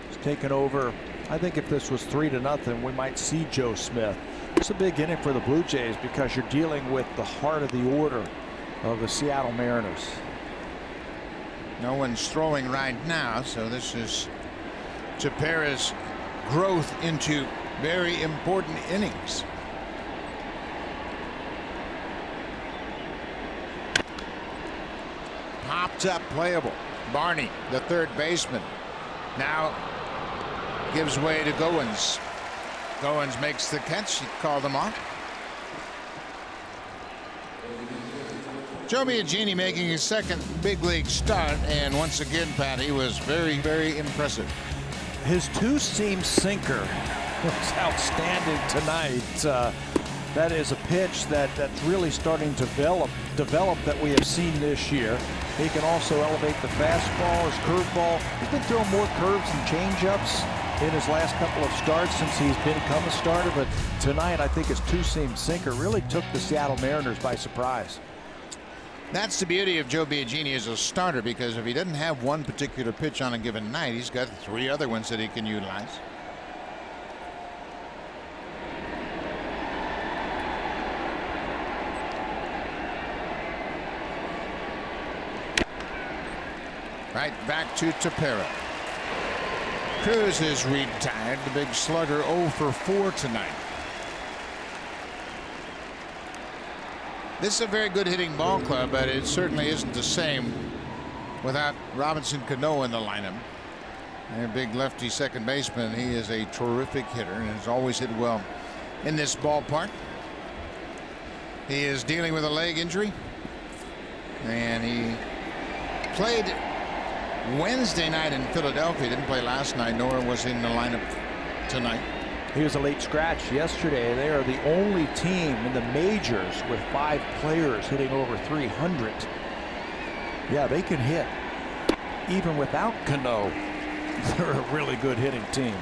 has taken over. I think if this was 3-0, we might see Joe Smith. It's a big inning for the Blue Jays because you're dealing with the heart of the order of the Seattle Mariners. No one's throwing right now, so this is Tepera's growth into very important innings. locked up, playable. Barney, the third baseman, now gives way to Goins. Goins makes the catch. He called him off. Joe Biagini making his second big league start, and once again, Pat, he was very, very impressive. His two-seam sinker was outstanding tonight. That is a pitch that's really starting to develop that we have seen this year. He can also elevate the fastball, his curveball. He's been throwing more curves and changeups in his last couple of starts since he's become a starter, but tonight I think his two-seam sinker really took the Seattle Mariners by surprise. That's the beauty of Joe Biagini as a starter, because if he doesn't have one particular pitch on a given night, he's got 3 other ones that he can utilize. Right back to Tepera. Cruz is retired. The big slugger 0 for 4 tonight. This is a very good hitting ball club, but it certainly isn't the same without Robinson Cano in the lineup. Their big lefty second baseman. He is a terrific hitter and has always hit well in this ballpark. He is dealing with a leg injury, and he played Wednesday night in Philadelphia. Didn't play last night, nor was he in the lineup tonight. He was a late scratch yesterday. They are the only team in the majors with 5 players hitting over 300. Yeah, they can hit even without Cano. They're a really good hitting team.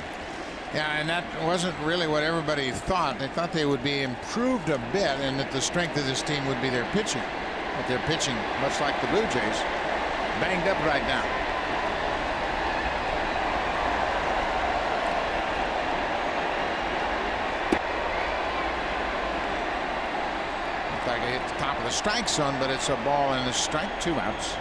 Yeah, and that wasn't really what everybody thought. They thought they would be improved a bit, and that the strength of this team would be their pitching. But they're pitching much like the Blue Jays, banged up right now. Like it hit the top of the strike zone, but it's a ball and a strike, 2 outs.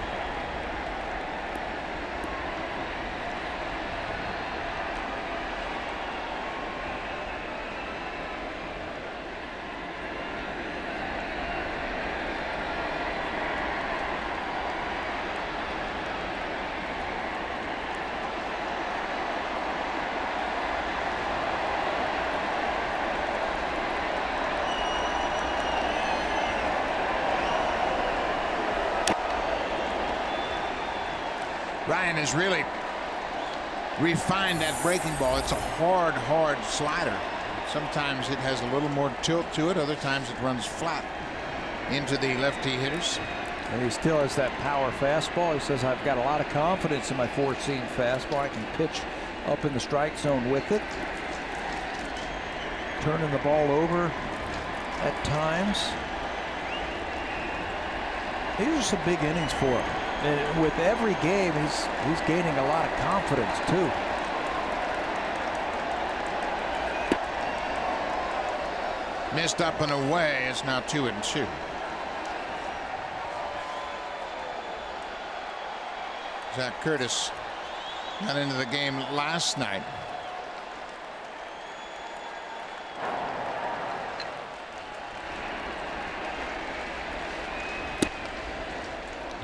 Ryan has really refined that breaking ball. It's a hard slider. Sometimes it has a little more tilt to it. Other times it runs flat into the lefty hitters. And he still has that power fastball. He says, I've got a lot of confidence in my 4-seam fastball. I can pitch up in the strike zone with it. Turning the ball over at times. These are some big innings for him. And with every game, he's gaining a lot of confidence too. Missed up and away. It's now 2-2. Zach Curtis got into the game last night.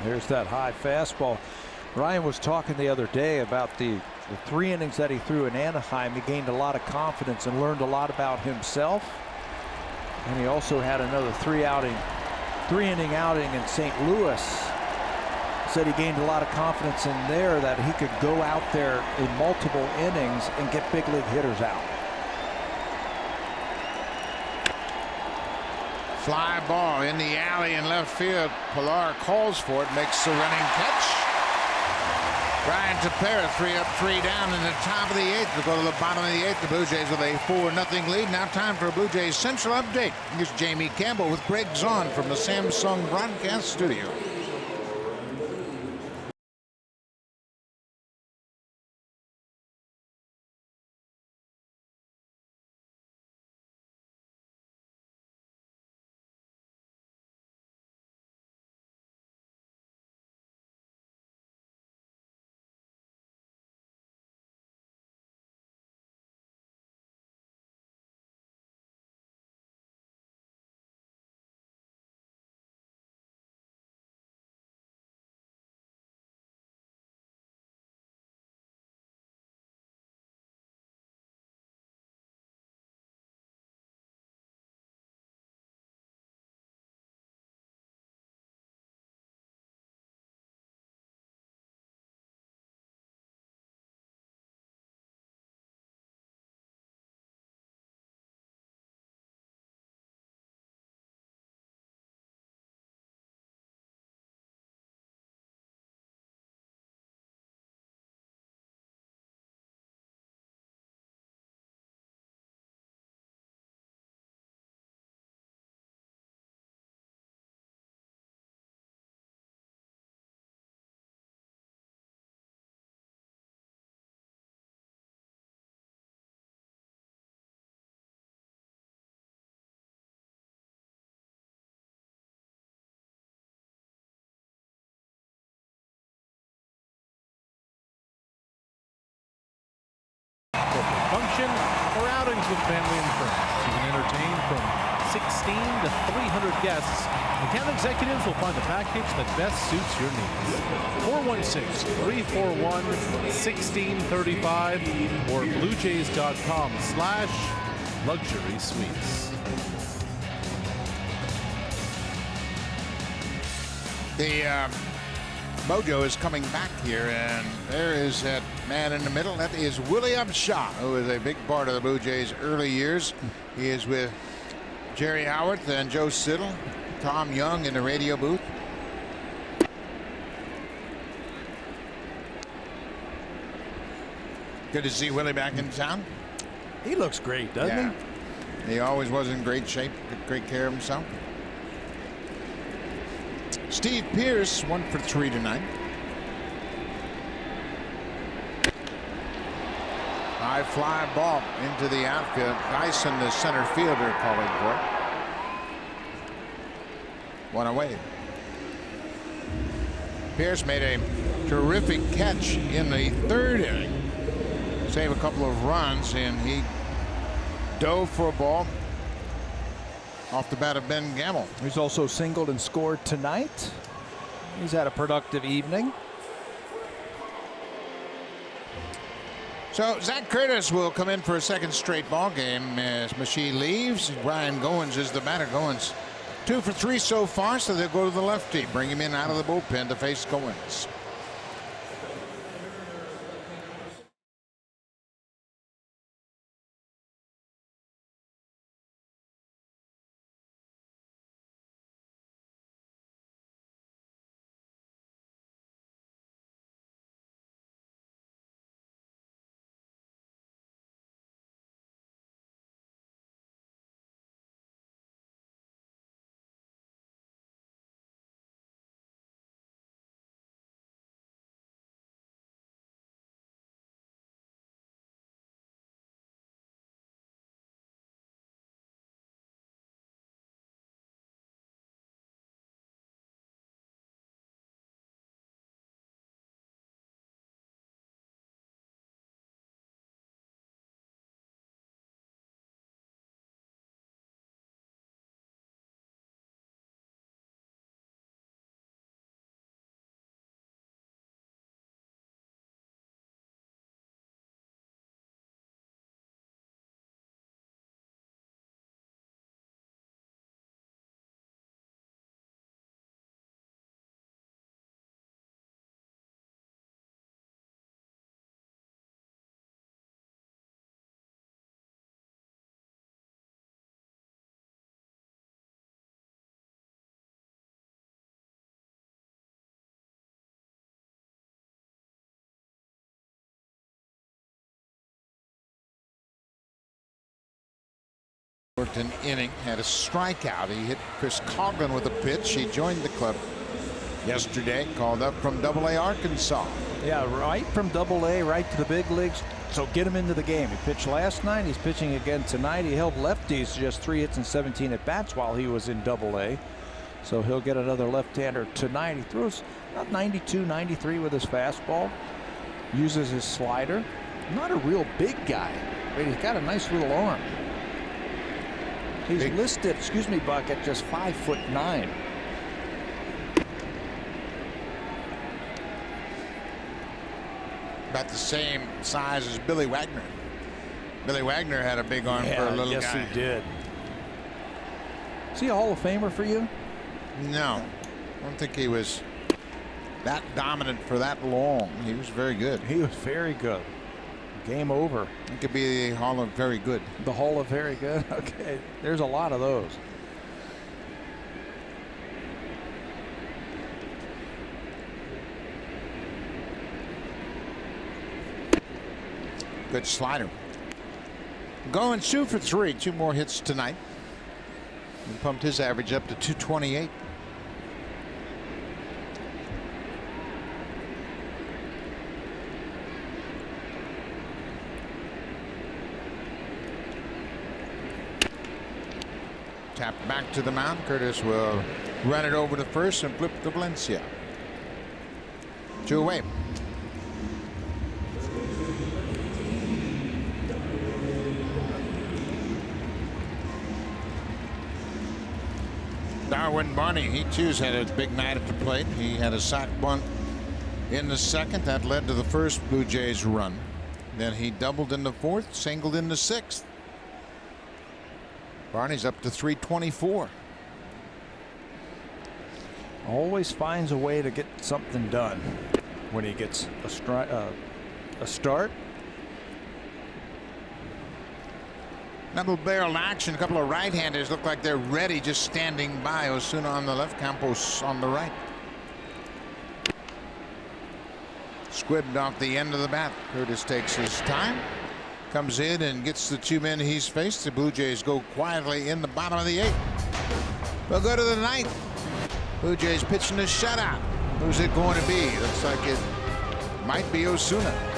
There's that high fastball. Ryan was talking the other day about the 3 innings that he threw in Anaheim. He gained a lot of confidence and learned a lot about himself. And he also had another 3-inning outing in St. Louis. Said he gained a lot of confidence in there that he could go out there in multiple innings and get big league hitters out. Fly ball in the alley in left field. Pilar calls for it, makes the running catch. Ryan Tepera 3 up, 3 down in the top of the 8th. We'll go to the bottom of the 8th. The Blue Jays with a 4-0 lead. Now time for a Blue Jays Central update. Here's Jamie Campbell with Greg Zahn from the Samsung Broadcast Studio. family, and friends. You can entertain from 16 to 300 guests. Account executives will find a package that best suits your needs. 416-341-1635 or bluejays.com/luxury suites. The mojo is coming back here, and there is that man in the middle. That is William Shaw, who is a big part of the Blue Jays' early years. He is with Jerry Howarth and Joe Siddall, Tom Young in the radio booth. Good to see Willie back in town. He looks great, doesn't he? He always was in great shape, took great care of himself. Steve Pearce, 1 for 3 tonight. High fly ball into the outfield. Dyson, the center fielder, calling for it. 1 away. Pearce made a terrific catch in the 3rd inning. Save a couple of runs, and he dove for a ball off the bat of Ben Gamble. He's also singled and scored tonight. He's had a productive evening. So Zach Curtis will come in for a second straight ball game as Machie leaves. Ryan Goins is the batter. Goins 2 for 3 so far, so they'll go to the lefty, bring him in out of the bullpen to face Goins. Worked an inning, had a strikeout. He hit Chris Coughlin with a pitch. He joined the club yesterday, called up from Double-A Arkansas. Yeah, right from Double-A right to the big leagues. So get him into the game. He pitched last night. He's pitching again tonight. He held lefties just 3 hits and 17 at bats while he was in Double-A. So he'll get another left-hander tonight. He throws about 92, 93 with his fastball. Uses his slider. Not a real big guy, but he's got a nice little arm. He's listed, excuse me, Buck, at just 5'9". About the same size as Billy Wagner. Billy Wagner had a big arm for a little yes, guy. Yes, he did. Is he a Hall of Famer for you? No, I don't think he was that dominant for that long. He was very good. He was very good. Game over. He could be the Hall of Very Good. The Hall of Very Good? Okay, there's a lot of those. Good slider. Going 2 for 3. 2 more hits tonight. He pumped his average up to 228. Tapped back to the mound. Curtis will run it over to first and flip to Valencia. 2 away. Darwin Barney, he too has had a big night at the plate. He had a sac bunt in the second that led to the first Blue Jays run. Then he doubled in the fourth, singled in the sixth. Barney's up to 324. Always finds a way to get something done when he gets a start. Double barrel action. A couple of right-handers look like they're ready, just standing by. Osuna on the left, Campos on the right. Squibbed off the end of the bat. Curtis takes his time, comes in and gets the two men he's faced. The Blue Jays go quietly in the bottom of the eighth. They'll go to the ninth. Blue Jays pitching a shutout. Who's it going to be? Looks like it might be Osuna.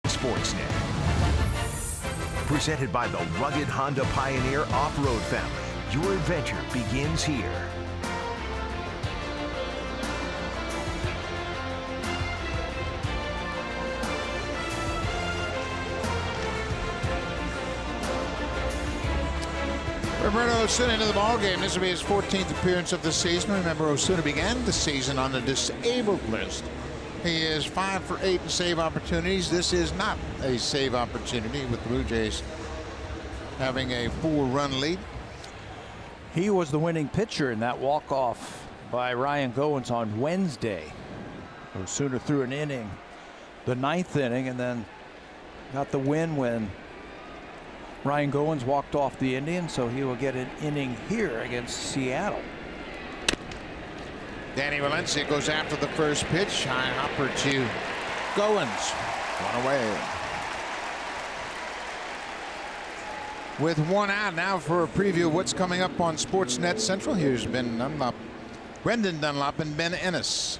Sportsnet. Presented by the rugged Honda Pioneer Off-Road family. Your adventure begins here. Roberto Osuna into the ballgame. This will be his 14th appearance of the season. Remember, Osuna began the season on the disabled list. He is 5 for 8 in save opportunities. This is not a save opportunity, with the Blue Jays having a 4-run lead. He was the winning pitcher in that walk-off by Ryan Goins on Wednesday. Osuna threw an inning, the 9th inning, and then got the win when Ryan Goins walked off the Indians, so he will get an inning here against Seattle. Danny Valencia goes after the first pitch. High hopper to Goins. One away. With one out now for a preview of what's coming up on Sportsnet Central. Here's Ben Dunlop, Brendan Dunlop, and Ben Ennis.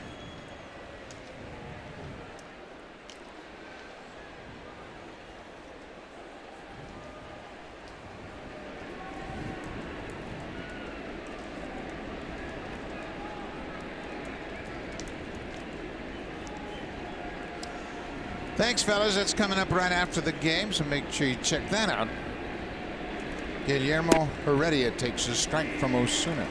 Thanks, fellas. That's coming up right after the game, so make sure you check that out. Guillermo Heredia takes a strike from Osuna.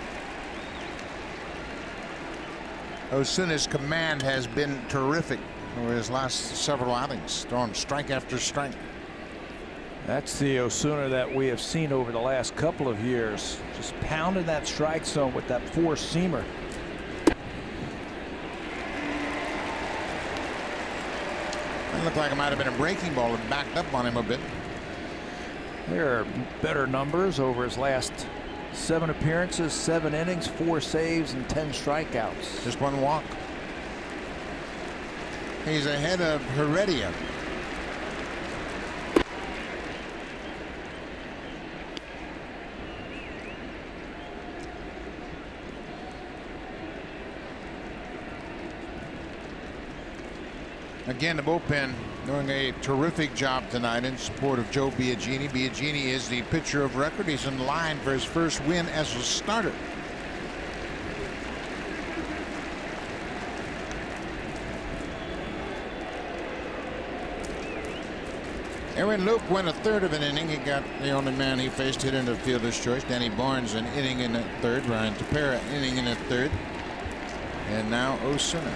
Osuna's command has been terrific over his last several outings, throwing strike after strike. That's the Osuna that we have seen over the last couple of years, just pounding that strike zone with that four-seamer. It looked like it might have been a breaking ball. It backed up on him a bit. There are better numbers over his last 7 appearances, 7 innings, 4 saves, and 10 strikeouts. Just one walk. He's ahead of Heredia. Again, the bullpen doing a terrific job tonight in support of Joe Biagini. Biagini is the pitcher of record. He's in line for his first win as a starter. Aaron Luke went a third of an inning. He got the only man he faced hit into fielder's choice. Danny Barnes an inning in the third. Ryan Tepera inning in the third. And now Osuna.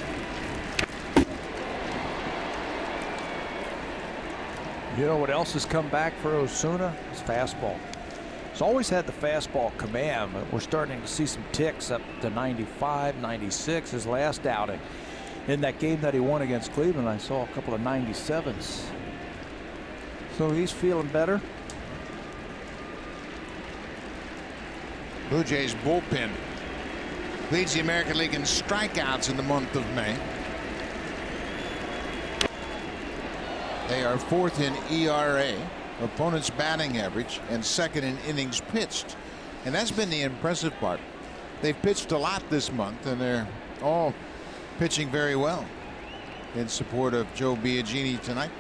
You know what else has come back for Osuna? His fastball. He's always had the fastball command, but we're starting to see some ticks up to 95, 96. His last outing. In that game that he won against Cleveland, I saw a couple of 97s. So he's feeling better. Blue Jays bullpen leads the American League in strikeouts in the month of May. They are fourth in ERA, opponent's batting average, and second in innings pitched. And that's been the impressive part. They've pitched a lot this month, and they're all pitching very well in support of Joe Biagini tonight.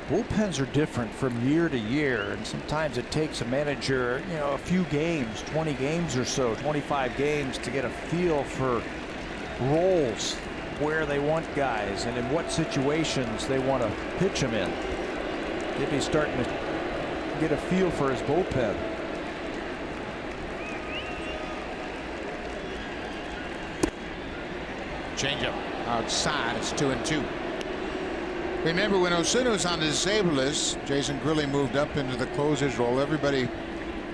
Bullpens are different from year to year, and sometimes it takes a manager, a few games, 20 games or so, 25 games to get a feel for roles, where they want guys, and in what situations they want to pitch them in. Maybe he's starting to get a feel for his bullpen. Changeup outside. It's 2-2. Remember, when Osuna was on the disabled list, Jason Grilli moved up into the closer's role. Everybody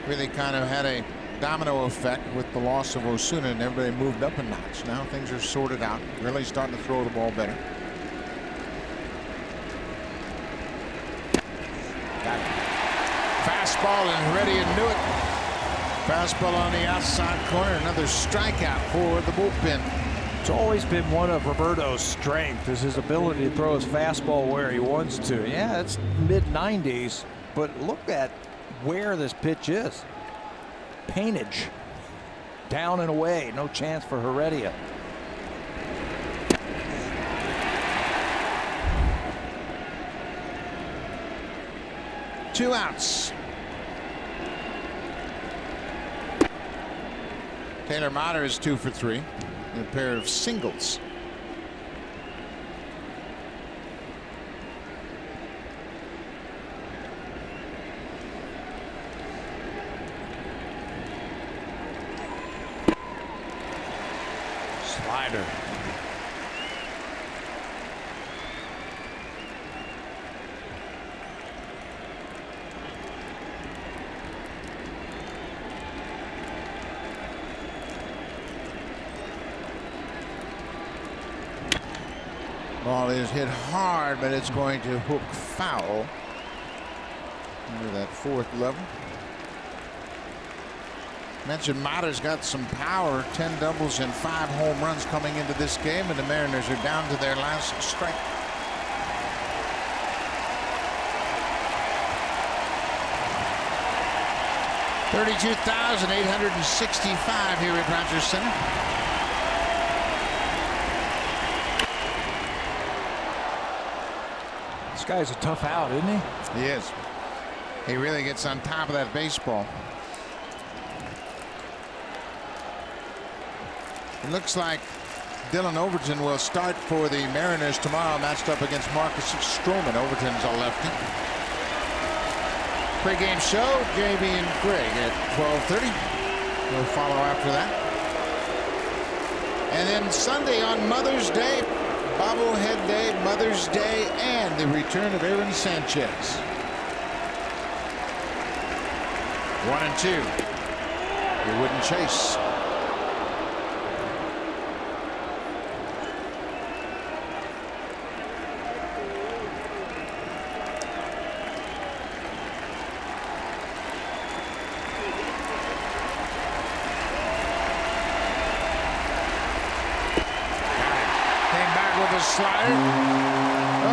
really kind of had a domino effect with the loss of Osuna, and everybody moved up a notch. Now things are sorted out. Grilli's starting to throw the ball better. Got it. Fastball, and Heredia knew it. Fastball on the outside corner. Another strikeout for the bullpen. It's always been one of Roberto's strengths, is his ability to throw his fastball where he wants to. Yeah, it's mid-90s, but look at where this pitch is. Paintage. Down and away. No chance for Heredia. Two outs. Taylor Motter is 2 for 3. A pair of singles. Slider. Ball is hit hard, but it's going to hook foul under that fourth level. Mentioned Motter's got some power. 10 doubles and 5 home runs coming into this game, and the Mariners are down to their last strike. $32,865 here at Rogers Center. This guy's a tough out, isn't he? He is. He really gets on top of that baseball. It looks like Dylan Overton will start for the Mariners tomorrow, matched up against Marcus Stroman. Overton's a lefty. Pre-game show, JB and Greg at 12:30. We'll follow after that. And then Sunday on Mother's Day, Bobblehead Day, Mother's Day, and the return of Aaron Sanchez. 1-2. He wouldn't chase. Slider.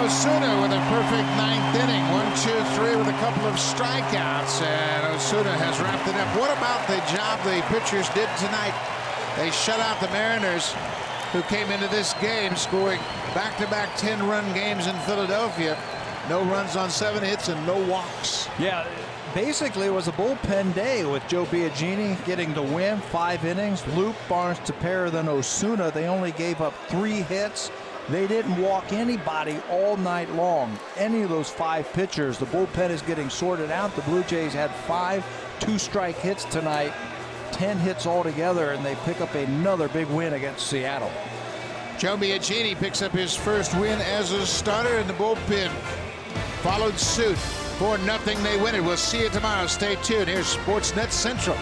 Osuna with a perfect 9th inning. 1-2-3 with a couple of strikeouts, and Osuna has wrapped it up. What about the job the pitchers did tonight? They shut out the Mariners who came into this game scoring back-to-back 10-run games in Philadelphia. No runs on 7 hits and no walks. Yeah, basically it was a bullpen day with Joe Biagini getting the win, 5 innings. Luke, Barnes, Tepera, then Osuna. They only gave up 3 hits. They didn't walk anybody all night long. Any of those 5 pitchers. The bullpen is getting sorted out. The Blue Jays had 5 2-strike hits tonight, 10 hits altogether, and they pick up another big win against Seattle. Joe Biagini picks up his first win as a starter, in the bullpen followed suit. 4-0 they win it. We'll see you tomorrow. Stay tuned. Here's Sportsnet Central.